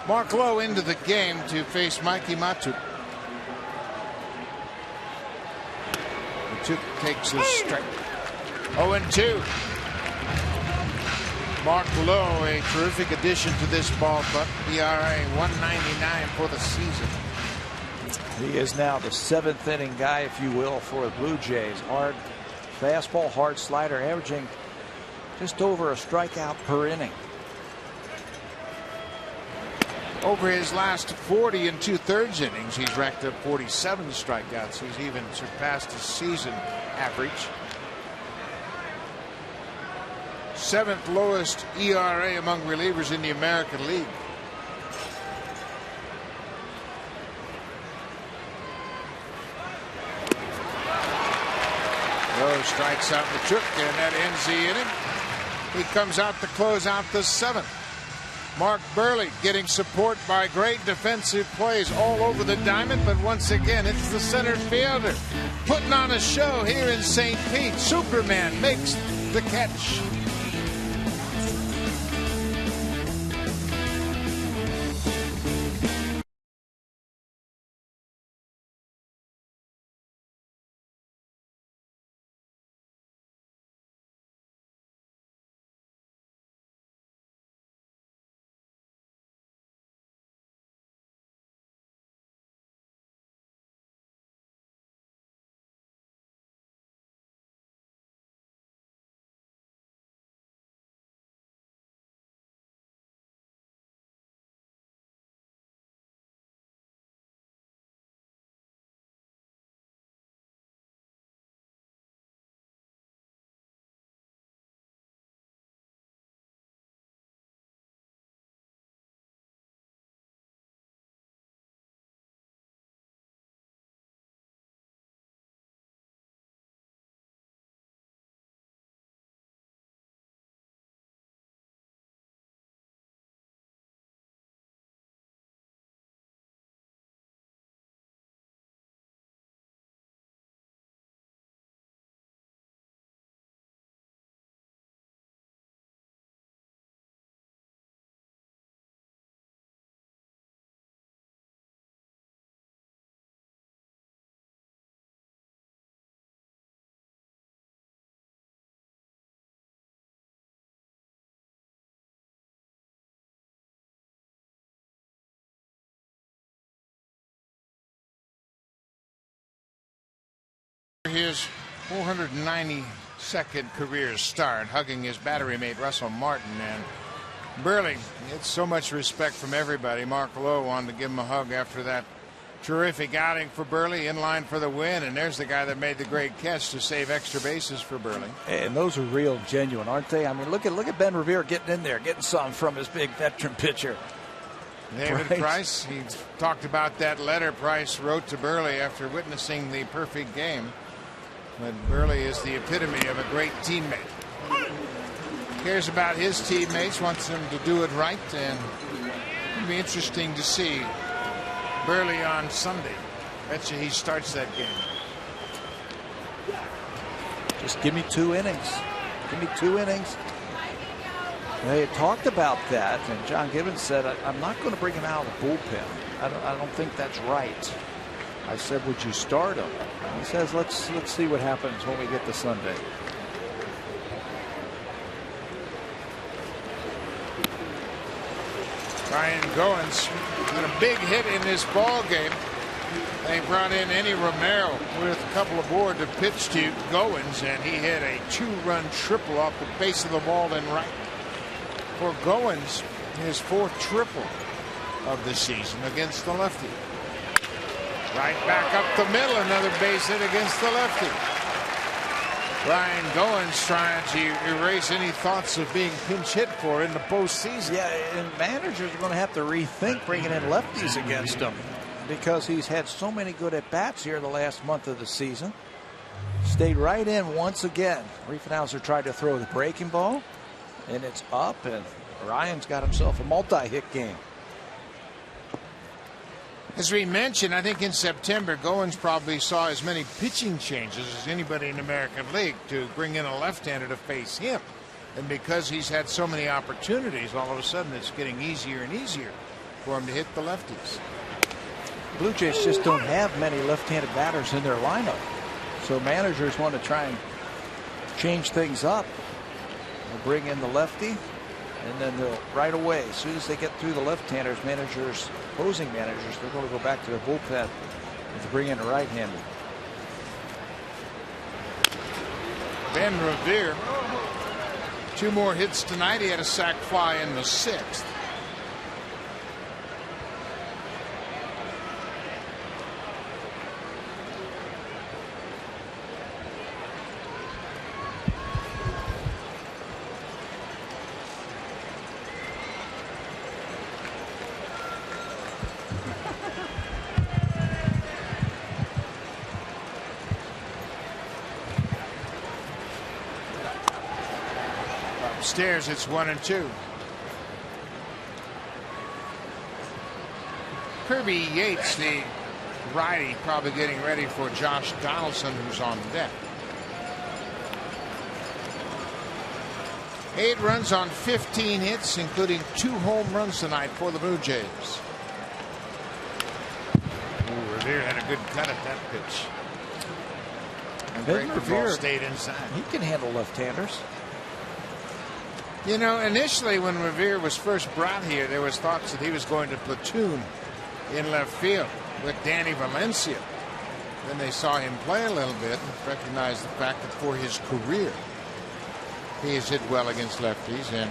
Mark Lowe into the game to face Mikey Matuk. Matuk takes his strike. 0-2. Mark Lowe, a terrific addition to this ball club. ERA 1.99 for the season. He is now the 7th inning guy, if you will, for the Blue Jays. Hard fastball, hard slider, averaging just over a strikeout per inning. Over his last 40 2/3 innings, he's racked up 47 strikeouts. He's even surpassed his season average. 7th lowest ERA among relievers in the American League. Lowe strikes out Matuk, and that ends the inning. He comes out to close out the 7th. Mark Burley getting support by great defensive plays all over the diamond, but once again it's the center fielder putting on a show here in St. Pete. Superman makes the catch. His 492nd career start, hugging his battery mate Russell Martin. And Burley gets so much respect from everybody. Mark Lowe wanted to give him a hug after that terrific outing for Burley, in line for the win. And there's the guy that made the great catch to save extra bases for Burley. And those are real, genuine, aren't they? I mean, look at Ben Revere getting in there, getting something from his big veteran pitcher. David Price, he talked about that letter Price wrote to Burley after witnessing the perfect game. But Burley is the epitome of a great teammate. Cares about his teammates, wants them to do it right, and it'll be interesting to see Burley on Sunday. Bet you he starts that game. Just give me 2 innings. Give me 2 innings. They had talked about that, and John Gibbons said, I'm not going to bring him out of the bullpen. I don't think that's right. I said, would you start him? And he says, let's see what happens when we get to Sunday. Ryan Goins had a big hit in this ball game. They brought in Enny Romero with a couple aboard to pitch to Goins, and he hit a 2-run triple off the base of the ball and right. For Goins, his 4th triple of the season against the lefty. Right back up the middle, another base hit against the lefty. Ryan Goins trying to erase any thoughts of being pinch hit for in the postseason. Yeah, and managers are going to have to rethink bringing in lefties against him because he's had so many good at-bats here the last month of the season. Stayed right in once again. Riefenhauser tried to throw the breaking ball, and it's up, and Ryan's got himself a multi-hit game. As we mentioned, I think in September, Goins probably saw as many pitching changes as anybody in the American League to bring in a left-hander to face him. And because he's had so many opportunities, all of a sudden it's getting easier and easier for him to hit the lefties. Blue Jays just don't have many left-handed batters in their lineup. So managers want to try and change things up. They'll bring in the lefty, and then they'll right away, as soon as they get through the left-handers, opposing managers, they're going to go back to their bullpen to bring in a right-hander. Ben Revere, 2 more hits tonight. He had a sac fly in the 6th. Upstairs, it's 1-2. Kirby Yates, the righty, probably getting ready for Josh Donaldson, who's on deck. 8 runs on 15 hits, including 2 home runs tonight for the Blue Jays. Ooh, Revere had a good cut at that pitch. And Revere stayed inside. He can handle left-handers. You know, initially when Revere was first brought here, there was thoughts that he was going to platoon in left field with Danny Valencia. Then they saw him play a little bit and recognized the fact that for his career, he has hit well against lefties, and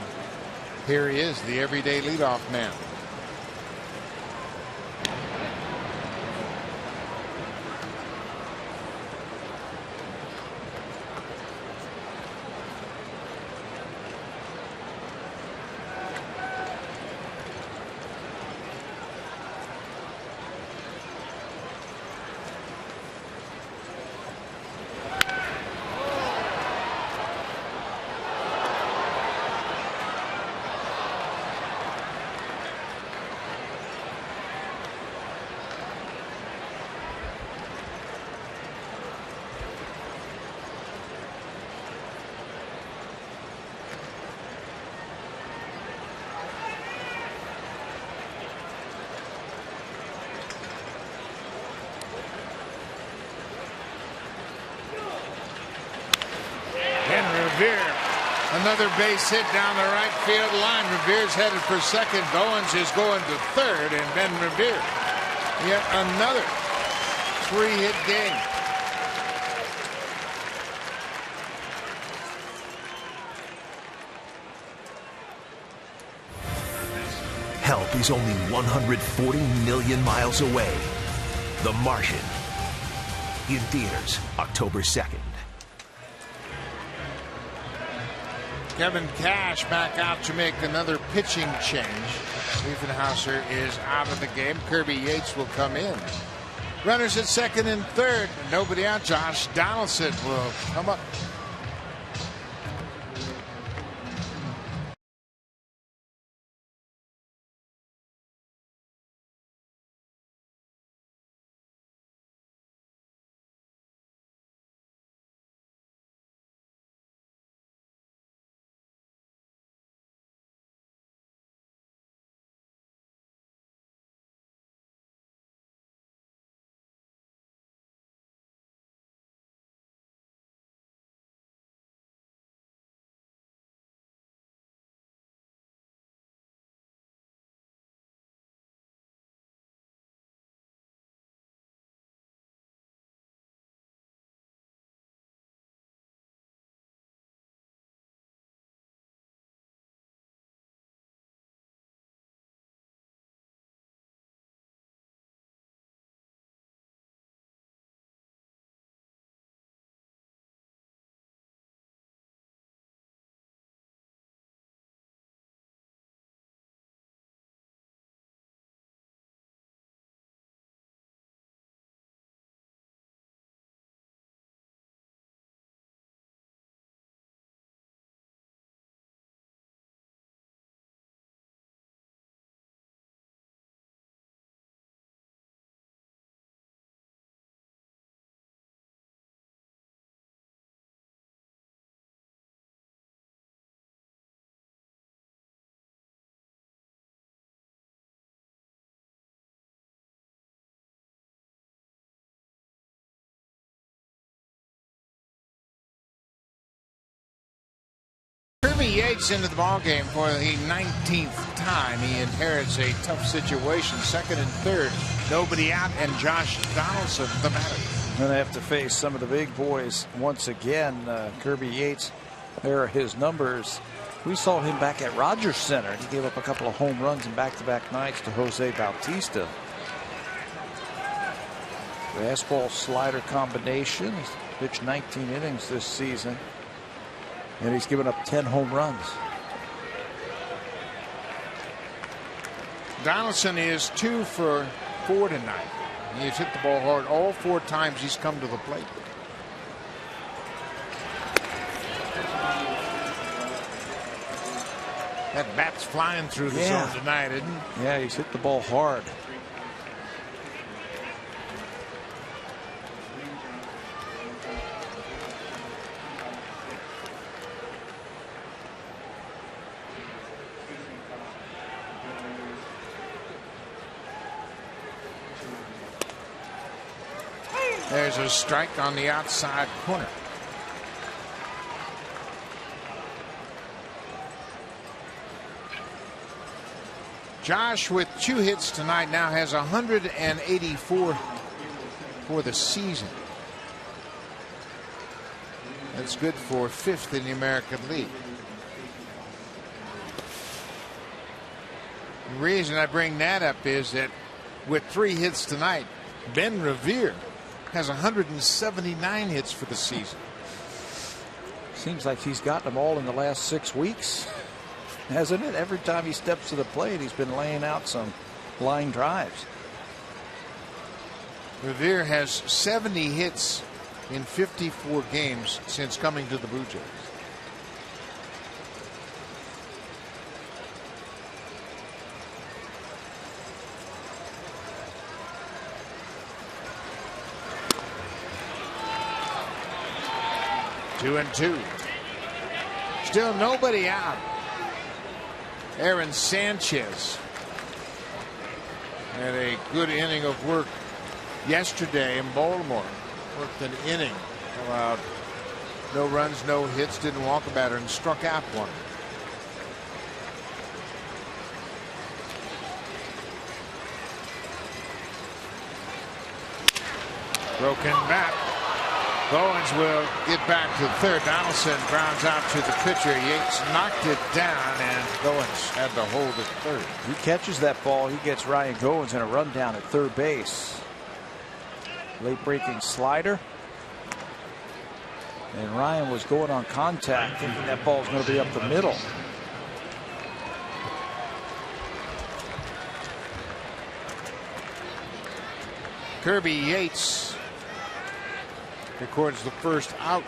here he is, the everyday leadoff man. Another base hit down the right field line. Revere's headed for second. Goins is going to third, and Ben Revere, yet another 3-hit game. Help is only 140 million miles away. The Martian. In theaters, October 2nd. Kevin Cash back out to make another pitching change. Riefenhauser is out of the game. Kirby Yates will come in. Runners at second and third. Nobody out. Josh Donaldson will come up. Kirby Yates into the ballgame for the 19th time. He inherits a tough situation. Second and third, nobody out, and Josh Donaldson the batter. Going to have to face some of the big boys once again. Kirby Yates, there are his numbers. We saw him back at Rogers Center. He gave up a couple of home runs in back-to-back nights to Jose Bautista. Fastball slider combination. He's pitched 19 innings this season, and he's given up 10 home runs. Donaldson is 2 for 4 tonight. He's hit the ball hard all 4 times he's come to the plate. That bat's flying through the zone tonight, isn't it? Yeah, he's hit the ball hard. There's a strike on the outside corner. Josh, with 2 hits tonight, now has 184 for the season. That's good for 5th in the American League. The reason I bring that up is that with 3 hits tonight, Ben Revere has 179 hits for the season. Seems like he's gotten them all in the last 6 weeks, hasn't it? Every time he steps to the plate, he's been laying out some line drives. Revere has 70 hits in 54 games since coming to the Blue Jays. Two and 2. Still nobody out. Aaron Sanchez had a good inning of work yesterday in Baltimore. Worked an inning, allowed no runs, no hits, didn't walk a batter, and struck out 1. Broken bat. Goins will get back to third. Donaldson grounds out to the pitcher. Yates knocked it down, and Goins had to hold it third. He catches that ball. He gets Ryan Goins in a rundown at third base. Late breaking slider. And Ryan was going on contact, thinking that ball's going to be up the middle. Kirby Yates records the first out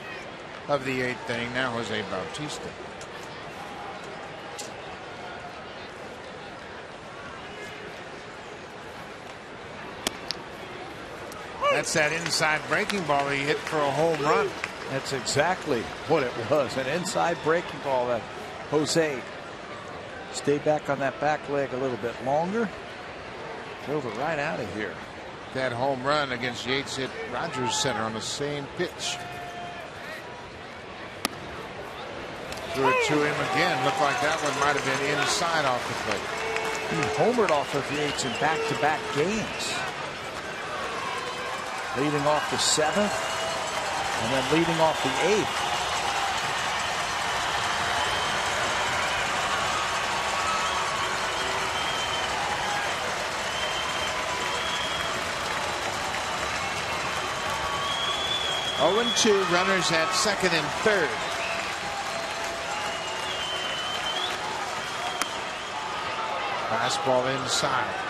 of the 8th inning. Now Jose Bautista. That's that inside breaking ball he hit for a home run. That's exactly what it was. An inside breaking ball that Jose stayed back on that back leg a little bit longer. Drove it right out of here. That home run against Yates at Rogers Center on the same pitch. Threw it to him again. Looked like that one might have been inside off the plate. He homered off of Yates in back-to-back games. Leading off the 7th and then leading off the 8th. Oh, and 2 runners at second and third. Fastball inside.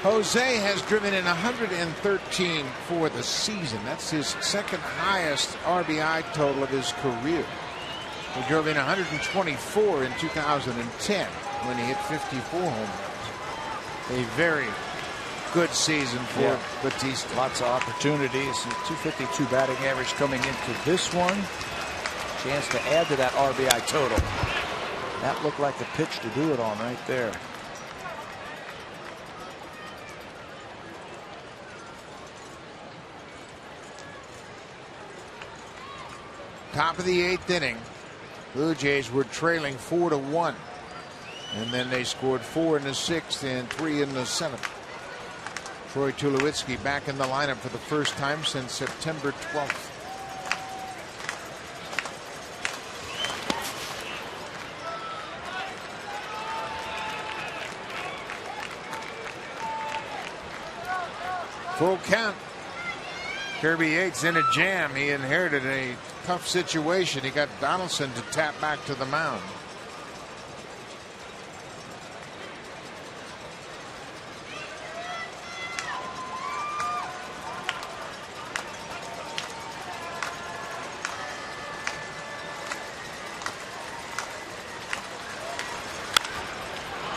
Jose has driven in 113 for the season. That's his second highest RBI total of his career. He drove in 124 in 2010 when he hit 54 home runs. A very good season for Bautista. Lots of opportunities. 252 batting average coming into this one. Chance to add to that RBI total. That looked like the pitch to do it on right there. Top of the 8th inning. Blue Jays were trailing 4-1. And then they scored 4 in the 6th and 3 in the 7th. Troy Tulowitzki back in the lineup for the first time since September 12th. Full count. Kirby Yates in a jam. He inherited a tough situation. He got Donaldson to tap back to the mound.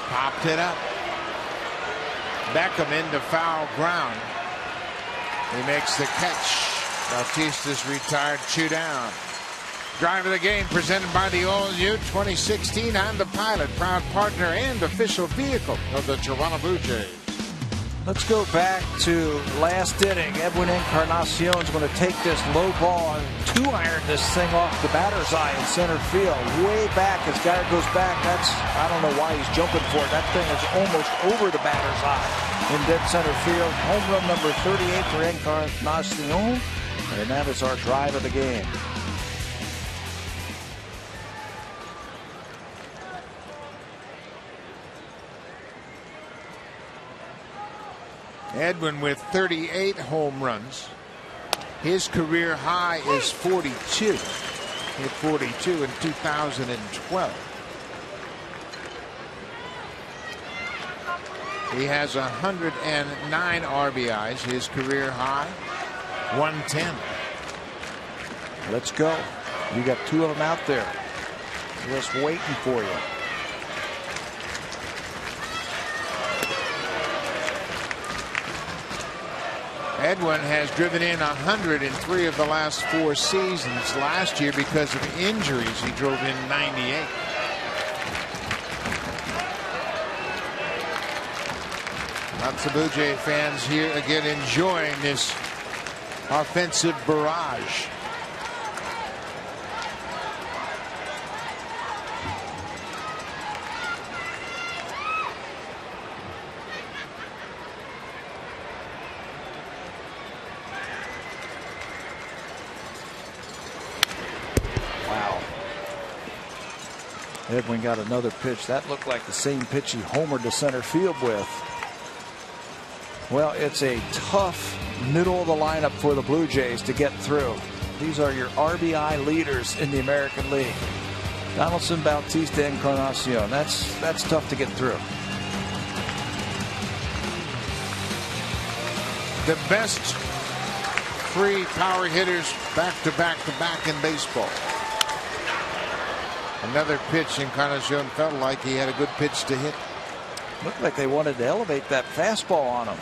Popped it up. Beckham into foul ground. He makes the catch. Bautista's retired 2 down. Drive of the game presented by the all-new 2016 Honda Pilot, proud partner and official vehicle of the Toronto Blue Jays. Let's go back to last inning. Edwin Encarnacion's going to take this low ball and 2-iron this thing off the batter's eye in center field. Way back as Geyer goes back. I don't know why he's jumping for it. That thing is almost over the batter's eye in dead center field. Home run number 38 for Encarnacion. And that is our drive of the game. Edwin with 38 home runs. His career high is 42. Hit 42 in 2012. He has 109 RBIs. His career high 110. Let's go. You got 2 of them out there just waiting for you. Edwin has driven in 103 of the last 4 seasons. Last year, because of injuries, he drove in 98. Lots of Blue Jay fans here again enjoying this offensive barrage. Edwin got another pitch. That looked like the same pitch he homered to center field with. Well, it's a tough middle of the lineup for the Blue Jays to get through. These are your RBI leaders in the American League. Donaldson, Bautista, Encarnacion. That's tough to get through. The best 3 power hitters back to back in baseball. Another pitch, Encarnacion felt like he had a good pitch to hit. Looked like they wanted to elevate that fastball on him.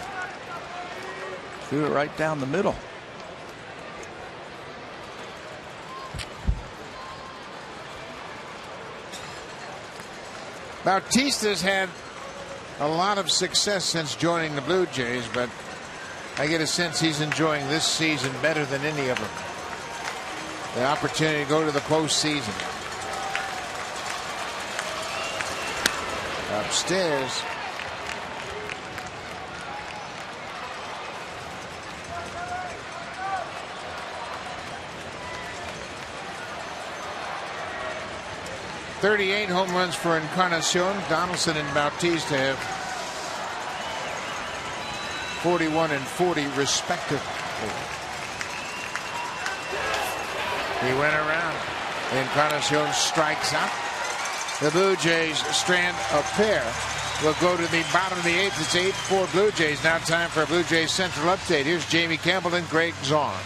Threw it right down the middle. Bautista's had a lot of success since joining the Blue Jays, but I get a sense he's enjoying this season better than any of them. The opportunity to go to the postseason. Upstairs. .38 home runs for Encarnacion. Donaldson and Bautista have 41 and 40 respectively. He went around. Encarnacion strikes out. The Blue Jays strand a pair. Will go to the bottom of the 8th. It's 8-4 Blue Jays. Now time for a Blue Jays Central update. Here's Jamie Campbell and Greg Zahn.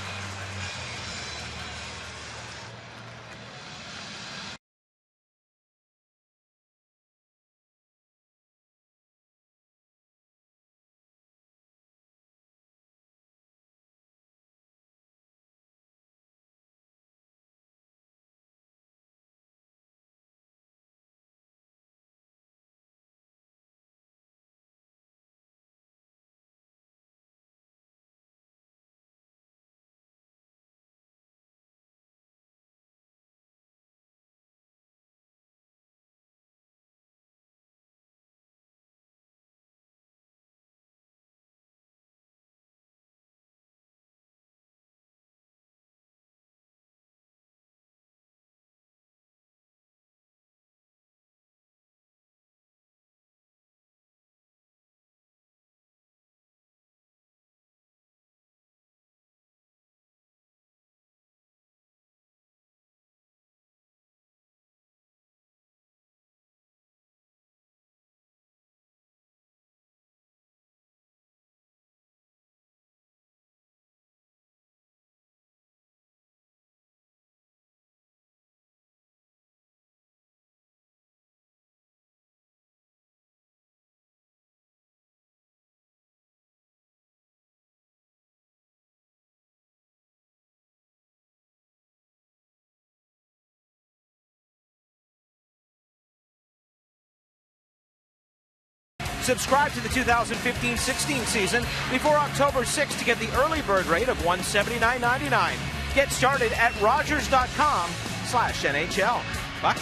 Subscribe to the 2015-16 season before October 6th to get the early bird rate of $179.99. Get started at Rogers.com/NHL. Bye.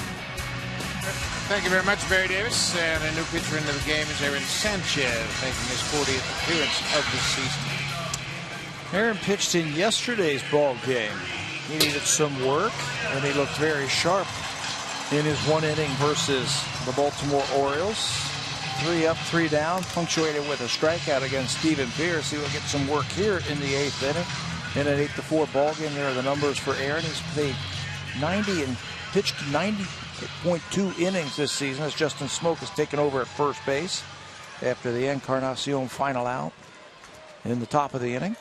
Thank you very much, Barry Davis. And a new pitcher into the game is Aaron Sanchez, making his 40th appearance of the season. Aaron pitched in yesterday's ball game. He needed some work, and he looked very sharp in his one inning versus the Baltimore Orioles. 3 up, 3 down, punctuated with a strikeout against Steven Pierce. He will get some work here in the 8th inning. In an 8-4 ball game, there are the numbers for Aaron. He's played 90 and pitched 90.2 innings this season as Justin Smoke has taken over at first base after the Encarnacion final out in the top of the inning.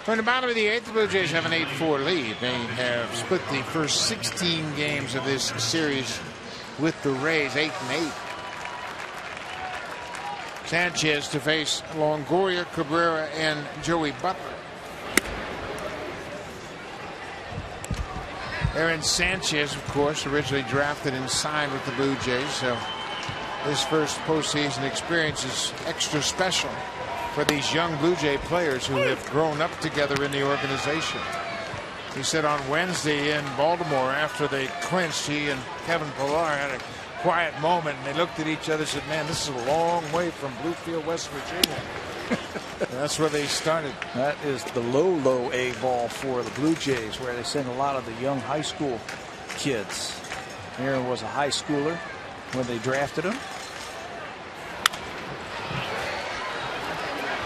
In the bottom of the 8th, the Blue Jays have an 8-4 lead. They have split the first 16 games of this series with the Rays, 8-8. Sanchez to face Longoria, Cabrera, and Joey Butler. Aaron Sanchez, of course, originally drafted and signed with the Blue Jays, so his first postseason experience is extra special for these young Blue Jay players who have grown up together in the organization. He said on Wednesday in Baltimore after they clinched, he and Kevin Pillar had a quiet moment, and they looked at each other and said, man, this is a long way from Bluefield, West Virginia. That's where they started. That is the low A ball for the Blue Jays, where they send a lot of the young high school kids. Aaron was a high schooler when they drafted him.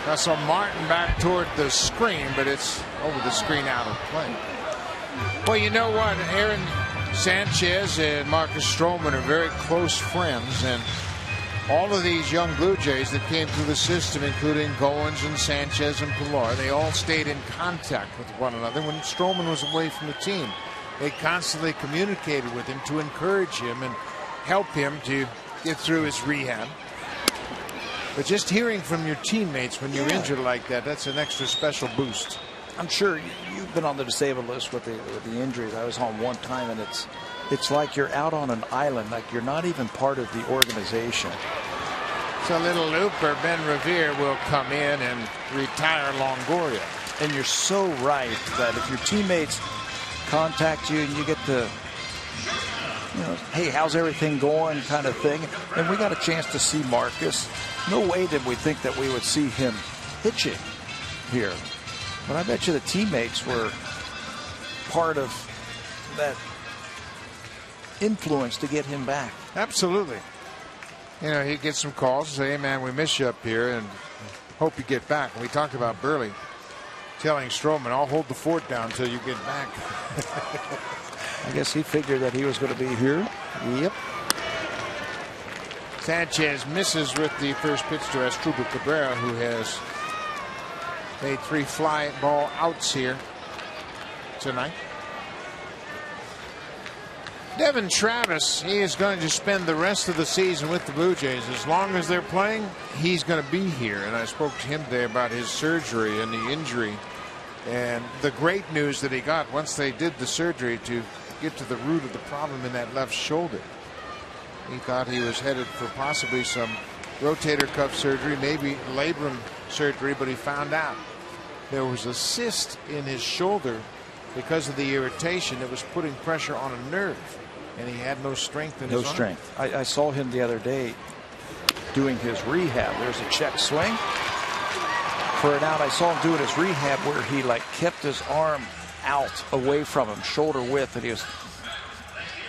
Russell Martin back toward the screen, but it's over the screen out of play. Well, you know what? Aaron Sanchez and Marcus Stroman are very close friends, and all of these young Blue Jays that came through the system, including Goins and Sanchez and Pillar, they all stayed in contact with one another. When Stroman was away from the team, they constantly communicated with him to encourage him and help him to get through his rehab. But just hearing from your teammates when you're injured like that, that's an extra special boost. I'm sure you've been on the disabled list with the injuries. I was home one time, and it's like you're out on an island, like you're not even part of the organization. So little looper, Ben Revere, will come in and retire Longoria. And you're so right that if your teammates contact you and you get the, hey, how's everything going kind of thing. And we got a chance to see Marcus. No way did we think that we would see him pitching here. But I bet you the teammates were part of that influence to get him back. Absolutely. He gets some calls and say, hey, man, we miss you up here and hope you get back. And we talked about Burley telling Stroman, I'll hold the fort down until you get back. I guess he figured that he was going to be here. Yep. Sanchez misses with the first pitch to Asdrubal Cabrera, who has made 3 fly ball outs here tonight. Devin Travis, he is going to spend the rest of the season with the Blue Jays. As long as they're playing, he's going to be here. And I spoke to him today about his surgery and the injury. And the great news that he got once they did the surgery to get to the root of the problem in that left shoulder. He thought he was headed for possibly some rotator cuff surgery, maybe labrum surgery, but he found out there was a cyst in his shoulder because of the irritation that was putting pressure on a nerve, and he had no strength in his arm. No strength. I saw him the other day doing his rehab. There's a check swing for an out. I saw him doing his rehab where he kept his arm out away from him, shoulder width, and he was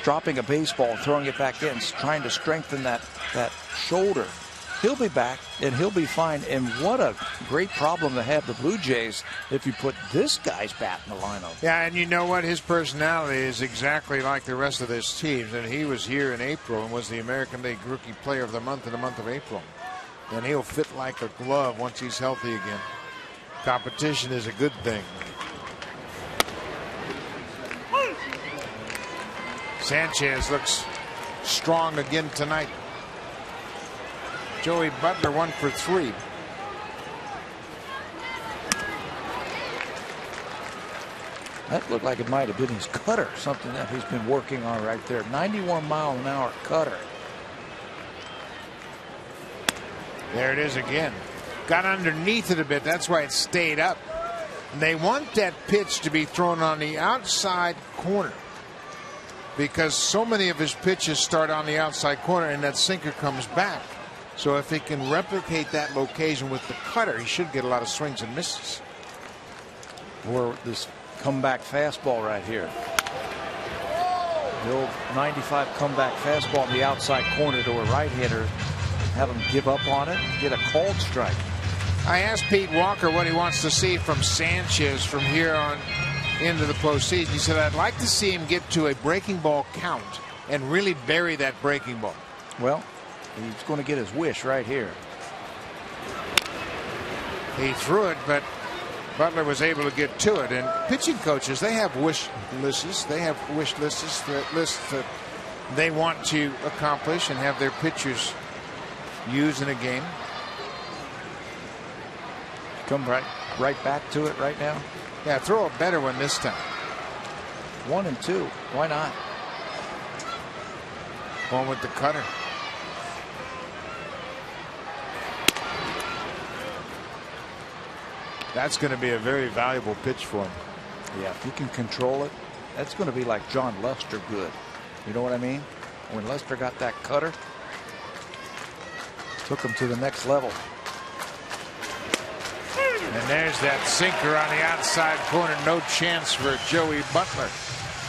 dropping a baseball, throwing it back in, trying to strengthen that shoulder. He'll be back, and he'll be fine. And what a great problem to have the Blue Jays if you put this guy's bat in the lineup. Yeah, and you know what? His personality is exactly like the rest of this team. And he was here in April and was the American League Rookie Player of the Month in the month of April. And he'll fit like a glove once he's healthy again. Competition is a good thing. Sanchez looks strong again tonight. Joey Butler 1 for 3. That looked like it might have been his cutter, something that he's been working on right there. 91-mile-an-hour cutter. There it is again. Got underneath it a bit. That's why it stayed up. And they want that pitch to be thrown on the outside corner, because so many of his pitches start on the outside corner and that sinker comes back. So if he can replicate that location with the cutter, he should get a lot of swings and misses. Or this comeback fastball right here. The old 95 comeback fastball in the outside corner to a right-hander. Have him give up on it, get a called strike. I asked Pete Walker what he wants to see from Sanchez from here on into the postseason. He said, I'd like to see him get to a breaking ball count and really bury that breaking ball. Well, he's going to get his wish right here. He threw it, but Butler was able to get to it. And pitching coaches, they have wish lists. They have wish lists that they want to accomplish and have their pitchers use in a game. Come right back to it right now. Yeah, throw a better one this time. 1 and 2. Why not? One with the cutter. That's going to be a very valuable pitch for him. Yeah, if he can control it, that's going to be like John Lester good. You know what I mean? When Lester got that cutter, took him to the next level. And there's that sinker on the outside corner. No chance for Joey Butler.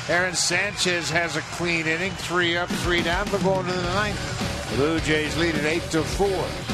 Aaron Sanchez has a clean inning. 3 up, 3 down. They're going to the 9th. The Blue Jays lead at 8-4.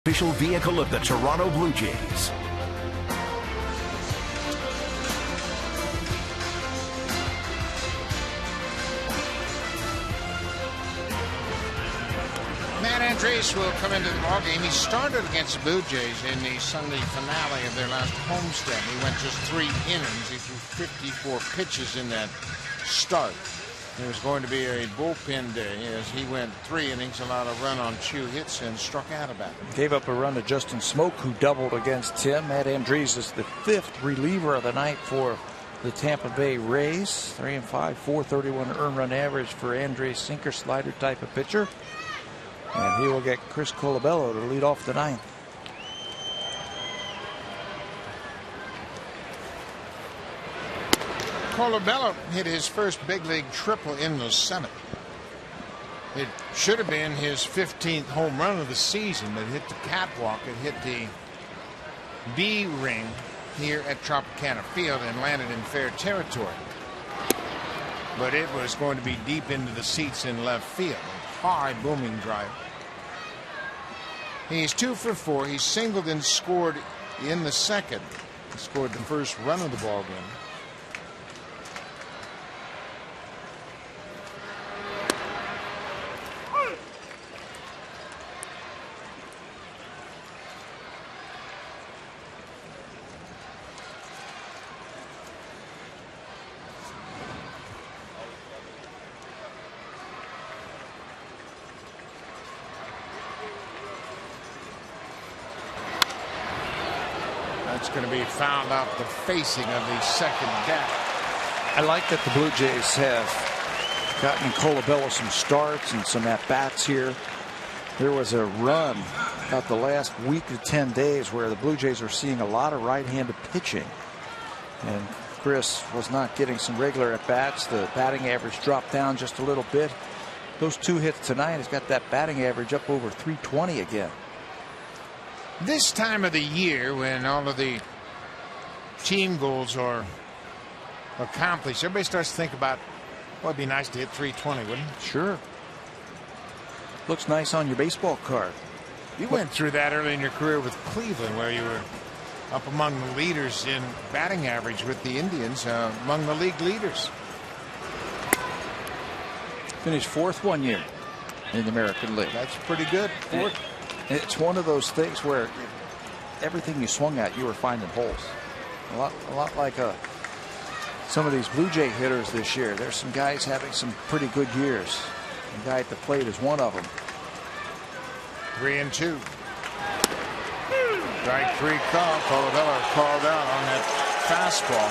Official vehicle of the Toronto Blue Jays. Matt Andres will come into the ballgame. He started against the Blue Jays in the Sunday finale of their last homestand. He went just 3 innings. He threw 54 pitches in that start. There was going to be a bullpen day as he went 3 innings, allowed a run on 2 hits, and struck out about it. Gave up a run to Justin Smoke, who doubled against Tim. Matt Andres is the 5th reliever of the night for the Tampa Bay Rays. 3 and 5, 431 earned run average for Andres, sinker slider type of pitcher. And he will get Chris Colabello to lead off the 9th. Colabello hit his first big league triple in the 7th. It should have been his 15th home run of the season. It hit the catwalk. It hit the B ring here at Tropicana Field and landed in fair territory. But it was going to be deep into the seats in left field. High booming drive. He's 2 for 4. He singled and scored in the 2nd. He scored the first run of the ball game. That's going to be fouled out the facing of the second deck. I like that the Blue Jays have gotten Colabello some starts and some at-bats here. There was a run about the last week to 10 days where the Blue Jays are seeing a lot of right-handed pitching. And Chris was not getting some regular at-bats. The batting average dropped down just a little bit. Those 2 hits tonight has got that batting average up over 320 again. This time of the year, when all of the team goals are accomplished, everybody starts to think about, well, it'd be nice to hit 320, wouldn't it? Sure. Looks nice on your baseball card. You went through that early in your career with Cleveland, where you were up among the leaders in batting average with the Indians, among the league leaders. Finished 4th one year in the American League. That's pretty good. 4th. It's one of those things where everything you swung at, you were finding holes. A lot like some of these Blue Jay hitters this year. There's some guys having some pretty good years. The guy at the plate is one of them. 3-2. Strike 3 call. Colabello called out on that fastball.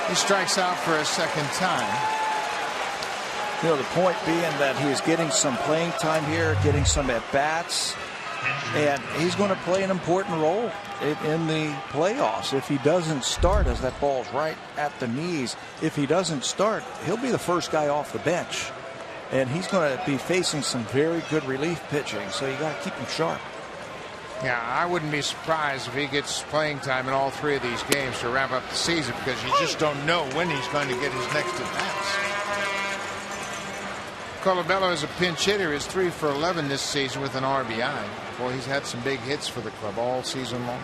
He strikes out for a second time. You know, the point being that he's getting some playing time here, getting some at-bats, and he's going to play an important role in the playoffs. If he doesn't start, as that ball's right at the knees, if he doesn't start, he'll be the first guy off the bench. And he's going to be facing some very good relief pitching, so you got to keep him sharp. Yeah, I wouldn't be surprised if he gets playing time in all 3 of these games to wrap up the season, because you just don't know when he's going to get his next at-bats. Colabello is a pinch hitter. Is 3 for 11 this season with an RBI. Boy, he's had some big hits for the club all season long.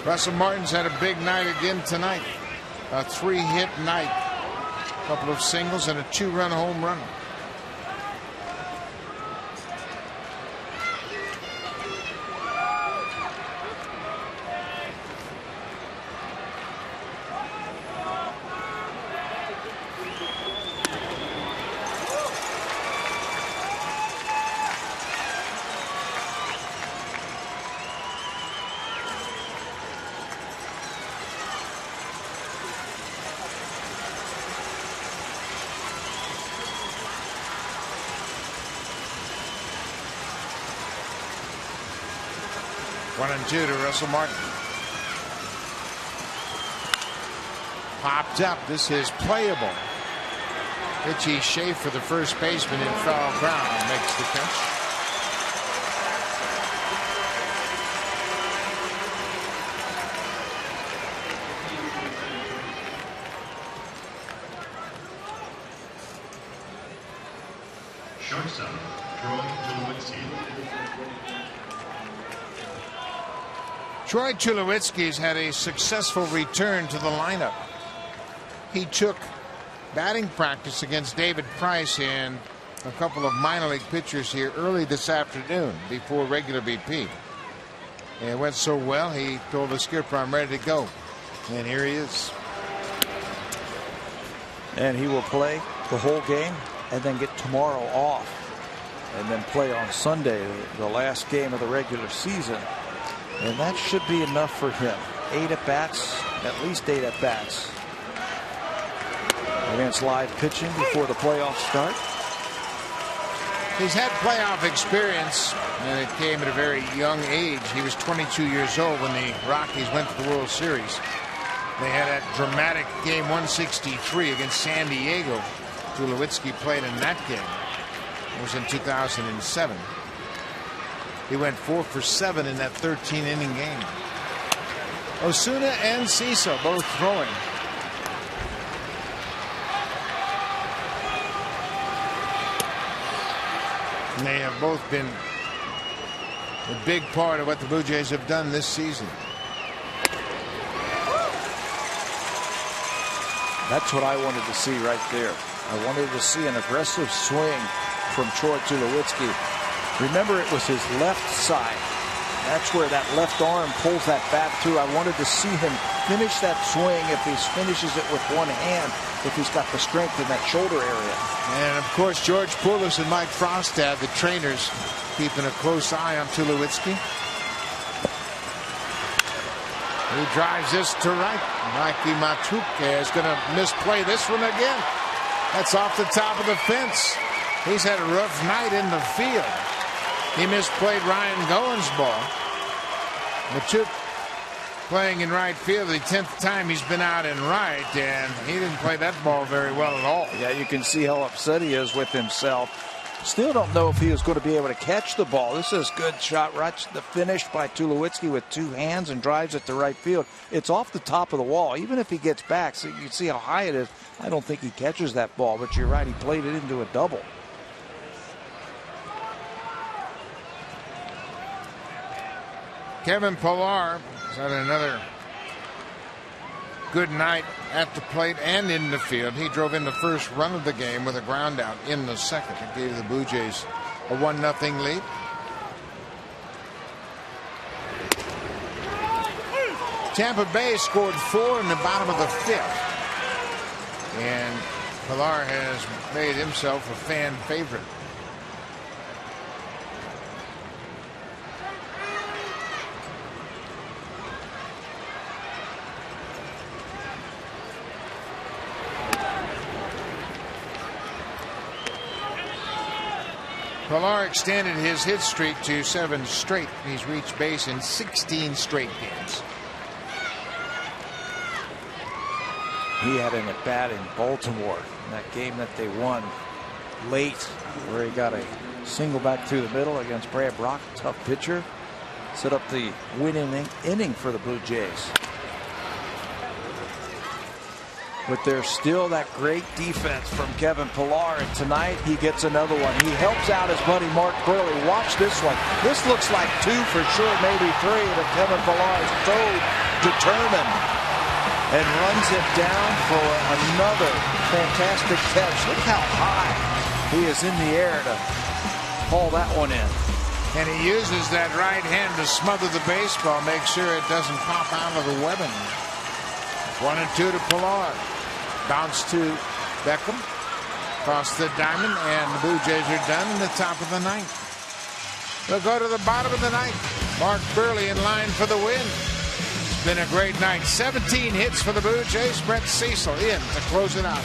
Russell Martin's had a big night again tonight. A 3-hit night. A couple of singles and a 2-run home run. One and 2 to Russell Martin. Popped up. This is playable. Richie Schaefer, the first baseman, in foul ground, makes the catch. Shortstop, Troy Tulowitzki's had a successful return to the lineup. He took batting practice against David Price and a couple of minor league pitchers here early this afternoon before regular BP. And it went so well, he told the skipper, "I'm ready to go." And here he is. And he will play the whole game and then get tomorrow off and then play on Sunday, the last game of the regular season. And that should be enough for him. 8 at-bats, at least 8 at-bats against live pitching before the playoffs start. He's had playoff experience, and it came at a very young age. He was 22 years old when the Rockies went to the World Series. They had that dramatic game 163 against San Diego. Tulowitzki played in that game. It was in 2007. He went 4 for 7 in that 13-inning game. Osuna and Cecil both throwing. And they have both been a big part of what the Blue Jays have done this season. That's what I wanted to see right there. I wanted to see an aggressive swing from Troy Tulowitzki. Remember, it was his left side. That's where that left arm pulls that bat through. I wanted to see him finish that swing, if he finishes it with one hand, if he's got the strength in that shoulder area. And, of course, George Poulos and Mike Frostad, the trainers, keeping a close eye on Tulowitzki. He drives this to right. Mikey Matuque is going to misplay this one again. That's off the top of the fence. He's had a rough night in the field. He misplayed Ryan Goins' ball. Matuque playing in right field the 10th time he's been out in right, and he didn't play that ball very well at all. Yeah, you can see how upset he is with himself. Still don't know if he was going to be able to catch the ball. This is a good shot right to the finish by Tulowitzki with two hands and drives it to right field. It's off the top of the wall. Even if he gets back, so you can see how high it is. I don't think he catches that ball, but you're right, he played it into a double. Kevin Pillar has had another good night at the plate and in the field. He drove in the first run of the game with a ground out in the second. It gave the Blue Jays a 1-0 lead. Tampa Bay scored 4 in the bottom of the 5th. And Pillar has made himself a fan favorite. Pillar extended his hit streak to 7 straight. He's reached base in 16 straight games. He had an at-bat in Baltimore in that game that they won late, where he got a single back through the middle against Brad Brock, tough pitcher. Set up the winning inning for the Blue Jays. But there's still that great defense from Kevin Pillar, and tonight he gets another one. He helps out his buddy Mark Burley. Watch this one. This looks like 2 for sure, maybe 3, but Kevin Pillar is so determined and runs it down for another fantastic catch. Look how high he is in the air to haul that one in. And he uses that right hand to smother the baseball, make sure it doesn't pop out of the webbing. 1-2 to Pillar. Bounce to Beckham. Across the diamond, and the Blue Jays are done in the top of the 9th. They'll go to the bottom of the 9th. Mark Burley in line for the win. It's been a great night. 17 hits for the Blue Jays. Brett Cecil in to close it out.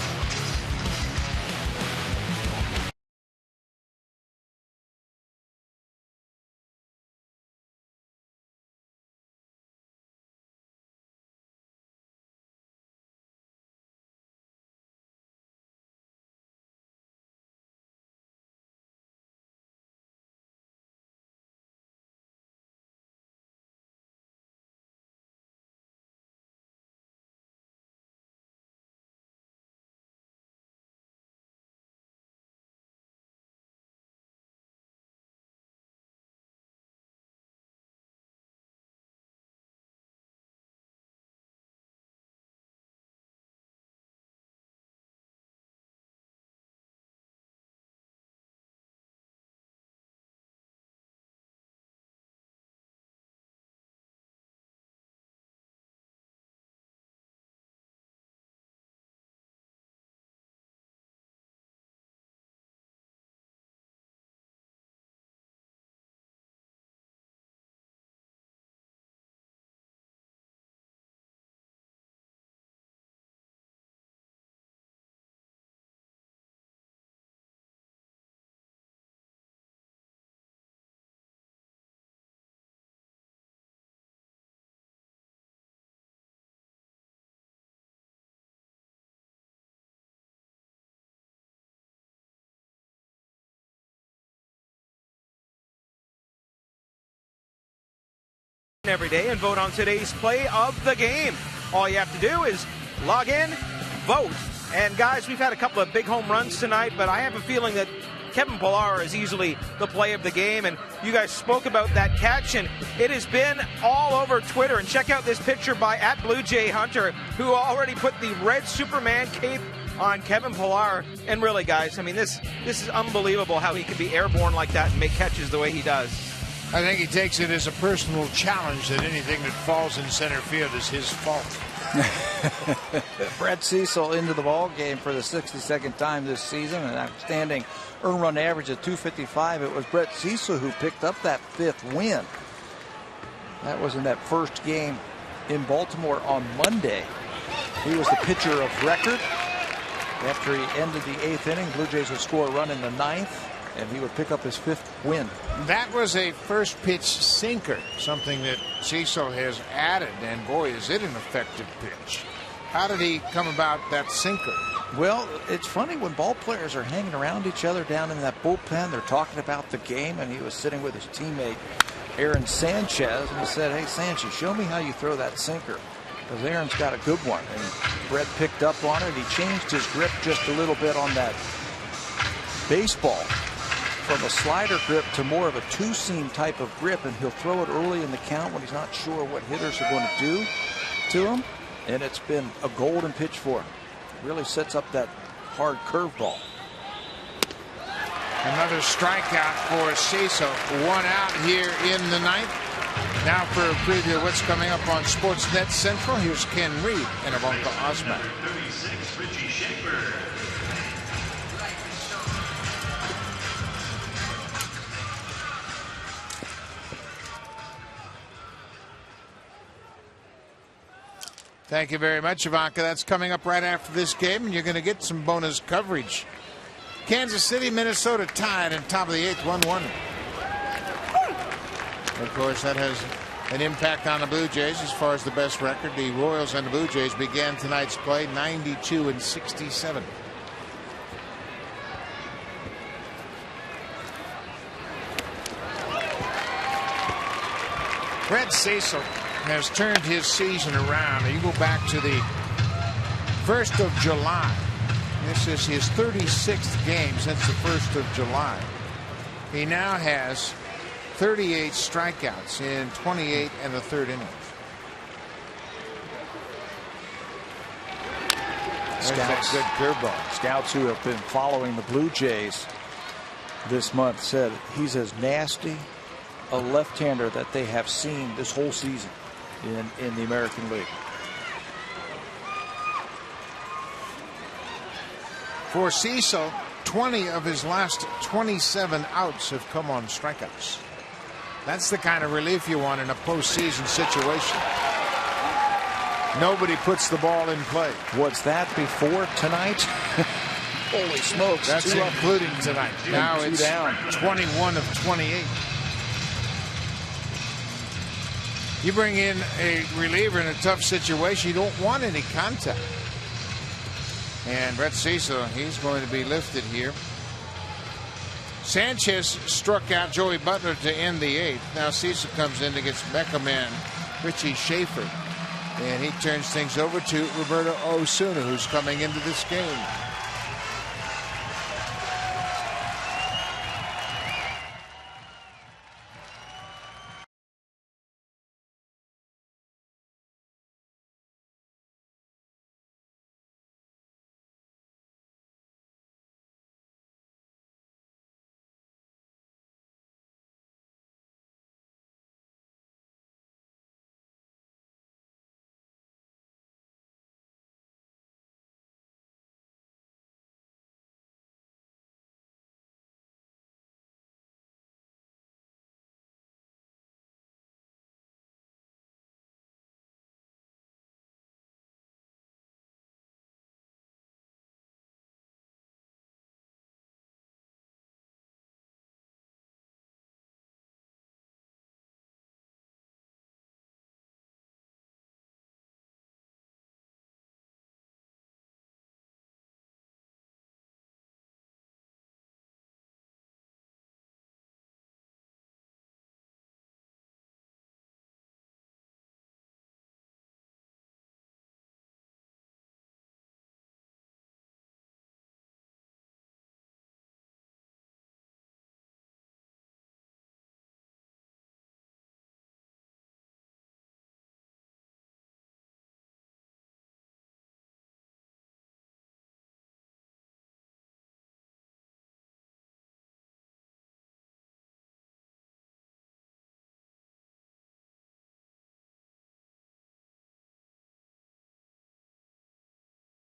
Every day and vote on today's play of the game. All you have to do is log in, vote. And guys, we've had a couple of big home runs tonight, but I have a feeling that Kevin Pillar is easily the play of the game. And you guys spoke about that catch, and it has been all over Twitter. And check out this picture by @BlueJayHunter, who already put the red Superman cape on Kevin Pillar. And really, guys, I mean, this is unbelievable how he can be airborne like that and make catches the way he does. I think he takes it as a personal challenge that anything that falls in center field is his fault. Brett Cecil into the ball game for the 62nd time this season, an outstanding earned run average of 255. It was Brett Cecil who picked up that 5th win. That was in that first game in Baltimore on Monday. He was the pitcher of record. After he ended the 8th inning, Blue Jays would score a run in the 9th, and he would pick up his 5th win. That was a first pitch sinker, something that Cecil has added, and boy, is it an effective pitch. How did he come about that sinker? Well, it's funny when ball players are hanging around each other down in that bullpen, they're talking about the game, and he was sitting with his teammate Aaron Sanchez, and he said, "Hey Sanchez, show me how you throw that sinker," because Aaron's got a good one. And Brett picked up on it. He changed his grip just a little bit on that baseball from a slider grip to more of a two-seam type of grip, and he'll throw it early in the count when he's not sure what hitters are going to do to him, and it's been a golden pitch for him. Really sets up that hard curveball. Another strikeout for Cecil. 1 out here in the 9th. Now for a preview of what's coming up on Sportsnet Central. Here's Ken Reed and Ivanka Osman. 36, Richie Schaefer. Thank you very much, Ivanka. That's coming up right after this game, and you're going to get some bonus coverage. Kansas City, Minnesota tied in top of the 8th, 1-1. Of course, that has an impact on the Blue Jays as far as the best record. The Royals and the Blue Jays began tonight's play 92-67. Brett Cecil has turned his season around. You go back to the 1st of July. This is his 36th game since the 1st of July. He now has 38 strikeouts in 28 and a third innings. Scouts, good curveball. Scouts who have been following the Blue Jays this month said he's as nasty a left-hander that they have seen this whole season in the American League. For Cecil, 20 of his last 27 outs have come on strikeouts. That's the kind of relief you want in a postseason situation. Nobody puts the ball in play. Was that before tonight? Holy smokes. That's including tonight. Now it's down. 21 of 28. You bring in a reliever in a tough situation, you don't want any contact. And Brett Cecil, he's going to be lifted here. Sanchez struck out Joey Butler to end the 8th. Now Cecil comes in against Beckham, Richie Schaefer. And he turns things over to Roberto Osuna, who's coming into this game.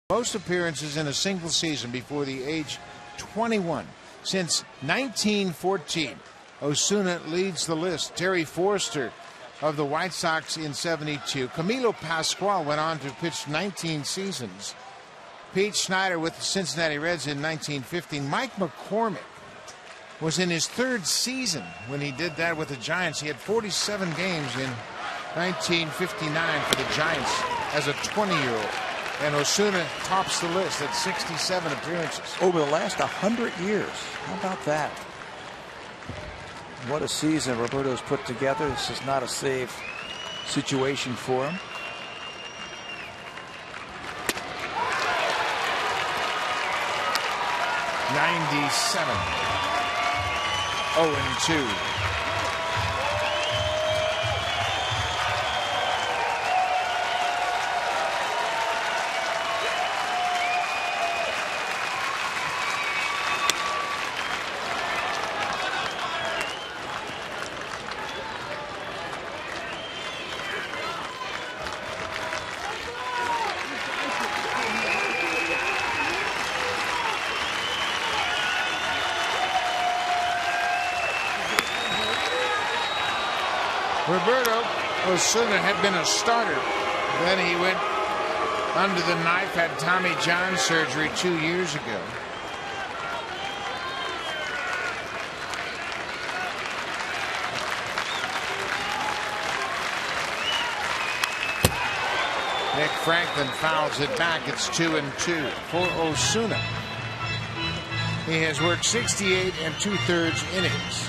Most appearances in a single season before the age 21 since 1914. Osuna leads the list. Terry Forster of the White Sox in 72. Camilo Pascual went on to pitch 19 seasons. Pete Schneider with the Cincinnati Reds in 1915. Mike McCormick was in his 3rd season when he did that with the Giants. He had 47 games in 1959 for the Giants as a 20-year-old. And Osuna tops the list at 67 appearances. Over the last 100 years. How about that? What a season Roberto's put together. This is not a safe situation for him. '97. 0-2. Roberto Osuna had been a starter. Then he went under the knife, had Tommy John surgery 2 years ago. Nick Franklin fouls it back. It's 2-2 for Osuna. He has worked 68 2/3 innings.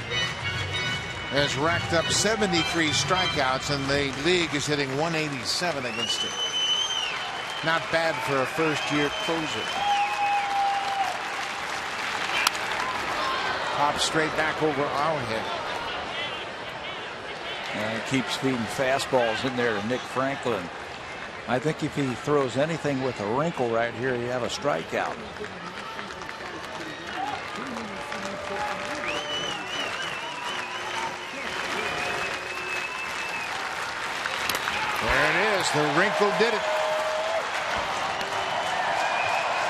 Has racked up 73 strikeouts, and the league is hitting 187 against him. Not bad for a first-year closer. Pops straight back over our head. And he keeps feeding fastballs in there to Nick Franklin. I think if he throws anything with a wrinkle right here, you have a strikeout. There it is. The wrinkle did it.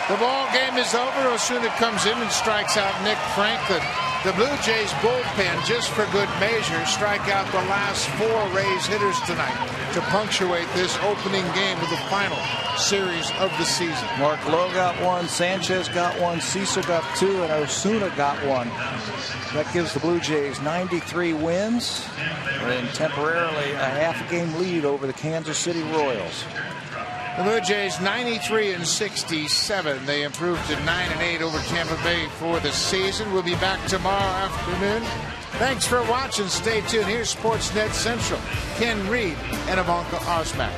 The ball game is over. Osuna comes in and strikes out Nick Franklin. The Blue Jays bullpen, just for good measure, strike out the last 4 Rays hitters tonight to punctuate this opening game of the final series of the season. Mark Lowe got 1, Sanchez got 1, Cecil got 2, and Osuna got 1. That gives the Blue Jays 93 wins and temporarily a half-game lead over the Kansas City Royals. The Blue Jays 93 67. They improved to 9-8 over Tampa Bay for the season. We'll be back tomorrow afternoon. Thanks for watching. Stay tuned. Here's Sportsnet Central. Ken Reed and Ivanka Osmak.